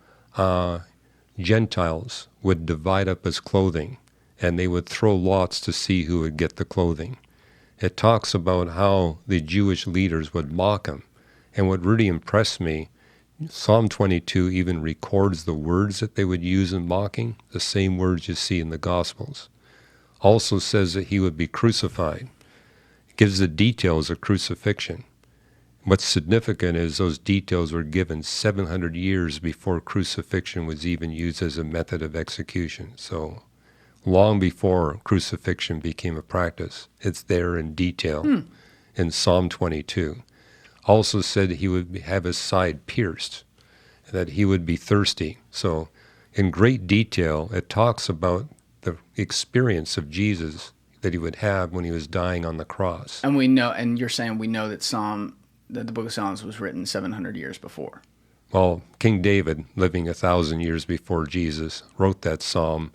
Gentiles would divide up his clothing, and they would throw lots to see who would get the clothing. It talks about how the Jewish leaders would mock him. And what really impressed me, Psalm 22 even records the words that they would use in mocking, the same words you see in the Gospels. Also says that he would be crucified. It gives the details of crucifixion. What's significant is those details were given 700 years before crucifixion was even used as a method of execution. So long before crucifixion became a practice, it's there in detail in Psalm 22. Also said he would have his side pierced, and that he would be thirsty. So in great detail, it talks about the experience of Jesus that he would have when he was dying on the cross. And we know, and you're saying we know that the book of Psalms was written 700 years before. Well, King David, living 1,000 years before Jesus, wrote that psalm.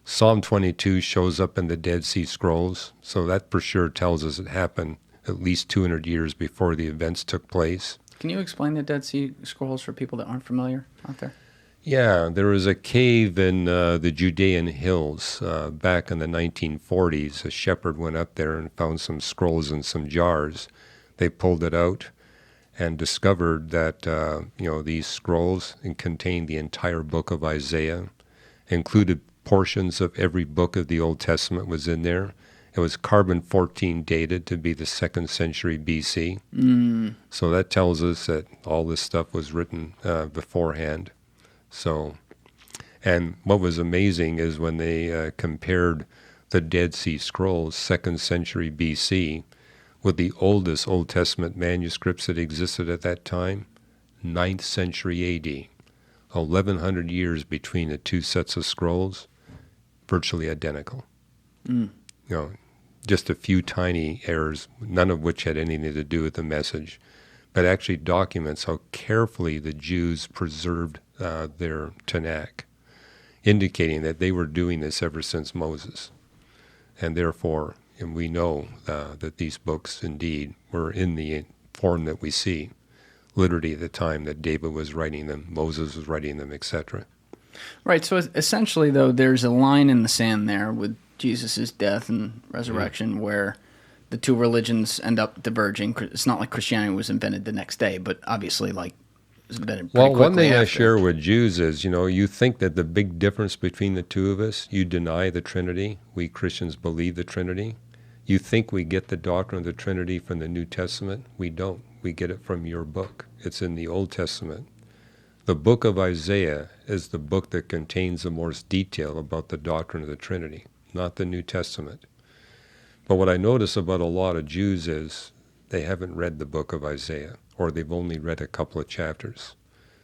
Psalm 22 shows up in the Dead Sea Scrolls, so that for sure tells us it happened at least 200 years before the events took place. Can you explain the Dead Sea Scrolls for people that aren't familiar out there? Yeah, there was a cave in the Judean hills back in the 1940s. A shepherd went up there and found some scrolls in some jars. They pulled it out and discovered that these scrolls contained the entire book of Isaiah, included portions of every book of the Old Testament was in there. It was carbon-14 dated to be the 2nd century BC. So that tells us that all this stuff was written beforehand. So, and what was amazing is when they compared the Dead Sea Scrolls, 2nd century BC, with the oldest Old Testament manuscripts that existed at that time, 9th century AD, 1,100 years between the two sets of scrolls, virtually identical. Just a few tiny errors, none of which had anything to do with the message, but actually documents how carefully the Jews preserved their Tanakh, indicating that they were doing this ever since Moses. And therefore, we know that these books indeed were in the form that we see, literally at the time that David was writing them, Moses was writing them, etc. Right, so essentially, though, there's a line in the sand there with Jesus' death and resurrection where the two religions end up diverging. It's not like Christianity was invented the next day, but obviously, it was invented pretty quickly one thing after. I share with Jews is, you think that the big difference between the two of us, you deny the Trinity. We Christians believe the Trinity. You think we get the doctrine of the Trinity from the New Testament. We don't. We get it from your book. It's in the Old Testament. The book of Isaiah is the book that contains the most detail about the doctrine of the Trinity, not the New Testament. But what I notice about a lot of Jews is they haven't read the book of Isaiah, or they've only read a couple of chapters.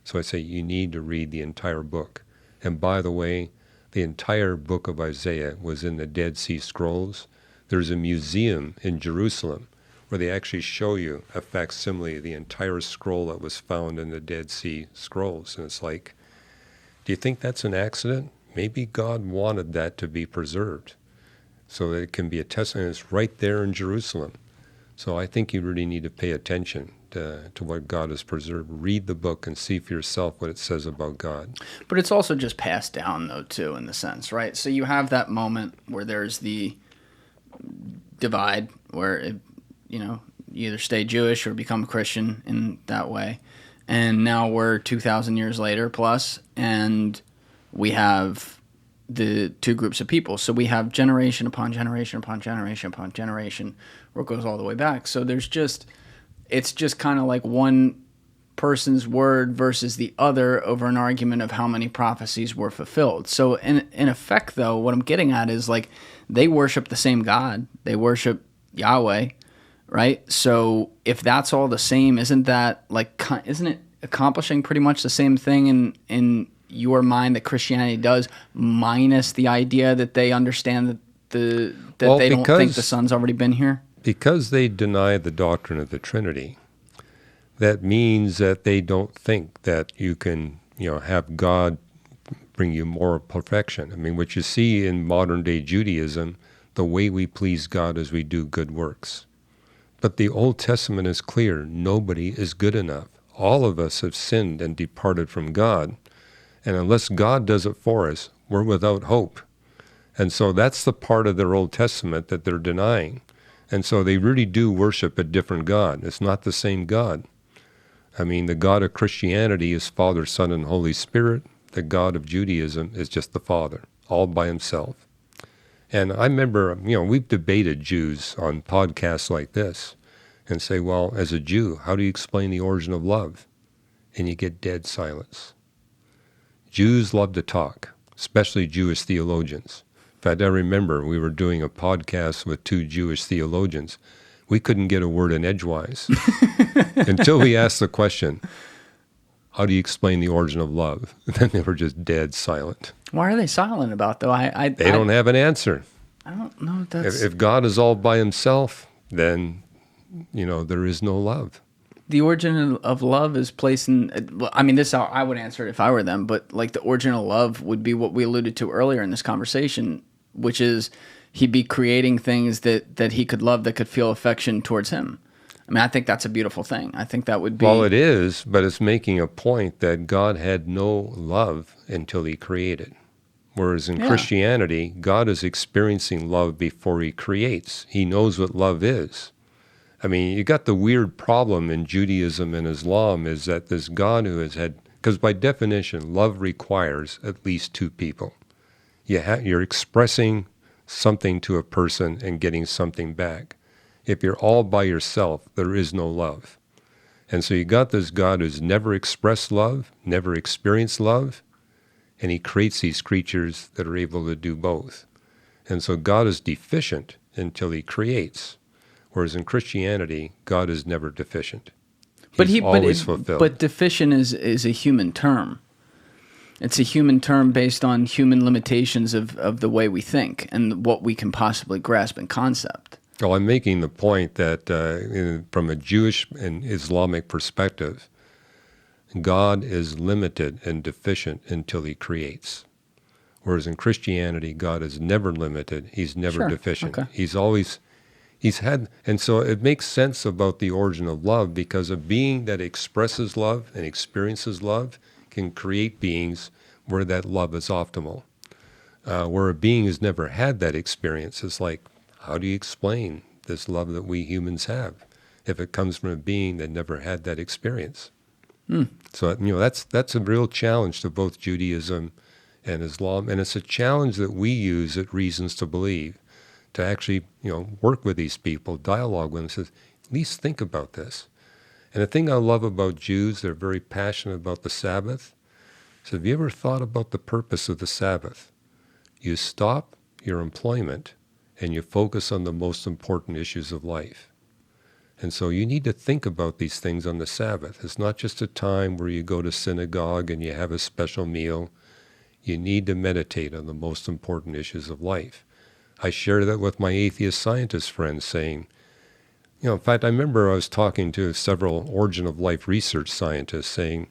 So I say you need to read the entire book. And by the way, the entire book of Isaiah was in the Dead Sea Scrolls. There's a museum in Jerusalem where they actually show you a facsimile of the entire scroll that was found in the Dead Sea Scrolls. And it's like, do you think that's an accident? Maybe God wanted that to be preserved so that it can be a testament. It's right there in Jerusalem. So I think you really need to pay attention to what God has preserved. Read the book and see for yourself what it says about God. But it's also just passed down, though, too, in the sense, right? So you have that moment where there's the divide where, you either stay Jewish or become Christian in that way. And now we're 2,000 years later plus, and we have the two groups of people. So we have generation upon generation upon generation upon generation, where it goes all the way back. So it's just kind of like one person's word versus the other over an argument of how many prophecies were fulfilled. So in effect, though, what I'm getting at is like they worship the same God. They worship Yahweh, right? So if that's all the same, isn't it accomplishing pretty much the same thing in your mind that Christianity does, minus the idea that they understand that they don't think the Son's already been here? Because they deny the doctrine of the Trinity, that means that they don't think that you can, have God bring you moral perfection. I mean, what you see in modern-day Judaism, the way we please God is we do good works. But the Old Testament is clear. Nobody is good enough. All of us have sinned and departed from God. And unless God does it for us, we're without hope. And so that's the part of their Old Testament that they're denying. And so they really do worship a different God. It's not the same God. I mean, the God of Christianity is Father, Son, and Holy Spirit. The God of Judaism is just the Father, all by himself. And I remember, we've debated Jews on podcasts like this and say, well, as a Jew, how do you explain the origin of love? And you get dead silence. Jews love to talk, especially Jewish theologians. In fact, I remember we were doing a podcast with two Jewish theologians. We couldn't get a word in edgewise until we asked the question, how do you explain the origin of love? And then they were just dead silent. Why are they silent about, though? They don't have an answer. I don't know if that's... If God is all by himself, then, there is no love. The origin of love is placed in... this is how I would answer it if I were them, but like the origin of love would be what we alluded to earlier in this conversation, which is he'd be creating things that he could love, that could feel affection towards him. I mean, I think that's a beautiful thing. I think that would be... Well, it is, but it's making a point that God had no love until he created. Whereas in Christianity, God is experiencing love before he creates. He knows what love is. I mean, you got the weird problem in Judaism and Islam is that this God who has had... Because by definition, love requires at least two people. You're expressing something to a person and getting something back. If you're all by yourself, there is no love. And so you got this God who's never expressed love, never experienced love, and he creates these creatures that are able to do both. And so God is deficient until he creates, whereas in Christianity, God is never deficient. He's always fulfilled. But deficient is a human term. It's a human term based on human limitations of the way we think and what we can possibly grasp in concept. Well, I'm making the point that from a Jewish and Islamic perspective, God is limited and deficient until he creates. Whereas in Christianity, God is never limited. He's never deficient. Okay. He's had, and so it makes sense about the origin of love because a being that expresses love and experiences love can create beings where that love is optimal. Where a being has never had that experience, it's like, how do you explain this love that we humans have if it comes from a being that never had that experience? So, that's a real challenge to both Judaism and Islam, and it's a challenge that we use at Reasons to Believe to actually, work with these people, dialogue with them, says, at least think about this. And the thing I love about Jews, they're very passionate about the Sabbath. So have you ever thought about the purpose of the Sabbath? You stop your employment and you focus on the most important issues of life. And so you need to think about these things on the Sabbath. It's not just a time where you go to synagogue and you have a special meal. You need to meditate on the most important issues of life. I share that with my atheist scientist friends, saying, in fact, I remember I was talking to several origin of life research scientists saying,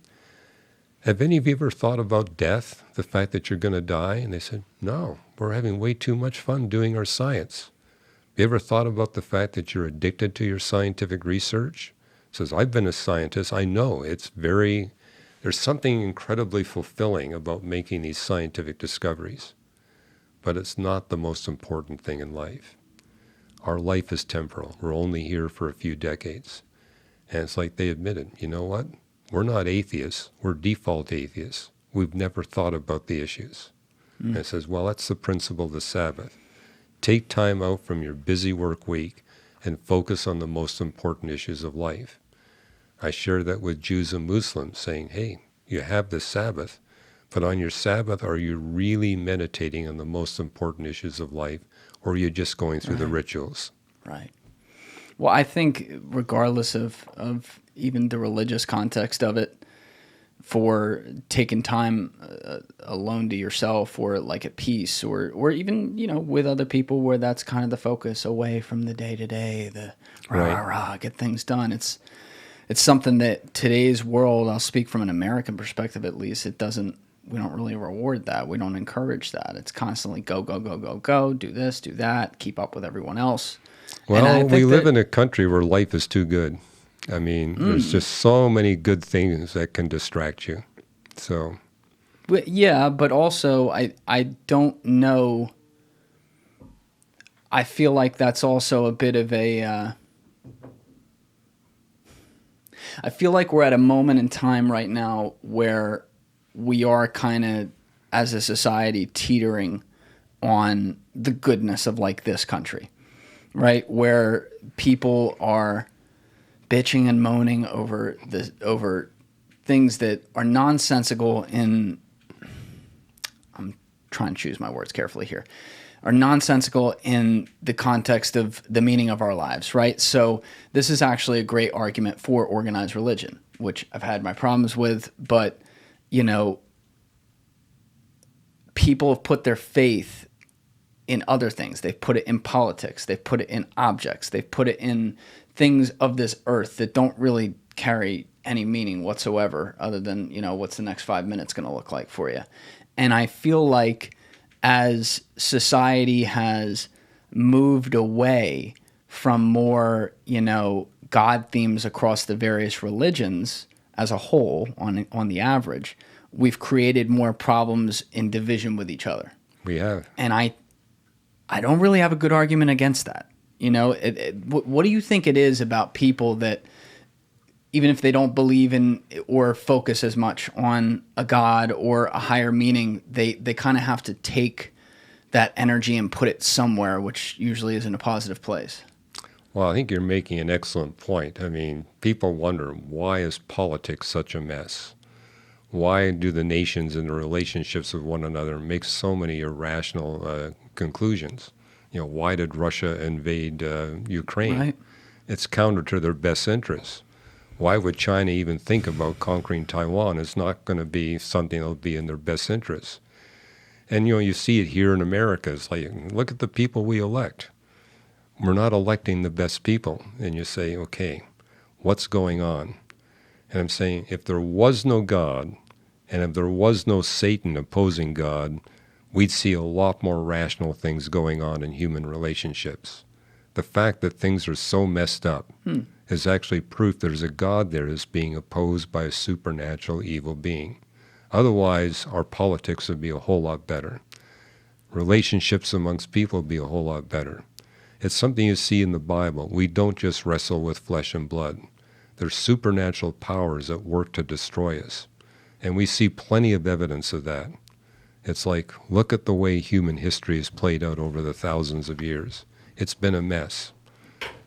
have any of you ever thought about death, the fact that you're going to die? And they said, no, we're having way too much fun doing our science. Have you ever thought about the fact that you're addicted to your scientific research? Says, I've been a scientist. I know there's something incredibly fulfilling about making these scientific discoveries, but it's not the most important thing in life. Our life is temporal. We're only here for a few decades. And it's like they admitted, you know what? We're not atheists. We're default atheists. We've never thought about the issues. And it says, well, that's the principle of the Sabbath. Take time out from your busy work week and focus on the most important issues of life. I share that with Jews and Muslims, saying, hey, you have the Sabbath, but on your Sabbath, are you really meditating on the most important issues of life, or are you just going through the rituals? Right. Well, I think regardless of even the religious context of it, for taking time alone to yourself, or like at peace, or even, with other people, where that's kind of the focus, away from the day-to-day, the rah-rah, get things done. It's something that today's world, I'll speak from an American perspective at least, we don't really reward that. We don't encourage that. It's constantly go, go, go, go, go, do this, do that, keep up with everyone else. Well, we live in a country where life is too good. I mean, there's just so many good things that can distract you. So, yeah, but also I don't know. I feel like that's also a bit of a. I feel like we're at a moment in time right now where we are kind of, as a society, teetering on the goodness of like this country, right? Where people are bitching and moaning over things that are nonsensical I'm trying to choose my words carefully here, are nonsensical in the context of the meaning of our lives, right? So this is actually a great argument for organized religion, which I've had my problems with, but, people have put their faith in other things. They've put it in politics. They've put it in objects. They've put it in things of this earth that don't really carry any meaning whatsoever, other than, what's the next 5 minutes going to look like for you. And I feel like as society has moved away from more, God themes across the various religions as a whole, on the average, we've created more problems in division with each other. We have. And I don't really have a good argument against that. What do you think it is about people that, even if they don't believe in or focus as much on a God or a higher meaning, they kind of have to take that energy and put it somewhere, which usually is in a positive place? Well, I think you're making an excellent point. I mean, people wonder, why is politics such a mess? Why do the nations and the relationships with one another make so many irrational conclusions? Why did Russia invade Ukraine? Right. It's counter to their best interests. Why would China even think about conquering Taiwan? It's not going to be something that will be in their best interests. And, you see it here in America. It's like, look at the people we elect. We're not electing the best people. And you say, okay, what's going on? And I'm saying, if there was no God, and if there was no Satan opposing God, we'd see a lot more rational things going on in human relationships. The fact that things are so messed up is actually proof there's a God there that's being opposed by a supernatural evil being. Otherwise, our politics would be a whole lot better. Relationships amongst people would be a whole lot better. It's something you see in the Bible. We don't just wrestle with flesh and blood. There's supernatural powers that work to destroy us. And we see plenty of evidence of that. It's like, look at the way human history has played out over the thousands of years. It's been a mess.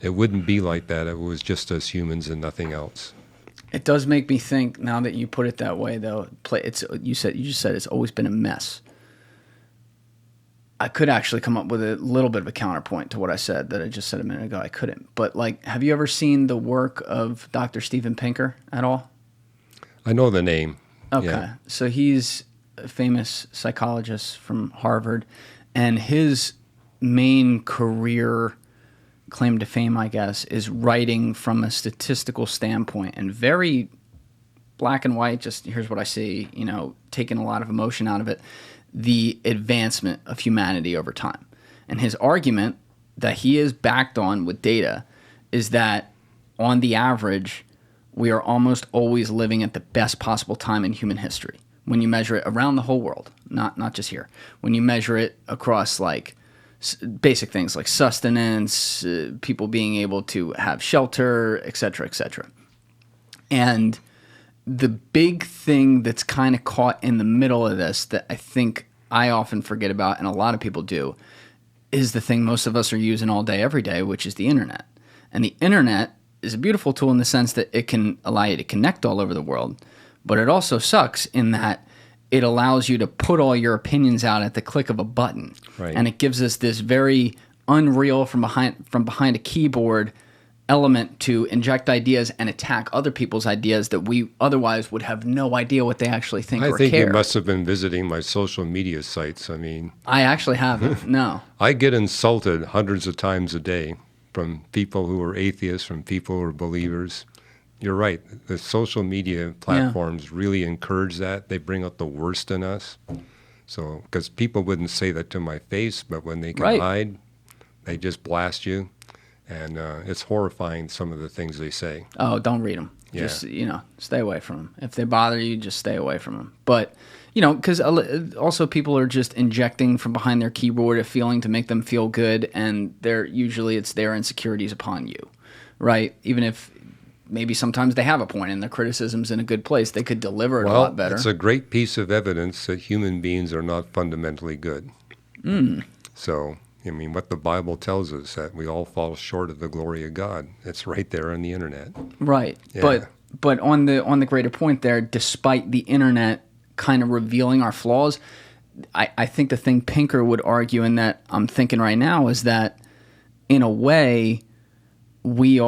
It wouldn't be like that if it was just us humans and nothing else. It does make me think, now that you put it that way, though. You just said it's always been a mess. I could actually come up with a little bit of a counterpoint to what I said that I just said a minute ago. I couldn't. But like, have you ever seen the work of Dr. Steven Pinker at all? I know the name. Okay. Yeah. So he's a famous psychologist from Harvard, and his main career claim to fame, I guess, is writing from a statistical standpoint and very black and white, just here's what I see, taking a lot of emotion out of it, the advancement of humanity over time. And his argument that he is backed on with data is that on the average, we are almost always living at the best possible time in human history. When you measure it around the whole world, not just here. When you measure it across like basic things like sustenance, people being able to have shelter, et cetera, et cetera. And the big thing that's kind of caught in the middle of this that I think I often forget about, and a lot of people do, is the thing most of us are using all day, every day, which is the internet. And the internet is a beautiful tool in the sense that it can allow you to connect all over the world, but it also sucks in that it allows you to put all your opinions out at the click of a button. Right. And it gives us this very unreal from behind a keyboard element to inject ideas and attack other people's ideas that we otherwise would have no idea what they actually think or care. I think you must have been visiting my social media sites. I mean, I actually haven't. No. I get insulted hundreds of times a day from people who are atheists, from people who are believers. You're right. The social media platforms really encourage that. They bring out the worst in us. So, because people wouldn't say that to my face, but when they can hide, they just blast you. And it's horrifying, some of the things they say. Oh, don't read them. Yeah. Just, stay away from them. If they bother you, just stay away from them. But, because also people are just injecting from behind their keyboard a feeling to make them feel good, and it's their insecurities upon you, right? Even if maybe sometimes they have a point and their criticism's in a good place, they could deliver it a lot better. It's a great piece of evidence that human beings are not fundamentally good. So, what the Bible tells us, that we all fall short of the glory of God. It's right there on the internet. Right. Yeah. But on the greater point there, despite the internet kind of revealing our flaws, I think the thing Pinker would argue, and that I'm thinking right now, is that in a way we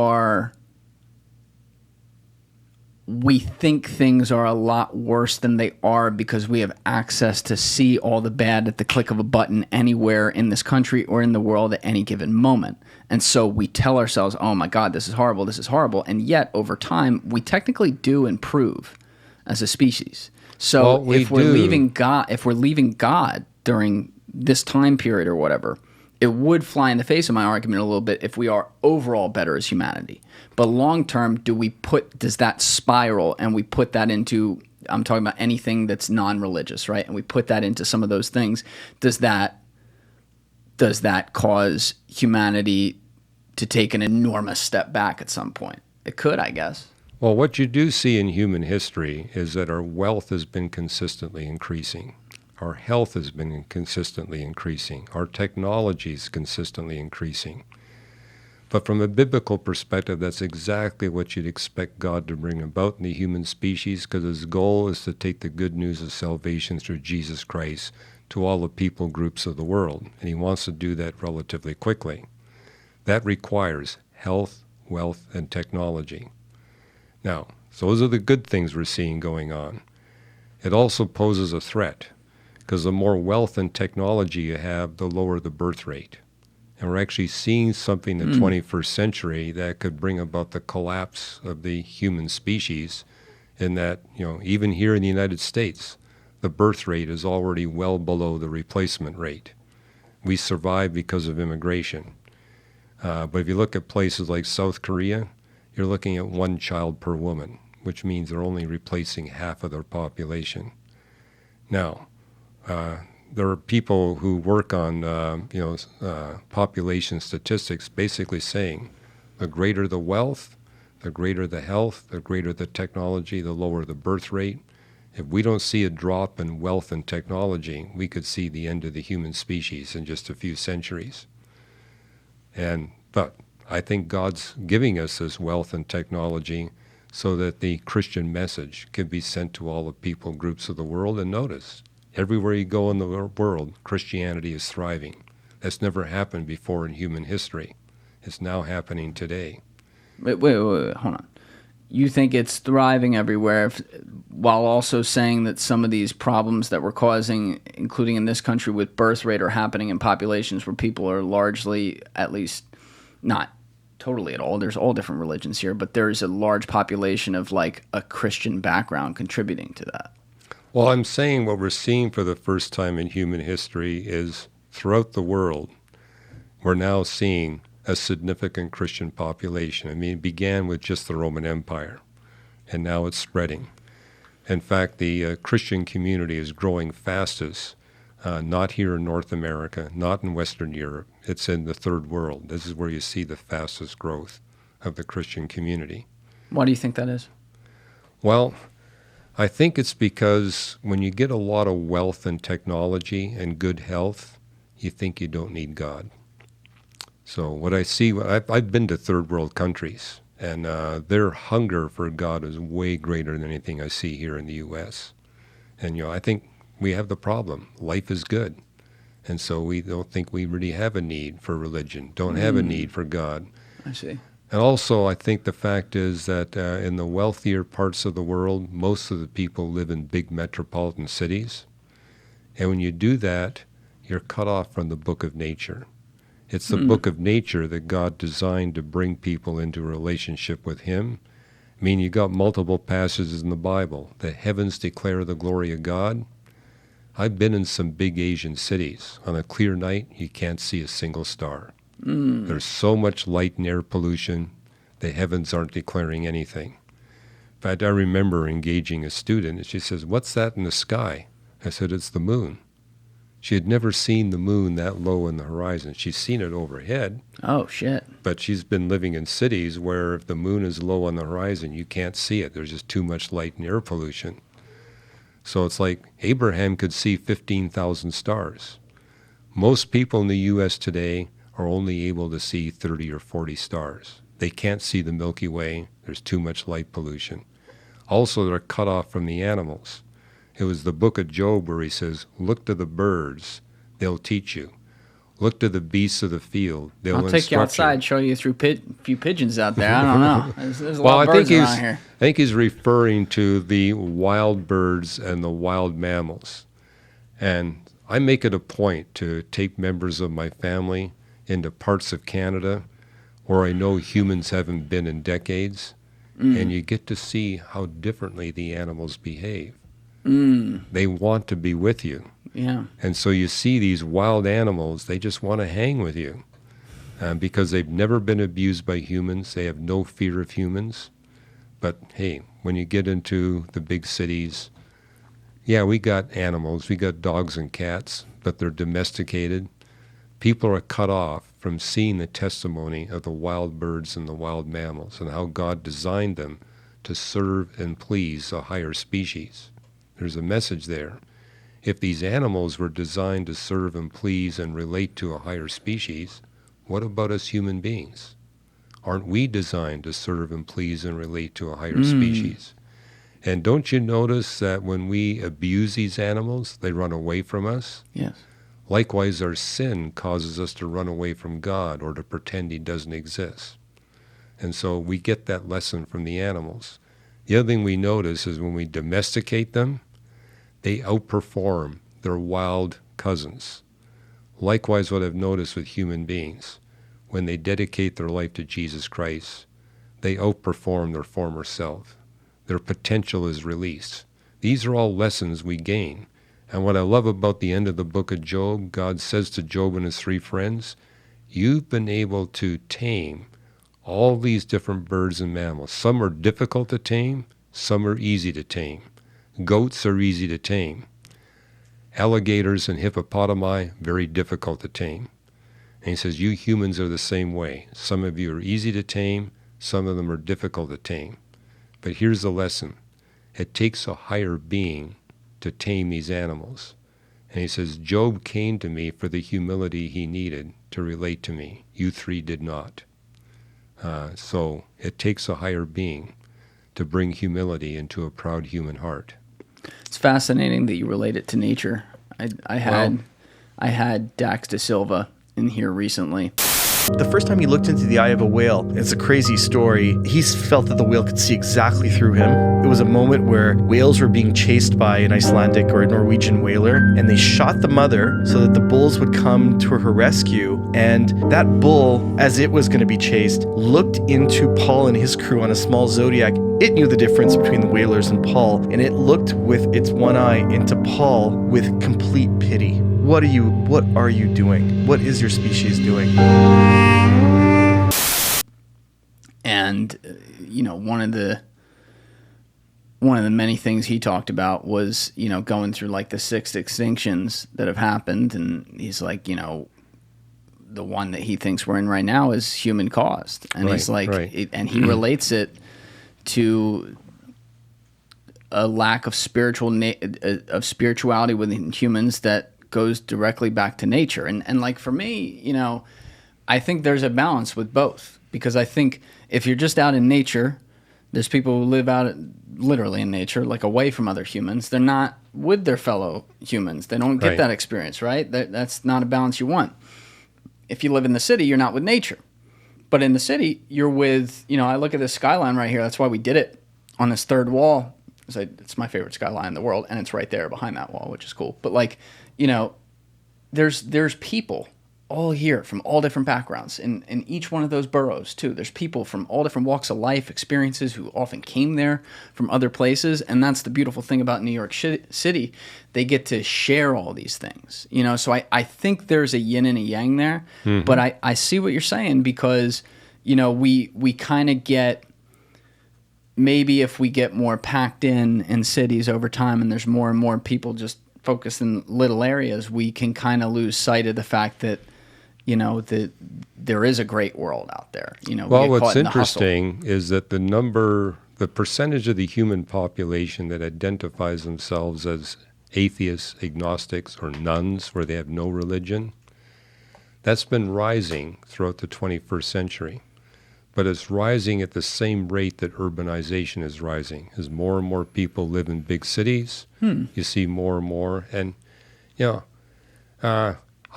think things are a lot worse than they are because we have access to see all the bad at the click of a button anywhere in this country or in the world at any given moment. And so we tell ourselves, oh my God, this is horrible, this is horrible. And yet over time, we technically do improve as a species. So if we're leaving God during this time period or whatever, it would fly in the face of my argument a little bit if we are overall better as humanity. But long term, does that spiral, and we put that into, I'm talking about anything that's non-religious, right? And we put that into some of those things. Does that cause humanity to take an enormous step back at some point? It could, I guess. Well, what you do see in human history is that our wealth has been consistently increasing. Our health has been consistently increasing. Our technology is consistently increasing. But from a biblical perspective, that's exactly what you'd expect God to bring about in the human species, because his goal is to take the good news of salvation through Jesus Christ to all the people groups of the world. And he wants to do that relatively quickly. That requires health, wealth, and technology. Now, those are the good things we're seeing going on. It also poses a threat, because the more wealth and technology you have, the lower the birth rate. And we're actually seeing something in the 21st century that could bring about the collapse of the human species, in that, even here in the United States, the birth rate is already well below the replacement rate. We survive because of immigration. But if you look at places like South Korea, you're looking at 1 child per woman, which means they're only replacing half of their population. Now, there are people who work on, population statistics, basically saying the greater the wealth, the greater the health, the greater the technology, the lower the birth rate. If we don't see a drop in wealth and technology, we could see the end of the human species in just a few centuries. But I think God's giving us this wealth and technology so that the Christian message can be sent to all the people groups of the world. And notice, Everywhere you go in the world, Christianity is thriving. That's never happened before in human history. It's now happening today. Wait, hold on. You think it's thriving everywhere, while also saying that some of these problems that we're causing, including in this country with birth rate, are happening in populations where people are largely, at least not totally at all, there's all different religions here, but there's a large population of like a Christian background contributing to that. Well, I'm saying what we're seeing for the first time in human history is throughout the world, we're now seeing a significant Christian population. I mean, it began with just the Roman Empire, and now it's spreading. In fact, the Christian community is growing fastest, not here in North America, not in Western Europe. It's in the third world. This is where you see the fastest growth of the Christian community. Why do you think that is? Well, I think it's because when you get a lot of wealth and technology and good health, you think you don't need God. So what I see, I've been to third world countries, and their hunger for God is way greater than anything I see here in the U.S. And, I think we have the problem. Life is good. And so we don't think we really have a need for religion, don't have a need for God. I see. And also, I think the fact is that in the wealthier parts of the world, most of the people live in big metropolitan cities. And when you do that, you're cut off from the book of nature. It's the book of nature that God designed to bring people into a relationship with Him. I mean, you got multiple passages in the Bible. The heavens declare the glory of God. I've been in some big Asian cities. On a clear night, you can't see a single star. There's so much light and air pollution, the heavens aren't declaring anything. In fact, I remember engaging a student, and she says, "What's that in the sky?" I said, "It's the moon." She had never seen the moon that low in the horizon. She's seen it overhead. Oh, shit. But she's been living in cities where if the moon is low on the horizon, you can't see it. There's just too much light and air pollution. So it's like Abraham could see 15,000 stars. Most people in the U.S. today are only able to see 30 or 40 stars. They can't see the Milky Way. There's too much light pollution. Also, they're cut off from the animals. It was the book of Job where he says, "Look to the birds, they'll teach you. Look to the beasts of the field, they'll instruct you." I'll take you outside, show you through a few pigeons out there. I don't know. There's a lot of birds around here. I think he's referring to the wild birds and the wild mammals. And I make it a point to take members of my family into parts of Canada where I know humans haven't been in decades, and you get to see how differently the animals behave. They want to be with you. Yeah. And so you see these wild animals, they just want to hang with you because they've never been abused by humans. They have no fear of humans. But hey, when you get into the big cities, yeah, we got animals, we got dogs and cats, but they're domesticated. People are cut off from seeing the testimony of the wild birds and the wild mammals and how God designed them to serve and please a higher species. There's a message there. If these animals were designed to serve and please and relate to a higher species, what about us human beings? Aren't we designed to serve and please and relate to a higher species? And don't you notice that when we abuse these animals, they run away from us? Yes. Likewise, our sin causes us to run away from God or to pretend He doesn't exist. And so we get that lesson from the animals. The other thing we notice is when we domesticate them, they outperform their wild cousins. Likewise, what I've noticed with human beings, when they dedicate their life to Jesus Christ, they outperform their former self. Their potential is released. These are all lessons we gain. And what I love about the end of the book of Job, God says to Job and his three friends, you've been able to tame all these different birds and mammals. Some are difficult to tame, some are easy to tame. Goats are easy to tame. Alligators and hippopotami, very difficult to tame. And he says, you humans are the same way. Some of you are easy to tame, some of them are difficult to tame. But here's the lesson. It takes a higher being to tame these animals. And he says, Job came to me for the humility he needed to relate to me. You three did not. So it takes a higher being to bring humility into a proud human heart. It's fascinating that you relate it to nature. I had Dax De Silva in here recently. The first time he looked into the eye of a whale, it's a crazy story. He felt that the whale could see exactly through him. It was a moment where whales were being chased by an Icelandic or a Norwegian whaler, and they shot the mother so that the bulls would come to her rescue. And that bull, as it was going to be chased, looked into Paul and his crew on a small Zodiac. It knew the difference between the whalers and Paul, and it looked with its one eye into Paul with complete pity. What are you doing? What is your species doing? And one of the many things he talked about was going through like the 6 extinctions that have happened, and he's like, the one that he thinks we're in right now is human caused, and he's like, and he relates it to a lack of spirituality within humans that goes directly back to nature. And like for me, I think there's a balance with both, because I think if you're just out in nature, there's people who live out literally in nature, like away from other humans. They're not with their fellow humans. They don't get that experience, right? That's not a balance you want. If you live in the city, you're not with nature. But in the city, you're with, I look at this skyline right here. That's why we did it on this third wall. It's my favorite skyline in the world, and it's right there behind that wall, which is cool. But like, there's people all here from all different backgrounds in each one of those boroughs too. There's people from all different walks of life, experiences, who often came there from other places. And that's the beautiful thing about New York City. They get to share all these things, so I think there's a yin and a yang there. Mm-hmm. But I see what you're saying, because, we kind of get, maybe if we get more packed in cities over time, and there's more and more people just focused in little areas, we can kind of lose sight of the fact that, that there is a great world out there. Well, what's interesting is that the percentage of the human population that identifies themselves as atheists, agnostics, or nuns, where they have no religion, that's been rising throughout the 21st century. But it's rising at the same rate that urbanization is rising. As more and more people live in big cities, you see more and more. And,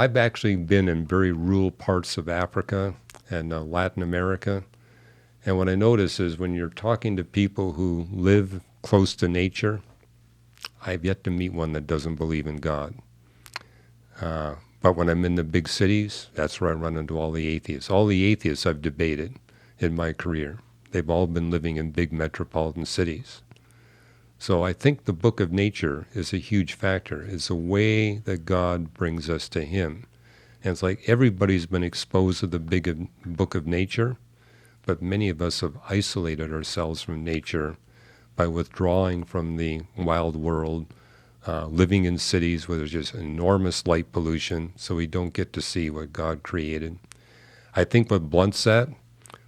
I've actually been in very rural parts of Africa and Latin America. And what I notice is when you're talking to people who live close to nature, I've yet to meet one that doesn't believe in God. But when I'm in the big cities, that's where I run into all the atheists. All the atheists I've debated in my career, they've all been living in big metropolitan cities. So I think the book of nature is a huge factor. It's a way that God brings us to him. And it's like everybody's been exposed to the big book of nature, but many of us have isolated ourselves from nature by withdrawing from the wild world, living in cities where there's just enormous light pollution, so we don't get to see what God created. I think what blunts that,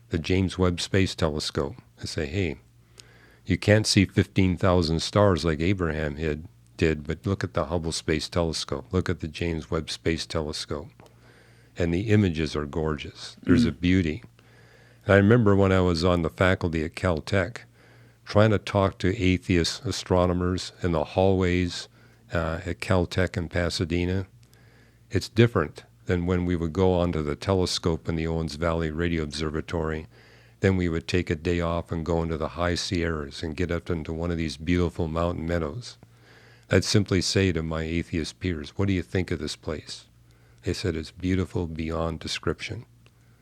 the James Webb Space Telescope. I say, hey, you can't see 15,000 stars like Abraham did, but look at the Hubble Space Telescope. Look at the James Webb Space Telescope. And the images are gorgeous. There's a beauty. And I remember when I was on the faculty at Caltech, trying to talk to atheist astronomers in the hallways at Caltech in Pasadena. It's different than when we would go onto the telescope in the Owens Valley Radio Observatory. Then we would take a day off and go into the high Sierras and get up into one of these beautiful mountain meadows. I'd simply say to my atheist peers, what do you think of this place? They said, it's beautiful beyond description.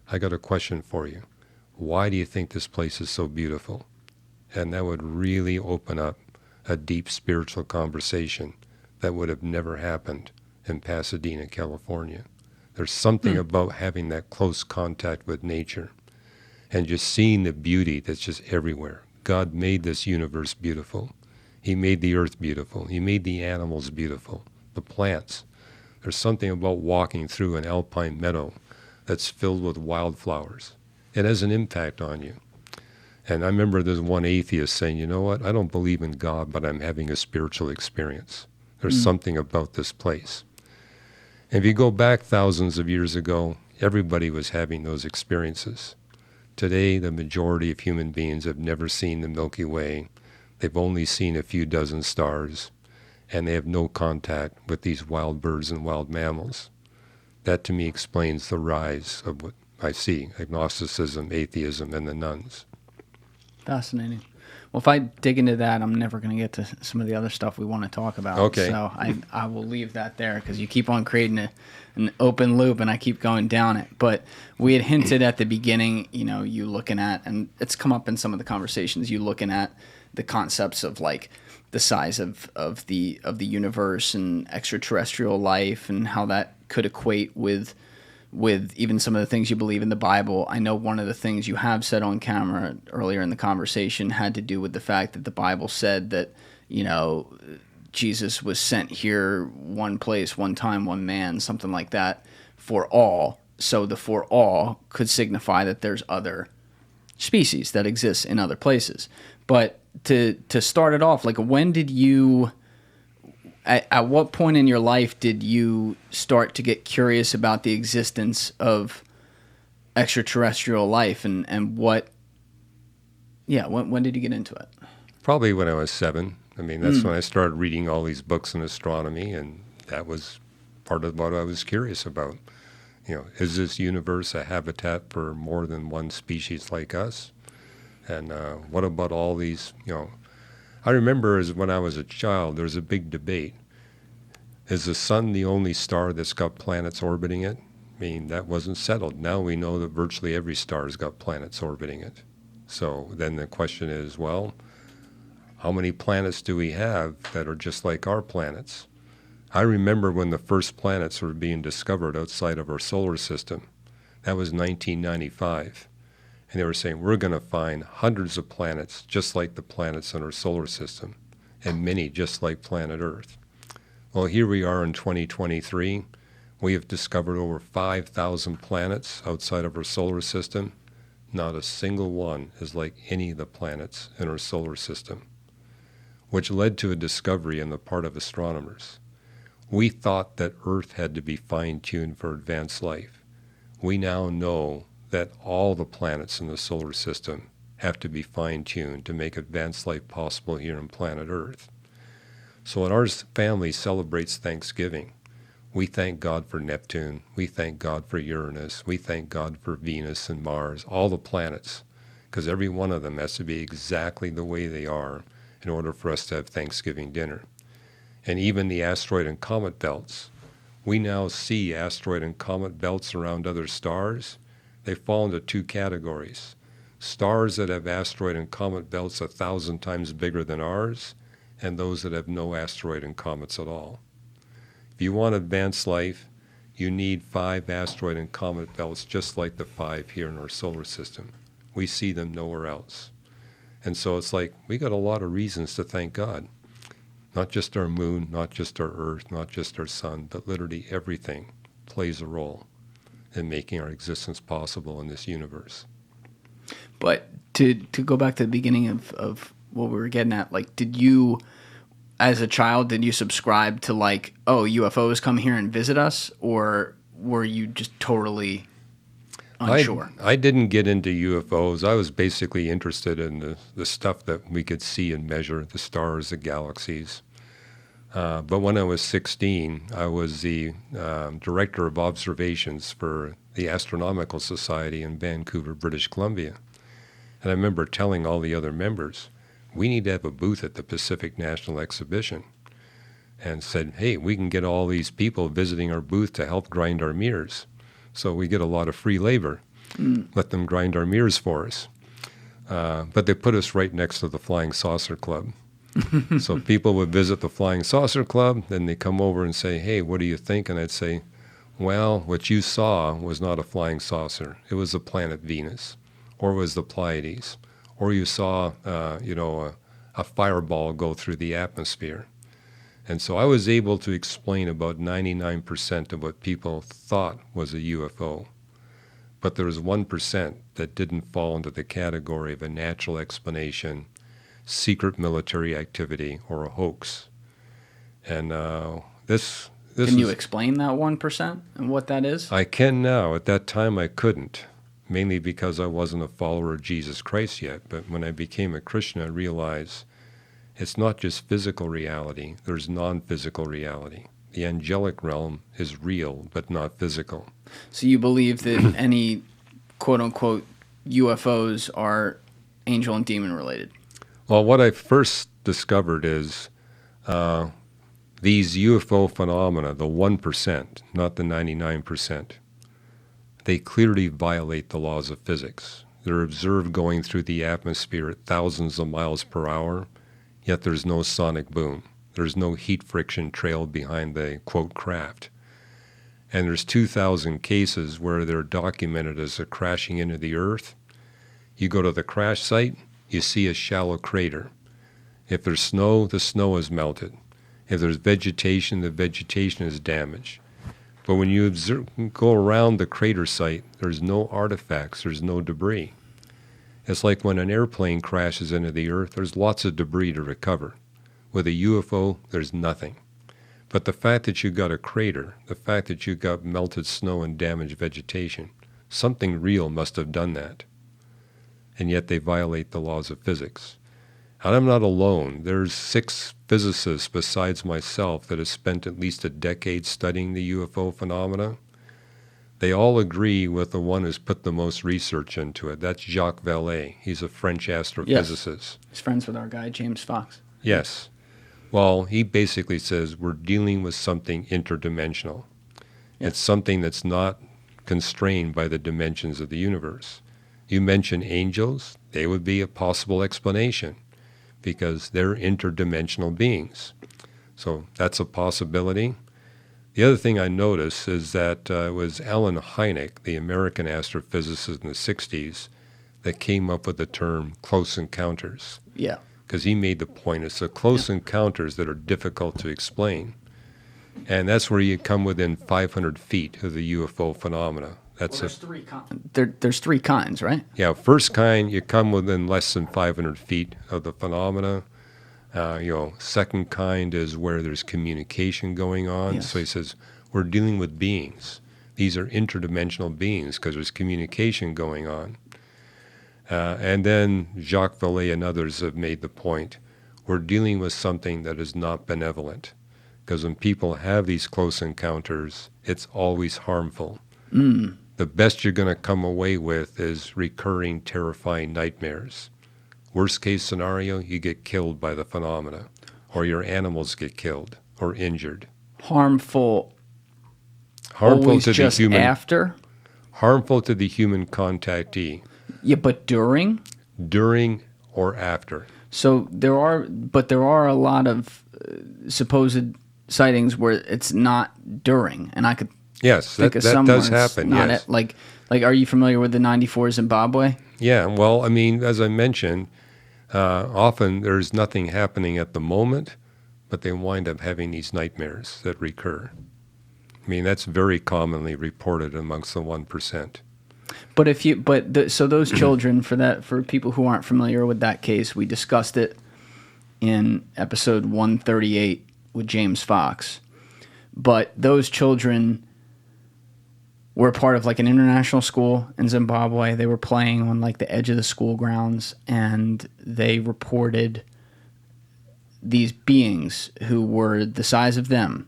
I got a question for you. Why do you think this place is so beautiful? And that would really open up a deep spiritual conversation that would have never happened in Pasadena, California. There's something about having that close contact with nature and just seeing the beauty that's just everywhere. God made this universe beautiful. He made the earth beautiful. He made the animals beautiful, the plants. There's something about walking through an alpine meadow that's filled with wildflowers. It has an impact on you. And I remember there's one atheist saying, you know what, I don't believe in God, but I'm having a spiritual experience. There's something about this place. And if you go back thousands of years ago, everybody was having those experiences. Today, the majority of human beings have never seen the Milky Way. They've only seen a few dozen stars. and they have no contact with these wild birds and wild mammals. That to me explains the rise of what I see, agnosticism, atheism, and the nuns. Fascinating. Well, if I dig into that, I'm never going to get to some of the other stuff we want to talk about. Okay. So I will leave that there because you keep on creating an open loop and I keep going down it. But we had hinted at the beginning, you looking at, and it's come up in some of the conversations, you looking at the concepts of like the size of the universe and extraterrestrial life and how that could equate with even some of the things you believe in the Bible. I know one of the things you have said on camera earlier in the conversation had to do with the fact that the Bible said that, Jesus was sent here one place, one time, one man, something like that, for all. So the for all could signify that there's other species that exist in other places. But to start it off, like when did you... At what point in your life did you start to get curious about the existence of extraterrestrial life and what, when did you get into it? Probably when I was 7. I mean, that's when I started reading all these books in astronomy, and that was part of what I was curious about. Is this universe a habitat for more than one species like us? And what about all these, I remember as when I was a child, there was a big debate. Is the sun the only star that's got planets orbiting it? I mean, that wasn't settled. Now we know that virtually every star has got planets orbiting it. So then the question is, well, how many planets do we have that are just like our planets? I remember when the first planets were being discovered outside of our solar system. That was 1995. And they were saying, we're going to find hundreds of planets just like the planets in our solar system, and many just like planet Earth. Well, here we are in 2023. We have discovered over 5,000 planets outside of our solar system. Not a single one is like any of the planets in our solar system, which led to a discovery on the part of astronomers. We thought that Earth had to be fine-tuned for advanced life. We now know that all the planets in the solar system have to be fine-tuned to make advanced life possible here on planet Earth. So when our family celebrates Thanksgiving, we thank God for Neptune, we thank God for Uranus, we thank God for Venus and Mars, all the planets, because every one of them has to be exactly the way they are in order for us to have Thanksgiving dinner. And even the asteroid and comet belts. We now see asteroid and comet belts around other stars. They fall into 2 categories. Stars that have asteroid and comet belts 1,000 times bigger than ours, and those that have no asteroid and comets at all. If you want advanced life, you need 5 asteroid and comet belts just like the 5 here in our solar system. We see them nowhere else. And so it's like we got a lot of reasons to thank God. Not just our moon, not just our Earth, not just our sun, but literally everything plays a role in making our existence possible in this universe. But to go back to the beginning of what we were getting at, like, did you, as a child, did you subscribe to like, oh, UFOs come here and visit us, or were you just totally unsure? I didn't get into UFOs. I was basically interested in the stuff that we could see and measure, the stars, the galaxies. But when I was 16, I was the director of observations for the Astronomical Society in Vancouver, British Columbia. And I remember telling all the other members, we need to have a booth at the Pacific National Exhibition. And said, hey, we can get all these people visiting our booth to help grind our mirrors. So we get a lot of free labor. Let them grind our mirrors for us. But they put us right next to the Flying Saucer Club. So people would visit the Flying Saucer Club, then they come over and say, hey, what do you think? And I'd say, well, what you saw was not a flying saucer. It was the planet Venus, or it was the Pleiades, or you saw, a fireball go through the atmosphere. And so I was able to explain about 99% of what people thought was a UFO. But there was 1% that didn't fall into the category of a natural explanation, secret military activity, or a hoax. And this Can you explain that 1% and what that is? I can now. At that time, I couldn't, mainly because I wasn't a follower of Jesus Christ yet. But when I became a Christian, I realized It's not just physical reality, there's non-physical reality. The angelic realm is real, but not physical. So you believe that any quote-unquote UFOs are angel and demon related? Well, what I first discovered is these UFO phenomena, the 1%, not the 99%, they clearly violate the laws of physics. They're observed going through the atmosphere at thousands of miles per hour, yet there's no sonic boom. There's no heat friction trail behind the, quote, craft. And there's 2,000 cases where they're documented as they're crashing into the Earth. You go to the crash site, you see a shallow crater. If there's snow, the snow is melted. If there's vegetation, the vegetation is damaged. But when you go around the crater site, there's no artifacts, there's no debris. It's like when an airplane crashes into the Earth, there's lots of debris to recover. With a UFO, there's nothing. But the fact that you got a crater, the fact that you got melted snow and damaged vegetation, something real must have done that. And yet they violate the laws of physics. And I'm not alone. There's 6 physicists besides myself that have spent at least a decade studying the UFO phenomena. They all agree with the one who's put the most research into it. That's Jacques Vallee. He's a French astrophysicist. Yes. He's friends with our guy, James Fox. Yes. Well, he basically says we're dealing with something interdimensional. Yes. It's something that's not constrained by the dimensions of the universe. You mentioned angels. They would be a possible explanation because they're interdimensional beings. So that's a possibility. The other thing I noticed is that it was Alan Hynek, the American astrophysicist in the 60s, that came up with the term close encounters. Yeah. Because he made the point, it's the close encounters that are difficult to explain. And that's where you come within 500 feet of the UFO phenomena. That's there's 3 kinds. There's 3 kinds, right? Yeah, first kind, you come within less than 500 feet of the phenomena. Second kind is where there's communication going on. Yes. So he says, we're dealing with beings. These are interdimensional beings because there's communication going on. And then Jacques Vallee and others have made the point, we're dealing with something that is not benevolent. Because when people have these close encounters, it's always harmful. The best you're going to come away with is recurring, terrifying nightmares. Worst case scenario, you get killed by the phenomena, or your animals get killed or injured. Harmful Harmful to just the human. after? Harmful to the human contactee. Yeah, but during? During or after. So there are a lot of supposed sightings where it's not during, and I could Yes, think that of some does where it's happen. not Yes. like are you familiar with the '94 Zimbabwe? Yeah, well, I mean, as I mentioned, often there's nothing happening at the moment, but they wind up having these nightmares that recur. I mean, that's very commonly reported amongst the 1%. But so those children, for people who aren't familiar with that case, we discussed it in episode 138 with James Fox. But those children were part of like an international school in Zimbabwe. They were playing on like the edge of the school grounds, and they reported these beings who were the size of them,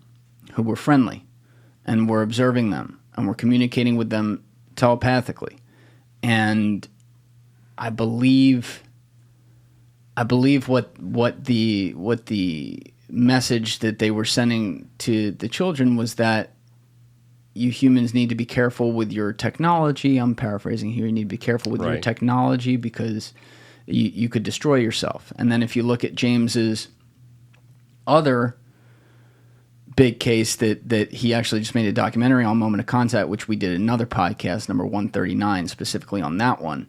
who were friendly, and were observing them, and were communicating with them telepathically. And I believe what the message that they were sending to the children was that you humans need to be careful with your technology. I'm paraphrasing here. You need to be careful with your technology because you could destroy yourself. And then if you look at James's other big case that he actually just made a documentary on, Moment of Contact, which we did another podcast, number 139, specifically on that one.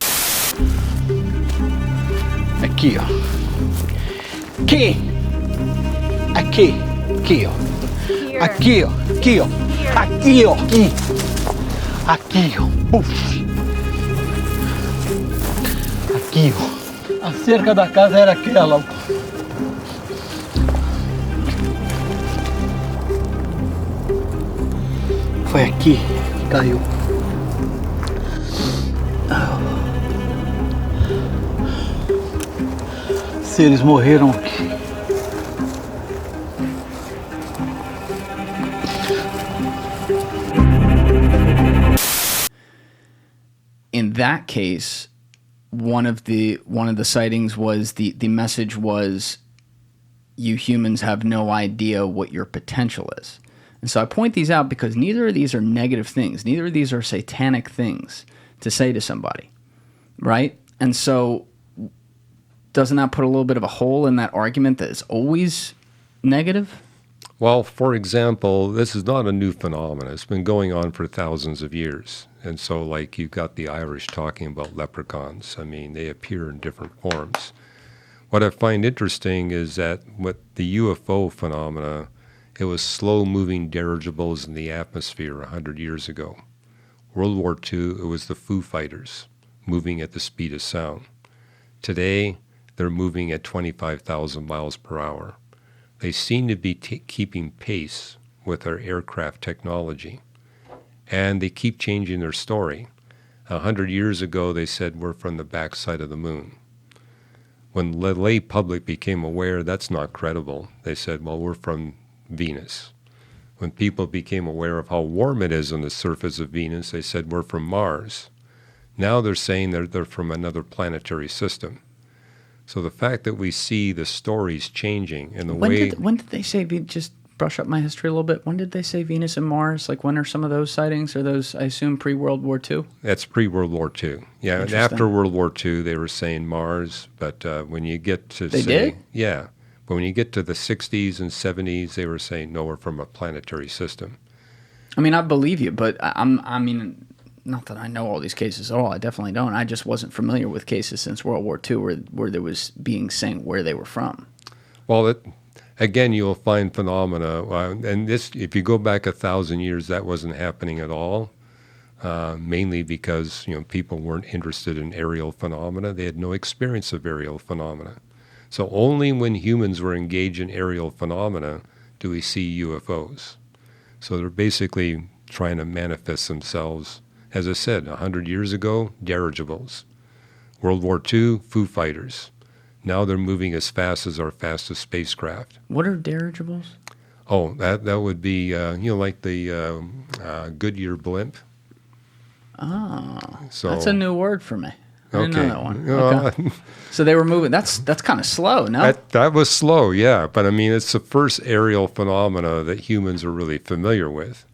Aqui, ó. Aqui. Aqui. Aqui, ó. Aqui, ó. Aqui, ó. Aqui, ó. Aqui. Aqui, ó. Puf. Aqui, ó. A cerca da casa era aquela, ó. Foi aqui que caiu. Seres morreram aqui. In that case, one of the sightings was the message was, you humans have no idea what your potential is. And so I point these out because neither of these are negative things. Neither of these are satanic things to say to somebody, right? And so doesn't that put a little bit of a hole in that argument that it's always negative? Well, for example, this is not a new phenomenon. It's been going on for thousands of years. And so, like, you've got the Irish talking about leprechauns. I mean, they appear in different forms. What I find interesting is that with the UFO phenomena, it was slow-moving dirigibles in the atmosphere 100 years ago. World War II, it was the Foo Fighters moving at the speed of sound. Today, they're moving at 25,000 miles per hour. They seem to be keeping pace with our aircraft technology. And they keep changing their story. 100 years ago, they said we're from the backside of the moon. When the lay public became aware that's not credible, they said, well, we're from Venus. When people became aware of how warm it is on the surface of Venus, they said we're from Mars. Now they're saying they're from another planetary system. So the fact that we see the stories changing and the way... When did they say, just brush up my history a little bit, when did they say Venus and Mars? Like, when are some of those sightings? Are those, I assume, pre-World War II? That's pre-World War II. Yeah, and after World War II, they were saying Mars, but when you get to... They did? Yeah. But when you get to the 60s and 70s, they were saying, no, we're from a planetary system. I mean, I believe you, but I mean... Not that I know all these cases at all. I definitely don't. I just wasn't familiar with cases since World War II where there was being saying where they were from. Well, again, you'll find phenomena, and this, if you go back 1,000 years, that wasn't happening at all. Mainly because people weren't interested in aerial phenomena. They had no experience of aerial phenomena. So only when humans were engaged in aerial phenomena do we see UFOs. So they're basically trying to manifest themselves. As I said, 100 years ago, dirigibles. World War II, Foo Fighters. Now they're moving as fast as our fastest spacecraft. What are dirigibles? Oh, that would be, like the Goodyear blimp. Oh, so, that's a new word for me. I didn't know that one. Okay. So they were moving. That's kind of slow, no? That was slow, yeah. But I mean, it's the first aerial phenomena that humans are really familiar with.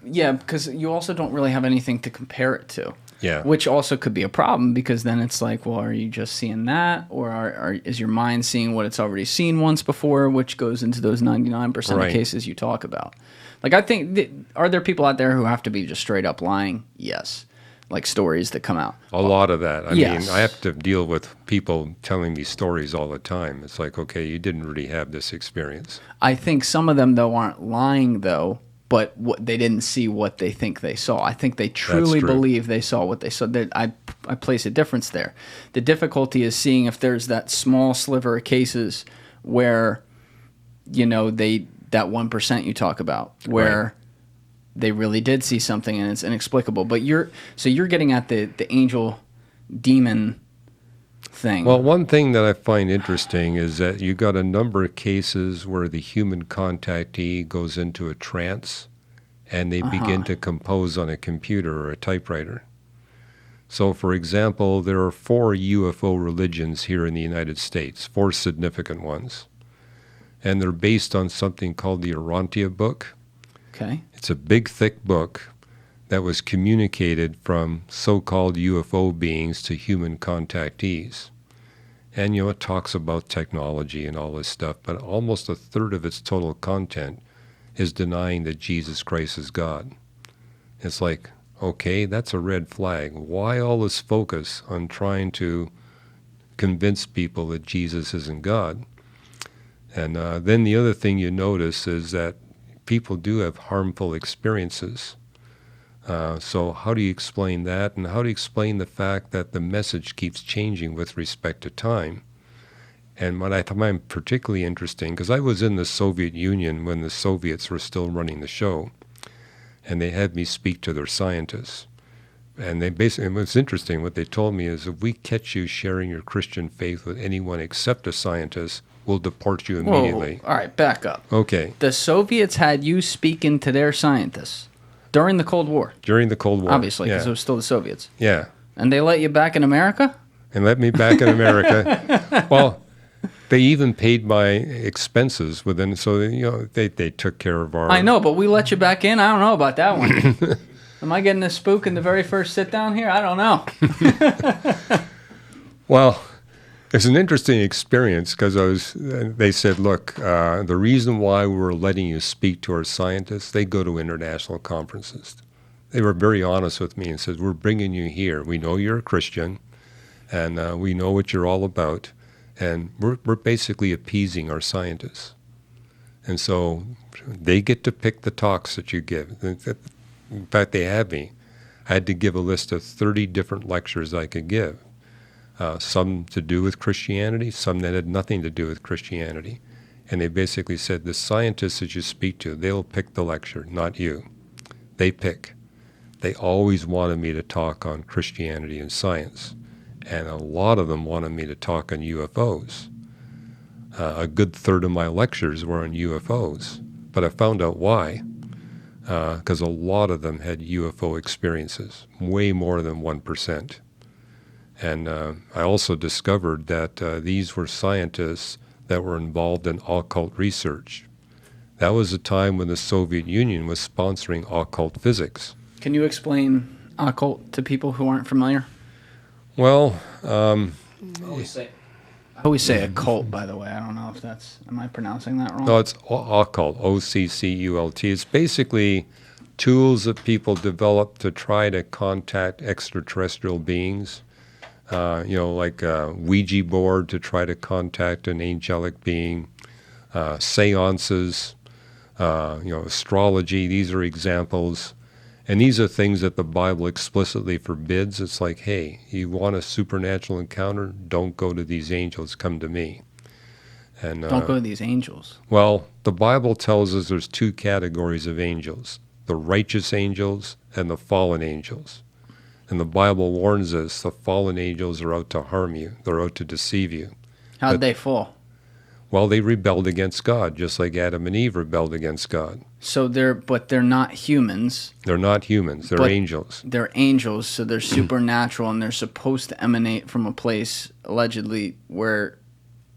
Yeah, because you also don't really have anything to compare it to. Yeah. Which also could be a problem because then it's like, well, are you just seeing that? Or is your mind seeing what it's already seen once before, which goes into those 99% of cases you talk about? Like, I think, are there people out there who have to be just straight up lying? Yes. Like stories that come out. A lot of that. I mean, I have to deal with people telling me stories all the time. It's like, okay, you didn't really have this experience. I think some of them, though, aren't lying, though. But they didn't see what they think they saw. I think they truly believe they saw what they saw. I place a difference there. The difficulty is seeing if there's that small sliver of cases where, that 1% you talk about, where they really did see something and it's inexplicable. But you're getting at the angel demon thing. Well, one thing that I find interesting is that you got a number of cases where the human contactee goes into a trance and they begin to compose on a computer or a typewriter. So, for example, there are 4 UFO religions here in the United States, 4 significant ones. And they're based on something called the Urantia book. Okay. It's a big, thick book that was communicated from so-called UFO beings to human contactees. And, it talks about technology and all this stuff, but almost a third of its total content is denying that Jesus Christ is God. It's like, okay, that's a red flag. Why all this focus on trying to convince people that Jesus isn't God? And then the other thing you notice is that people do have harmful experiences. So how do you explain that? And how do you explain the fact that the message keeps changing with respect to time? And what I find particularly interesting, because I was in the Soviet Union when the Soviets were still running the show, and they had me speak to their scientists. And they basically, and what's interesting, what they told me is, if we catch you sharing your Christian faith with anyone except a scientist, we'll deport you immediately. Whoa. All right, back up. Okay. The Soviets had you speaking to their scientists. During the Cold War. During the Cold War. Obviously, because yeah. it was still the Soviets. Yeah. And they let you back in America? And let me back in America. Well, they even paid my expenses within, so they took care of our. I know, but we let you back in. I don't know about that one. Am I getting a spook in the very first sit down here? I don't know. Well, it's an interesting experience because they said, look, the reason why we're letting you speak to our scientists, they go to international conferences. They were very honest with me and said, we're bringing you here. We know you're a Christian, and we know what you're all about, and we're basically appeasing our scientists. And so they get to pick the talks that you give. In fact, they had me. I had to give a list of 30 different lectures I could give. Some to do with Christianity, some that had nothing to do with Christianity. And they basically said, the scientists that you speak to, they'll pick the lecture, not you. They pick. They always wanted me to talk on Christianity and science. And a lot of them wanted me to talk on UFOs. A good third of my lectures were on UFOs. But I found out why. Because a lot of them had UFO experiences, way more than 1%. And I also discovered that these were scientists that were involved in occult research. That was a time when the Soviet Union was sponsoring occult physics. Can you explain occult to people who aren't familiar? Well, I always say occult, by the way. I don't know if am I pronouncing that wrong? no, it's occult, O-C-C-U-L-T. It's basically tools that people develop to try to contact extraterrestrial beings. Like a Ouija board to try to contact an angelic being, seances, astrology. These are examples. And these are things that the Bible explicitly forbids. It's like, hey, you want a supernatural encounter? Don't go to these angels. Come to me. And Don't go to these angels. Well, the Bible tells us there's two categories of angels, the righteous angels and the fallen angels. And the Bible warns us the fallen angels are out to harm you. They're out to deceive you. How'd they fall? Well, they rebelled against God, just like Adam and Eve rebelled against God. So they're not humans. They're not humans. They're angels. They're angels, so they're supernatural, and they're supposed to emanate from a place, allegedly, where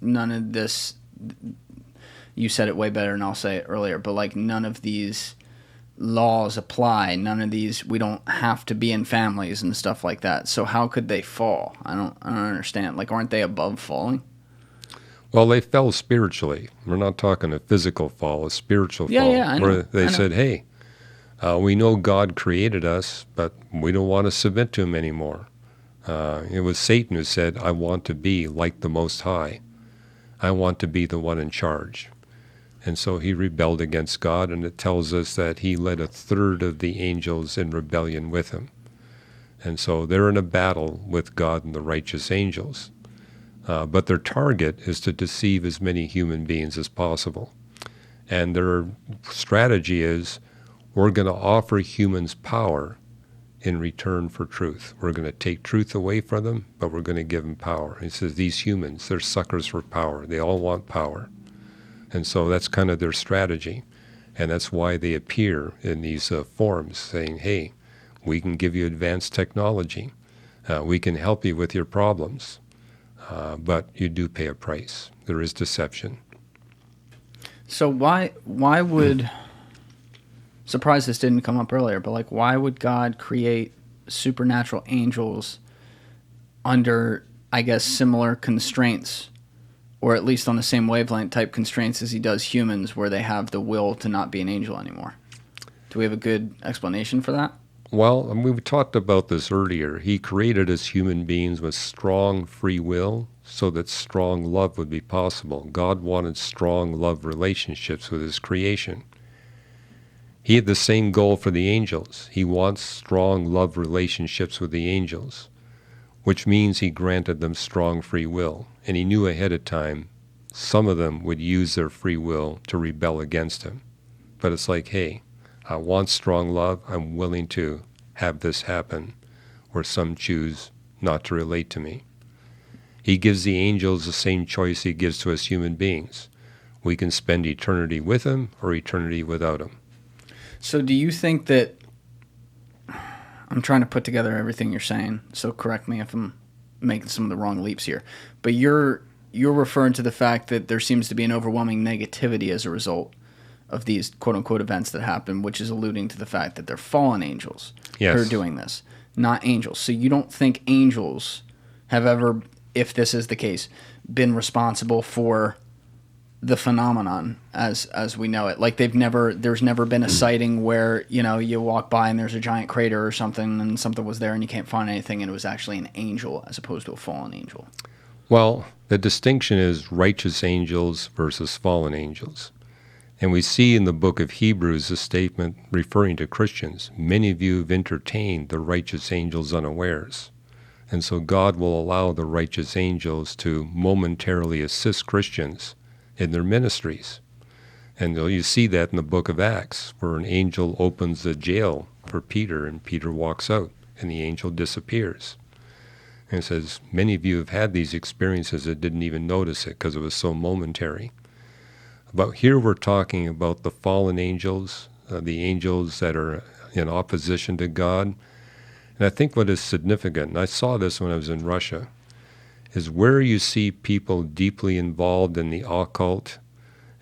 none of this... You said it way better than I'll say it earlier, but like none of these laws apply. None of these, we don't have to be in families and stuff like that. So how could they fall? I don't understand. Like, aren't they above falling? Well, they fell spiritually. We're not talking a physical fall, a spiritual fall. Yeah, I know. Where they said, hey, we know God created us, but we don't want to submit to him anymore. It was Satan who said, I want to be like the Most High. I want to be the one in charge. And so he rebelled against God, and it tells us that he led a third of the angels in rebellion with him. And so they're in a battle with God and the righteous angels. But their target is to deceive as many human beings as possible. And their strategy is, we're going to offer humans power in return for truth. We're going to take truth away from them, but we're going to give them power. He says these humans, they're suckers for power. They all want power. And so that's kind of their strategy. And that's why they appear in these forums saying, hey, we can give you advanced technology. We can help you with your problems. But you do pay a price. There is deception. So why would... Surprised this didn't come up earlier, but like, why would God create supernatural angels under, I guess, similar constraints, or at least on the same wavelength type constraints as he does humans, where they have the will to not be an angel anymore? Do we have a good explanation for that? Well, we talked about this earlier. He created us human beings with strong free will so that strong love would be possible. God wanted strong love relationships with his creation. He had the same goal for the angels. He wants strong love relationships with the angels, which means he granted them strong free will. And he knew ahead of time some of them would use their free will to rebel against him. But it's like, hey, I want strong love. I'm willing to have this happen, where some choose not to relate to me. He gives the angels the same choice he gives to us human beings. We can spend eternity with him or eternity without him. So do you think that I'm trying to put together everything you're saying, so correct me if I'm making some of the wrong leaps here. But you're referring to the fact that there seems to be an overwhelming negativity as a result of these quote-unquote events that happen, which is alluding to the fact that they're fallen angels who are doing this, not angels. So you don't think angels have ever, if this is the case, been responsible for the phenomenon as we know it? Like there's never been a sighting where, you walk by and there's a giant crater or something and something was there and you can't find anything and it was actually an angel as opposed to a fallen angel. Well, the distinction is righteous angels versus fallen angels. And we see in the book of Hebrews a statement referring to Christians. Many of you have entertained the righteous angels unawares. And so God will allow the righteous angels to momentarily assist Christians in their ministries. And you see that in the book of Acts, where an angel opens the jail for Peter, and Peter walks out, and the angel disappears. And it says, many of you have had these experiences that didn't even notice it because it was so momentary. But here we're talking about the fallen angels, the angels that are in opposition to God. And I think what is significant, and I saw this when I was in Russia, is where you see people deeply involved in the occult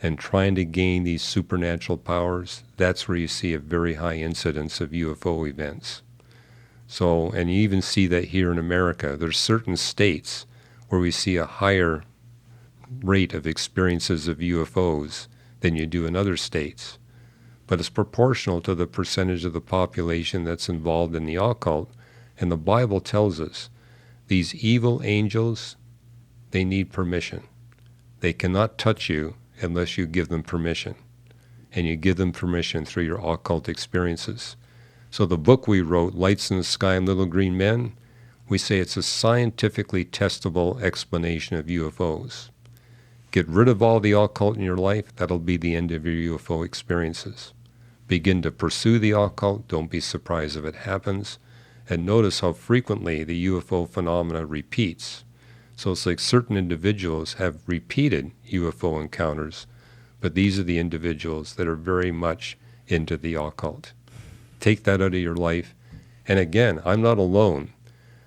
and trying to gain these supernatural powers, that's where you see a very high incidence of UFO events. So, and you even see that here in America. There's certain states where we see a higher rate of experiences of UFOs than you do in other states. But it's proportional to the percentage of the population that's involved in the occult. And the Bible tells us these evil angels, they need permission. They cannot touch you unless you give them permission. And you give them permission through your occult experiences. So the book we wrote, Lights in the Sky and Little Green Men, we say it's a scientifically testable explanation of UFOs. Get rid of all the occult in your life, that'll be the end of your UFO experiences. Begin to pursue the occult, don't be surprised if it happens. And notice how frequently the UFO phenomena repeats. So it's like certain individuals have repeated UFO encounters, but these are the individuals that are very much into the occult. Take that out of your life. And again, I'm not alone.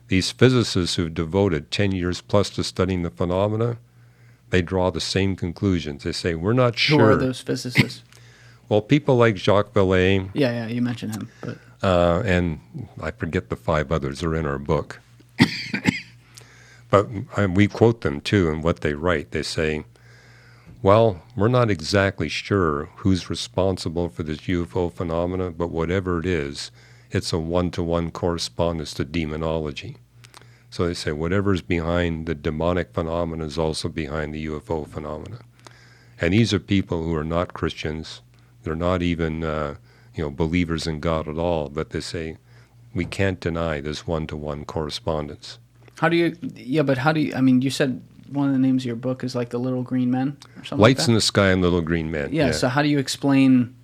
These physicists who've devoted 10 years plus to studying the phenomena, they draw the same conclusions. They say, we're not sure. Who are those physicists? Well, people like Jacques Vallee. Yeah, you mentioned him. But and I forget the 5 others are in our book. But we quote them too in what they write. They say, well, we're not exactly sure who's responsible for this UFO phenomena, but whatever it is, it's a one-to-one correspondence to demonology. So they say whatever's behind the demonic phenomena is also behind the UFO phenomena. And these are people who are not Christians. They're not even believers in God at all, but they say we can't deny this one-to-one correspondence. You said one of the names of your book is like The Little Green Men or something Lights like that? in the Sky and Little Green Men. Yeah, so how do you explain,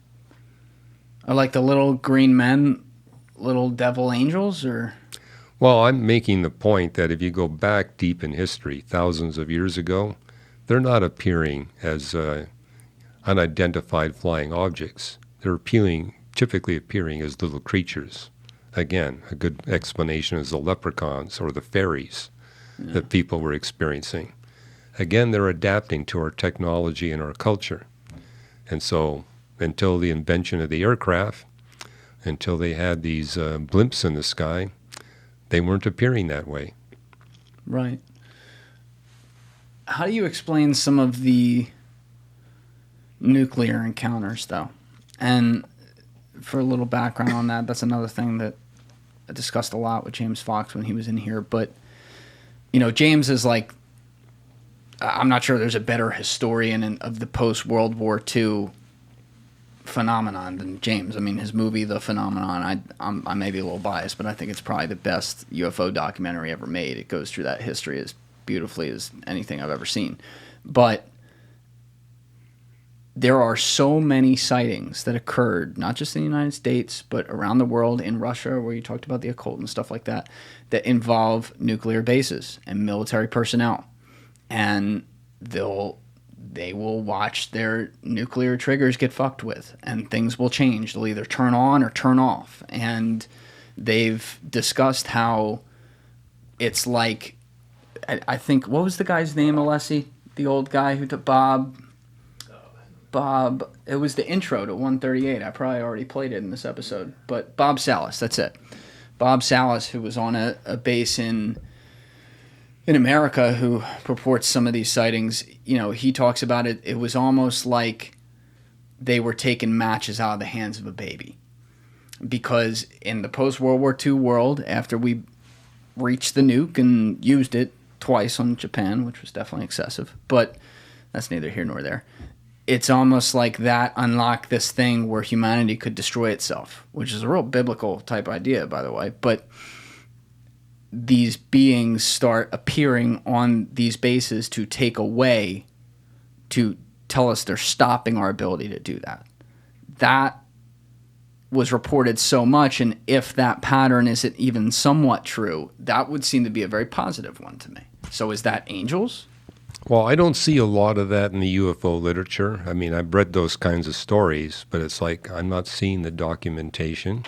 are like the little green men little devil angels, or? Well, I'm making the point that if you go back deep in history, thousands of years ago, they're not appearing as unidentified flying objects. They're typically appearing as little creatures. Again, a good explanation is the leprechauns or the fairies that people were experiencing. Again, they're adapting to our technology and our culture. And so until the invention of the aircraft, until they had these blimps in the sky, they weren't appearing that way. Right. How do you explain some of the nuclear encounters, though? And for a little background on that, that's another thing that I discussed a lot with James Fox when he was in here. But, James is like, I'm not sure there's a better historian of the post-World War II phenomenon than James. I mean, his movie, The Phenomenon, I may be a little biased, but I think it's probably the best UFO documentary ever made. It goes through that history as beautifully as anything I've ever seen. But there are so many sightings that occurred, not just in the United States, but around the world, in Russia, where you talked about the occult and stuff like that, that involve nuclear bases and military personnel. And they will watch their nuclear triggers get fucked with, and things will change. They'll either turn on or turn off. And they've discussed how it's like, I think, what was the guy's name, Alessi? The old guy who took Bob, it was the intro to 138. I probably already played it in this episode. But Bob Salas, that's it. Bob Salas, who was on a base in America, who purports some of these sightings, he talks about it. It was almost like they were taking matches out of the hands of a baby. Because in the post-World War II world, after we reached the nuke and used it twice on Japan, which was definitely excessive, but that's neither here nor there. It's almost like that unlocked this thing where humanity could destroy itself, which is a real biblical type idea, by the way. But these beings start appearing on these bases to take away, to tell us they're stopping our ability to do that. That was reported so much, and if that pattern isn't even somewhat true, that would seem to be a very positive one to me. So is that angels? Well, I don't see a lot of that in the UFO literature. I mean, I've read those kinds of stories, but it's like I'm not seeing the documentation.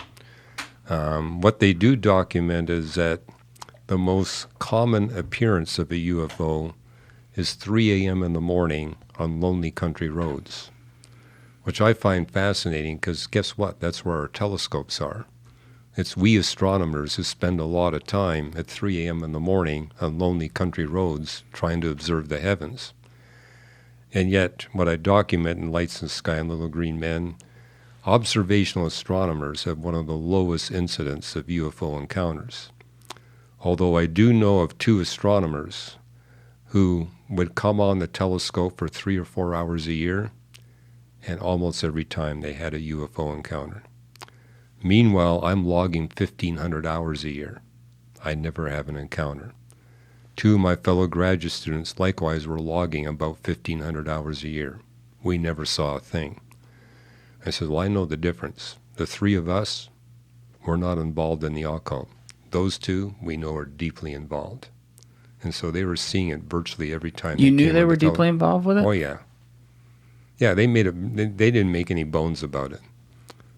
What they do document is that the most common appearance of a UFO is 3 a.m. in the morning on lonely country roads, which I find fascinating because guess what? That's where our telescopes are. It's we astronomers who spend a lot of time at 3 a.m. in the morning on lonely country roads trying to observe the heavens. And yet, what I document in Lights in the Sky and Little Green Men, observational astronomers have one of the lowest incidents of UFO encounters. Although I do know of 2 astronomers who would come on the telescope for 3 or 4 hours a year, and almost every time they had a UFO encounter. Meanwhile, I'm logging 1,500 hours a year. I never have an encounter. 2 of my fellow graduate students likewise were logging about 1,500 hours a year. We never saw a thing. I said, well, I know the difference. The 3 of us, we're not involved in the occult. Those 2, we know, are deeply involved. And so they were seeing it virtually every time. You knew they were deeply involved with it? Oh, yeah. Yeah, they didn't make any bones about it.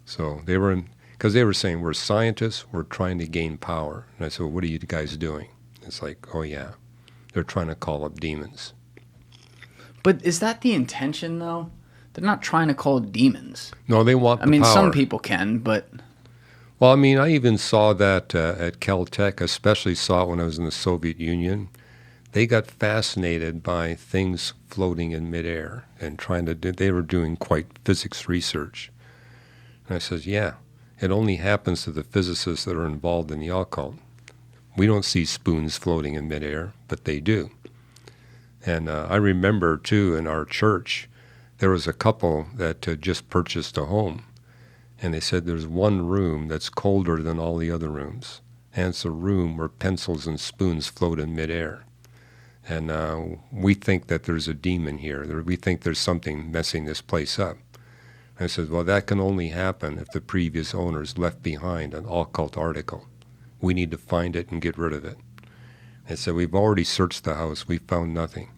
So they were because they were saying, we're scientists, we're trying to gain power. And I said, well, what are you guys doing? It's like, oh, yeah, they're trying to call up demons. But is that the intention, though? They're not trying to call demons. No, they want the power. I mean, some people can, but... Well, I mean, I even saw that at Caltech, especially saw it when I was in the Soviet Union. They got fascinated by things floating in midair and they were doing quite physics research. And I says, yeah, it only happens to the physicists that are involved in the occult. We don't see spoons floating in midair, but they do. And I remember, too, in our church, there was a couple that just purchased a home. And they said there's one room that's colder than all the other rooms. And it's a room where pencils and spoons float in midair. And we think that there's a demon here. We think there's something messing this place up. And I said, well, that can only happen if the previous owners left behind an occult article. We need to find it and get rid of it. I said, we've already searched the house. We found nothing.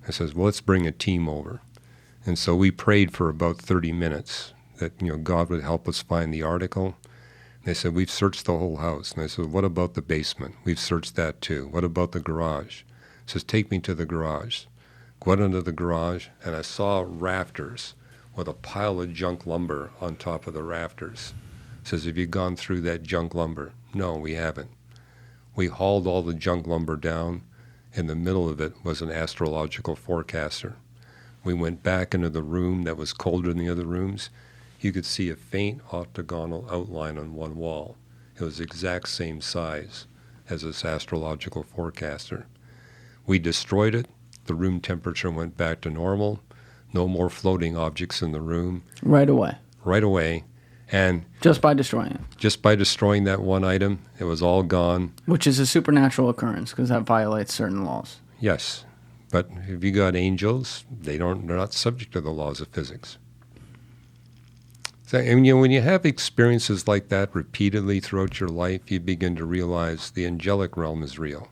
I says, well, let's bring a team over. And so we prayed for about 30 minutes that God would help us find the article. And they said, we've searched the whole house. And I said, what about the basement? We've searched that too. What about the garage? He says, take me to the garage. Went into the garage, and I saw rafters with a pile of junk lumber on top of the rafters. He says, have you gone through that junk lumber? No, we haven't. We hauled all the junk lumber down. In the middle of it was an astrological forecaster. We went back into the room that was colder than the other rooms. You could see a faint octagonal outline on one wall. It was the exact same size as this astrological forecaster. We destroyed it. The room temperature went back to normal. No more floating objects in the room. Right away. Right away. And just by destroying it. Just by destroying that one item, it was all gone. Which is a supernatural occurrence because that violates certain laws. Yes. But if you got angels, they're not subject to the laws of physics. So, and when you have experiences like that repeatedly throughout your life, you begin to realize the angelic realm is real.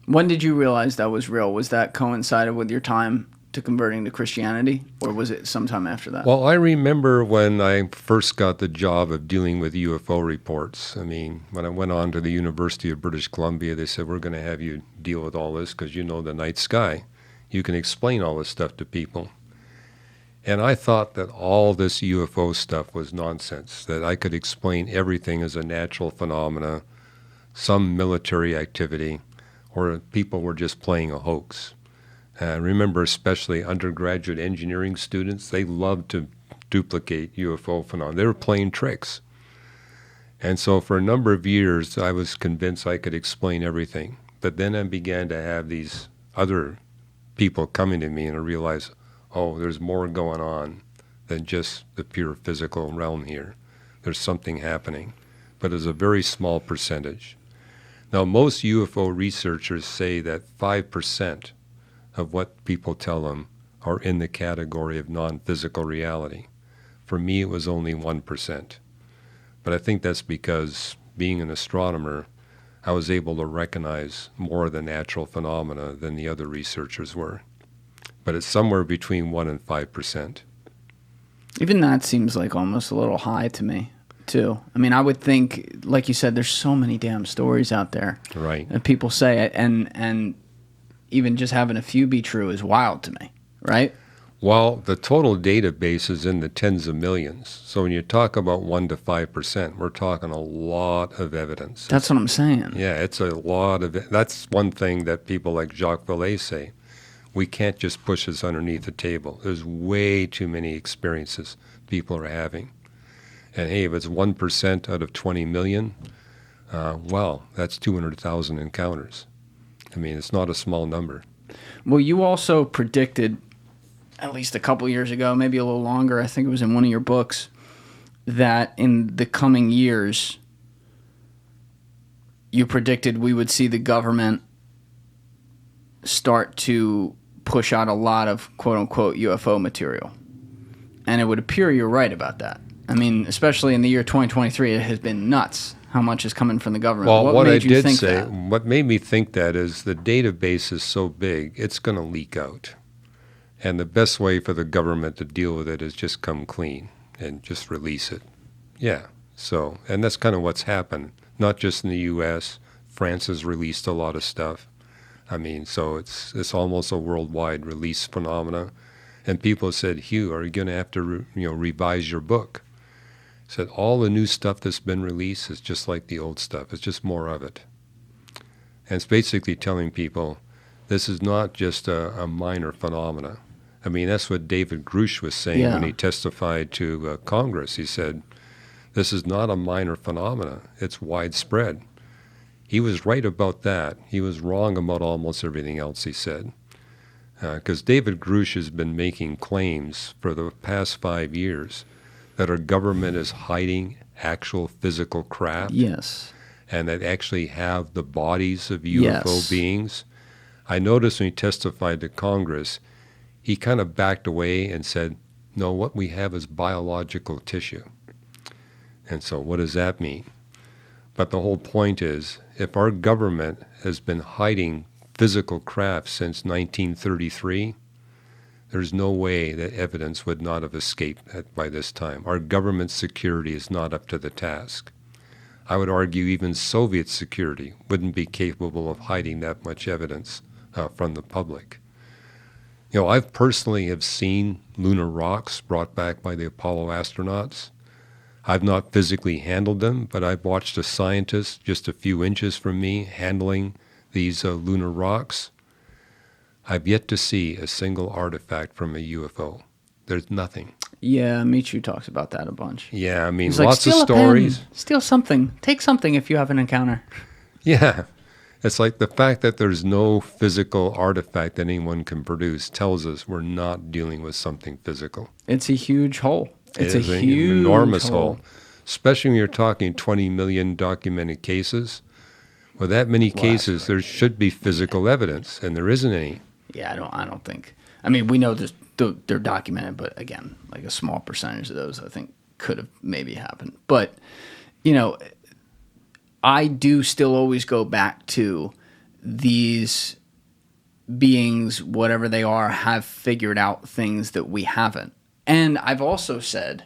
When did you realize that was real? Was that coincided with your time to converting to Christianity, or was it sometime after that? Well, I remember when I first got the job of dealing with UFO reports. I mean, when I went on to the University of British Columbia, they said, we're going to have you deal with all this because you know the night sky. You can explain all this stuff to people. And I thought that all this UFO stuff was nonsense, that I could explain everything as a natural phenomena, some military activity, or people were just playing a hoax. I remember especially undergraduate engineering students, they loved to duplicate UFO phenomena. They were playing tricks. And so for a number of years, I was convinced I could explain everything. But then I began to have these other people coming to me, and I realized, oh, there's more going on than just the pure physical realm here. There's something happening, but it's a very small percentage. Now, most UFO researchers say that 5% of what people tell them are in the category of non-physical reality. For me, it was only 1%. But I think that's because, being an astronomer, I was able to recognize more of the natural phenomena than the other researchers were. But it's somewhere between 1 and 5%. Even that seems like almost a little high to me, too. I mean, I would think, like you said, there's so many damn stories out there. Right. And people say it, and even just having a few be true is wild to me, right? Well, the total database is in the tens of millions. So when you talk about 1 to 5%, we're talking a lot of evidence. That's what I'm saying. Yeah, it's a lot of it. That's one thing that people like Jacques Vallee say. We can't just push this underneath the table. There's way too many experiences people are having. And hey, if it's 1% out of 20 million, well, that's 200,000 encounters. I mean, it's not a small number. Well, you also predicted, at least a couple years ago, maybe a little longer, I think it was in one of your books, that in the coming years, you predicted we would see the government start to push out a lot of quote-unquote UFO material. And it would appear you're right about that. I mean, especially in the year 2023, it has been nuts how much is coming from the government. Well, what I did say, that? what made me think that is the database is so big, it's going to leak out. And the best way for the government to deal with it is just come clean and just release it. Yeah. So, and that's kind of what's happened, not just in the U.S. France has released a lot of stuff. I mean, so it's almost a worldwide release phenomena. And people said, Hugh, are you going to have to revise your book? I said, all the new stuff that's been released is just like the old stuff. It's just more of it. And it's basically telling people this is not just a minor phenomena. I mean, that's what David Grusch was saying when he testified to Congress. He said, this is not a minor phenomena. It's widespread. He was right about that. He was wrong about almost everything else he said. Because David Grusch has been making claims for the past 5 years that our government is hiding actual physical craft. Yes. And that actually have the bodies of UFO beings. I noticed when he testified to Congress, he kind of backed away and said, no, what we have is biological tissue. And so what does that mean? But the whole point is, if our government has been hiding physical craft since 1933, there's no way that evidence would not have escaped by this time. Our government security is not up to the task. I would argue even Soviet security wouldn't be capable of hiding that much evidence from the public. You know, I personally have seen lunar rocks brought back by the Apollo astronauts. I've not physically handled them, but I've watched a scientist just a few inches from me handling these lunar rocks. I've yet to see a single artifact from a UFO. There's nothing. Yeah, Michio talks about that a bunch. Yeah, I mean, He's lots like, of stories. Steal something. Take something if you have an encounter. Yeah. It's like the fact that there's no physical artifact that anyone can produce tells us we're not dealing with something physical. It's a huge hole. It's It is a huge an enormous hole. Especially when you're talking 20 million documented cases. With that many cases, there should be physical evidence, and there isn't any. Yeah, I don't think. I mean, we know they're documented, but again, like a small percentage of those, I think, could have maybe happened. But, you know, I do still always go back to these beings, whatever they are, have figured out things that we haven't. And I've also said,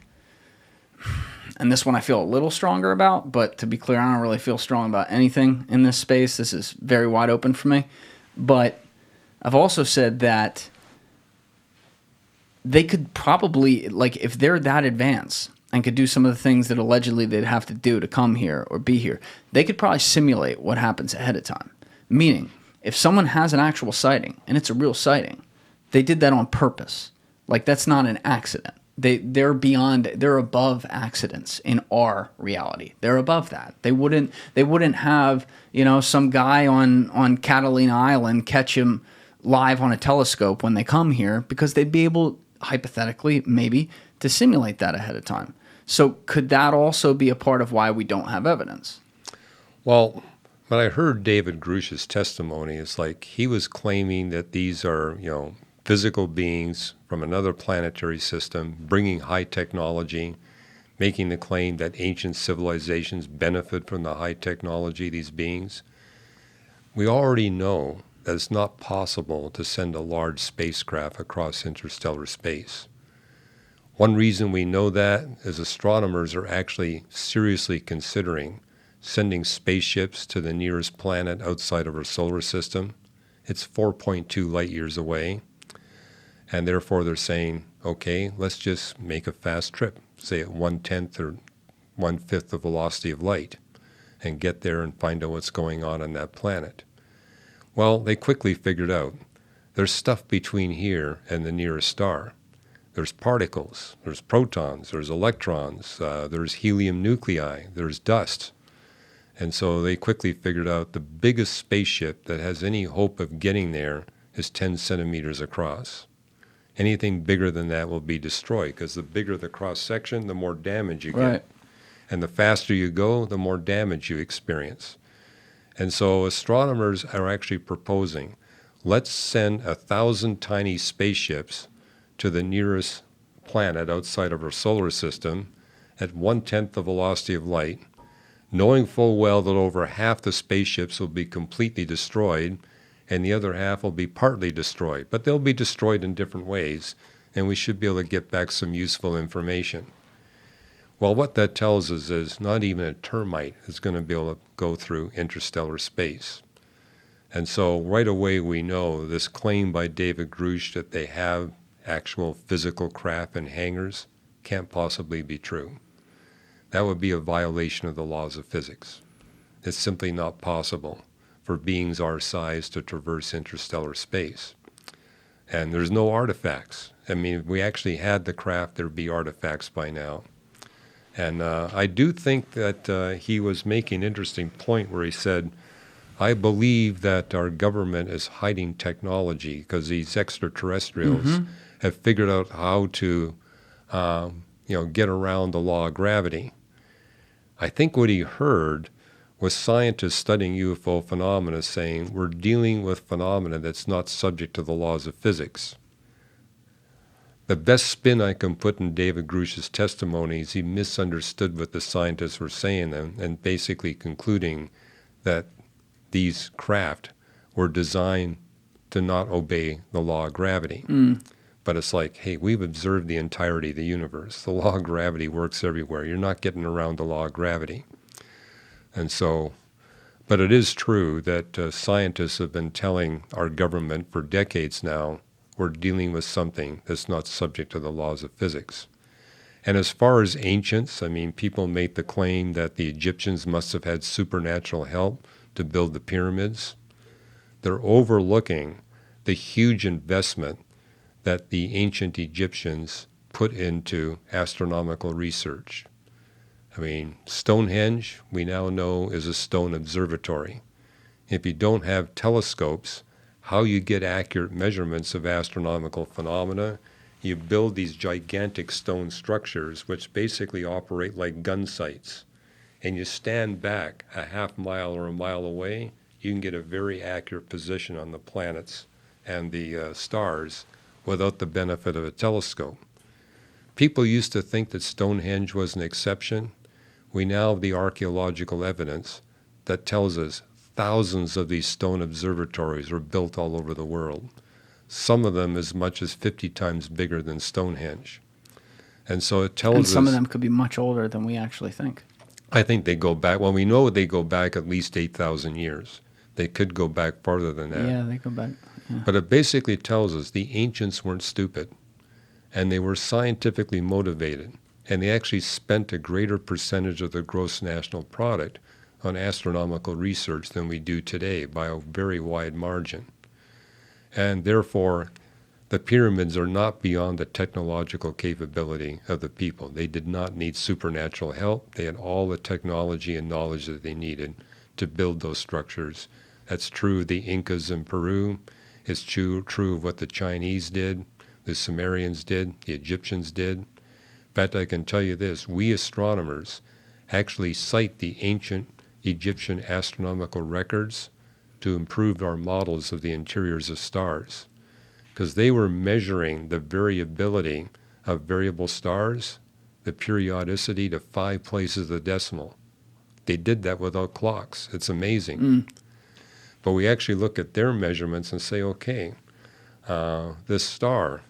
and this one I feel a little stronger about, but to be clear, I don't really feel strong about anything in this space. This is very wide open for me. But I've also said that they could probably, like, if they're that advanced and could do some of the things that allegedly they'd have to do to come here or be here, they could probably simulate what happens ahead of time. Meaning, if someone has an actual sighting, and it's a real sighting, they did that on purpose. Like, that's not an accident. They're above accidents in our reality. They're above that. They wouldn't have, some guy on Catalina Island catch him live on a telescope when they come here, because they'd be able, hypothetically, maybe, to simulate that ahead of time. So could that also be a part of why we don't have evidence? Well, when I heard David Grusch's testimony, it's like he was claiming that these are, physical beings from another planetary system, bringing high technology, making the claim that ancient civilizations benefit from the high technology of these beings. We already know that it's not possible to send a large spacecraft across interstellar space. One reason we know that is astronomers are actually seriously considering sending spaceships to the nearest planet outside of our solar system. It's 4.2 light years away. And therefore they're saying, okay, let's just make a fast trip, say at 1/10 or 1/5 the velocity of light, and get there and find out what's going on that planet. Well, they quickly figured out there's stuff between here and the nearest star. There's particles, there's protons, there's electrons, there's helium nuclei, there's dust. And so they quickly figured out the biggest spaceship that has any hope of getting there is 10 centimeters across. Anything bigger than that will be destroyed, because the bigger the cross-section, the more damage you get. Right. And the faster you go, the more damage you experience. And so astronomers are actually proposing, let's send 1,000 tiny spaceships to the nearest planet outside of our solar system at 1/10 the velocity of light, knowing full well that over half the spaceships will be completely destroyed and the other half will be partly destroyed. But they'll be destroyed in different ways, and we should be able to get back some useful information. Well, what that tells us is not even a termite is going to be able to go through interstellar space. And so right away we know this claim by David Grusch that they have actual physical craft and hangars can't possibly be true. That would be a violation of the laws of physics. It's simply not possible for beings our size to traverse interstellar space. And there's no artifacts. I mean, if we actually had the craft, there'd be artifacts by now. And I do think that he was making an interesting point where he said, I believe that our government is hiding technology because these extraterrestrials have figured out how to get around the law of gravity. I think what he heard was scientists studying UFO phenomena saying we're dealing with phenomena that's not subject to the laws of physics. The best spin I can put in David Grusch's testimony is he misunderstood what the scientists were saying and basically concluding that these craft were designed to not obey the law of gravity. But it's like, hey, we've observed the entirety of the universe. The law of gravity works everywhere. You're not getting around the law of gravity. And so, but it is true that scientists have been telling our government for decades now, we're dealing with something that's not subject to the laws of physics. And as far as ancients, I mean, people make the claim that the Egyptians must have had supernatural help to build the pyramids. They're overlooking the huge investment that the ancient Egyptians put into astronomical research. I mean, Stonehenge, we now know, is a stone observatory. If you don't have telescopes, how you get accurate measurements of astronomical phenomena, you build these gigantic stone structures which basically operate like gun sights. And you stand back a half mile or a mile away, you can get a very accurate position on the planets and the stars without the benefit of a telescope. People used to think that Stonehenge was an exception. We now have the archaeological evidence that tells us thousands of these stone observatories were built all over the world. Some of them as much as 50 times bigger than Stonehenge. And so it tells us... And some of them could be much older than we actually think. I think they go back... Well, we know they go back at least 8,000 years. They could go back farther than that. Yeah, they go back. Yeah. But it basically tells us the ancients weren't stupid, and they were scientifically motivated, and they actually spent a greater percentage of their gross national product on astronomical research than we do today by a very wide margin. And therefore, the pyramids are not beyond the technological capability of the people. They did not need supernatural help. They had all the technology and knowledge that they needed to build those structures. That's true of the Incas in Peru. It's true of what the Chinese did, the Sumerians did, the Egyptians did. In fact, I can tell you this, we astronomers actually cite the ancient Egyptian astronomical records to improve our models of the interiors of stars, because they were measuring the variability of variable stars, the periodicity to 5 places of the decimal. They did that without clocks. It's amazing. But we actually look at their measurements and say, okay, this star,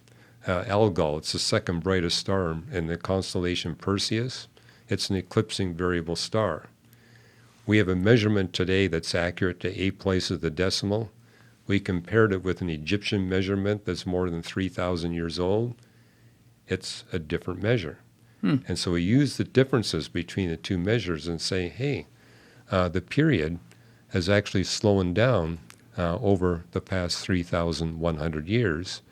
Algol, it's the second brightest star in the constellation Perseus. It's an eclipsing variable star. We have a measurement today that's accurate to 8 places of the decimal. We compared it with an Egyptian measurement that's more than 3,000 years old. It's a different measure. And so we use the differences between the two measures and say, hey, the period has actually slowed down over the past 3,100 years.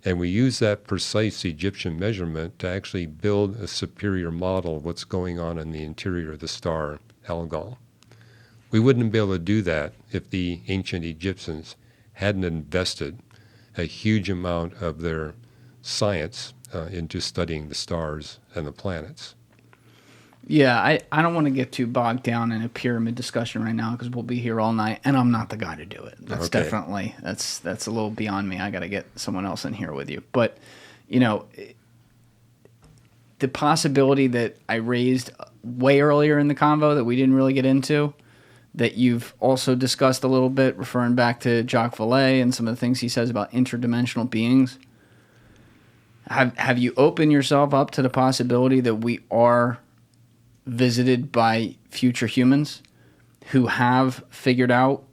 And we use that precise Egyptian measurement to actually build a superior model of what's going on in the interior of the star, Algol. We wouldn't be able to do that if the ancient Egyptians hadn't invested a huge amount of their science into studying the stars and the planets. Yeah, I don't want to get too bogged down in a pyramid discussion right now because we'll be here all night, and I'm not the guy to do it. That's Okay. definitely, that's a little beyond me. I got to get someone else in here with you. But, you know, the possibility that I raised way earlier in the convo that we didn't really get into, that you've also discussed a little bit, referring back to Jacques Vallee and some of the things he says about interdimensional beings. Have you opened yourself up to the possibility that we are visited by future humans who have figured out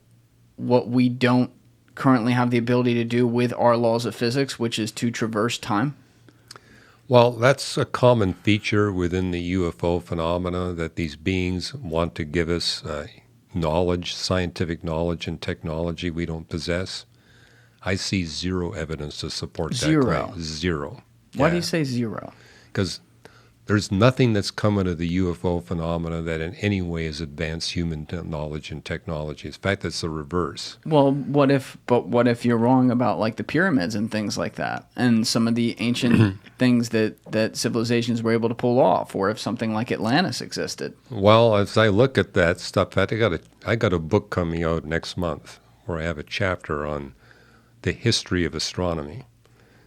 what we don't currently have the ability to do with our laws of physics, which is to traverse time? Well, that's a common feature within the UFO phenomena, that these beings want to give us knowledge, scientific knowledge and technology we don't possess. I see zero evidence to support that claim. Zero. Why do you say zero? Because there's nothing that's come out of the UFO phenomena that in any way has advanced human knowledge and technology. In fact, it's the reverse. Well, what if you're wrong about like the pyramids and things like that, and some of the ancient things that civilizations were able to pull off, or if something like Atlantis existed? Well, as I look at that stuff, I got a book coming out next month where I have a chapter on the history of astronomy.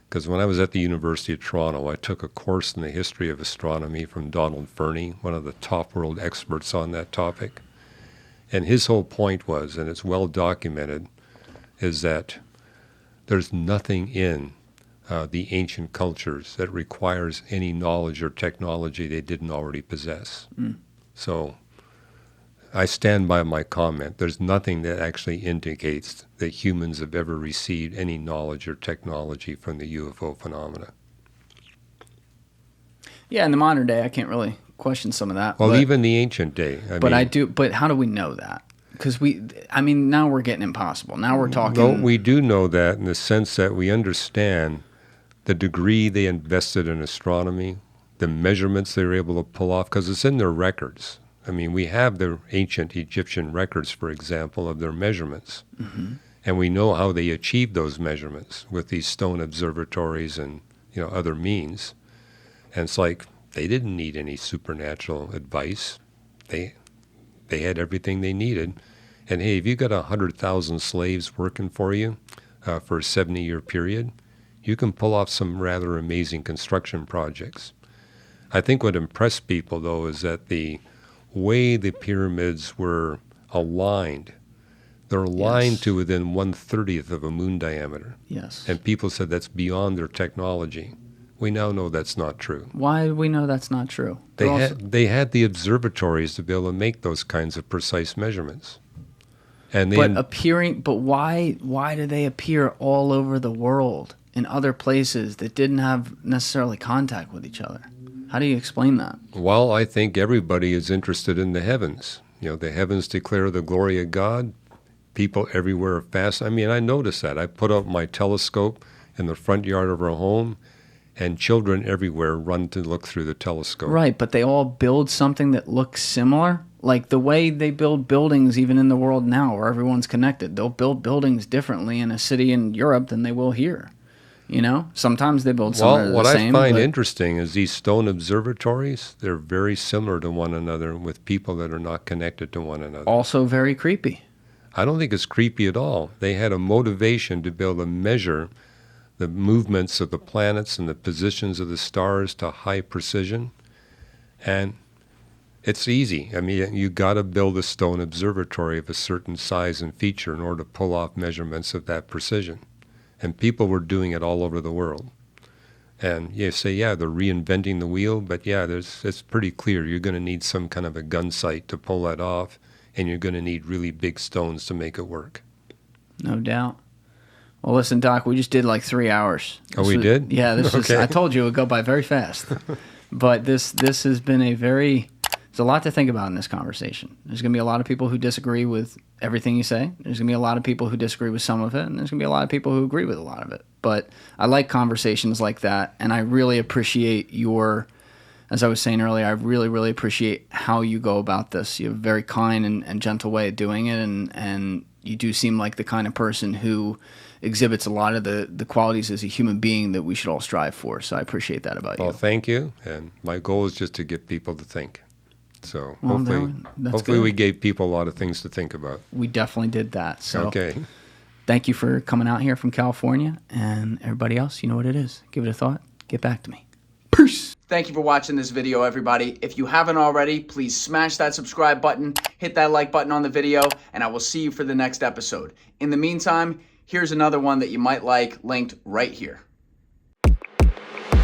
Because when I was at the University of Toronto, I took a course in the history of astronomy from Donald Fernie, one of the top world experts on that topic. And his whole point was, and it's well documented, is that there's nothing in the ancient cultures that requires any knowledge or technology they didn't already possess. So I stand by my comment. There's nothing that actually indicates that humans have ever received any knowledge or technology from the UFO phenomena. Yeah, in the modern day, I can't really question some of that. Well, even the ancient day. I do. But how do we know that? Because now we're getting impossible. Now we're talking. No, we do know that in the sense that we understand the degree they invested in astronomy, the measurements they were able to pull off, because it's in their records. I mean, we have the ancient Egyptian records, for example, of their measurements. And we know how they achieved those measurements with these stone observatories and, other means. And it's like they didn't need any supernatural advice. They had everything they needed. And hey, if you got 100,000 slaves working for you for a 70-year period, you can pull off some rather amazing construction projects. I think what impressed people, though, is that the way the pyramids were aligned They're aligned to within 1/30th of a moon diameter. Yes. And people said that's beyond their technology. We now know that's not true. Why do we know that's not true? They had the observatories to be able to make those kinds of precise measurements. And they But why do they appear all over the world in other places that didn't have necessarily contact with each other? How do you explain that? Well, I think everybody is interested in the heavens. You know, the heavens declare the glory of God. People everywhere are fast. I mean, I noticed that. I put out my telescope in the front yard of our home, and children everywhere run to look through the telescope. Right, but they all build something that looks similar. Like the way they build buildings even in the world now where everyone's connected. They'll build buildings differently in a city in Europe than they will here. You know? Sometimes they build something what the same. I find interesting is these stone observatories, they're very similar to one another with people that are not connected to one another. Also very creepy. I don't think it's creepy at all. They had a motivation to be able to measure the movements of the planets and the positions of the stars to high precision. And it's easy. I mean, you got to build a stone observatory of a certain size and feature in order to pull off measurements of that precision. And people were doing it all over the world. And you say, yeah, they're reinventing the wheel, but yeah, it's pretty clear. You're going to need some kind of a gun sight to pull that off, and you're going to need really big stones to make it work. No doubt. Well, listen, Doc, we just did like 3 hours. We did? Yeah, this Okay. I told you it would go by very fast. But this has been there's a lot to think about in this conversation. There's going to be a lot of people who disagree with everything you say. There's going to be a lot of people who disagree with some of it, and there's going to be a lot of people who agree with a lot of it. But I like conversations like that, and I really appreciate as I was saying earlier, I really, really appreciate how you go about this. You have a very kind and gentle way of doing it, and you do seem like the kind of person who exhibits a lot of the qualities as a human being that we should all strive for. So I appreciate that about you. Well, thank you. And my goal is just to get people to think. So Well, hopefully good. we gave people a lot of things to think about. We definitely did that. So Okay. thank you for coming out here from California, and everybody else, you know what it is. Give it a thought. Get back to me. Peace. Thank you for watching this video, everybody. If you haven't already, please smash that subscribe button, hit that like button on the video, and I will see you for the next episode. In the meantime, here's another one that you might like, linked right here.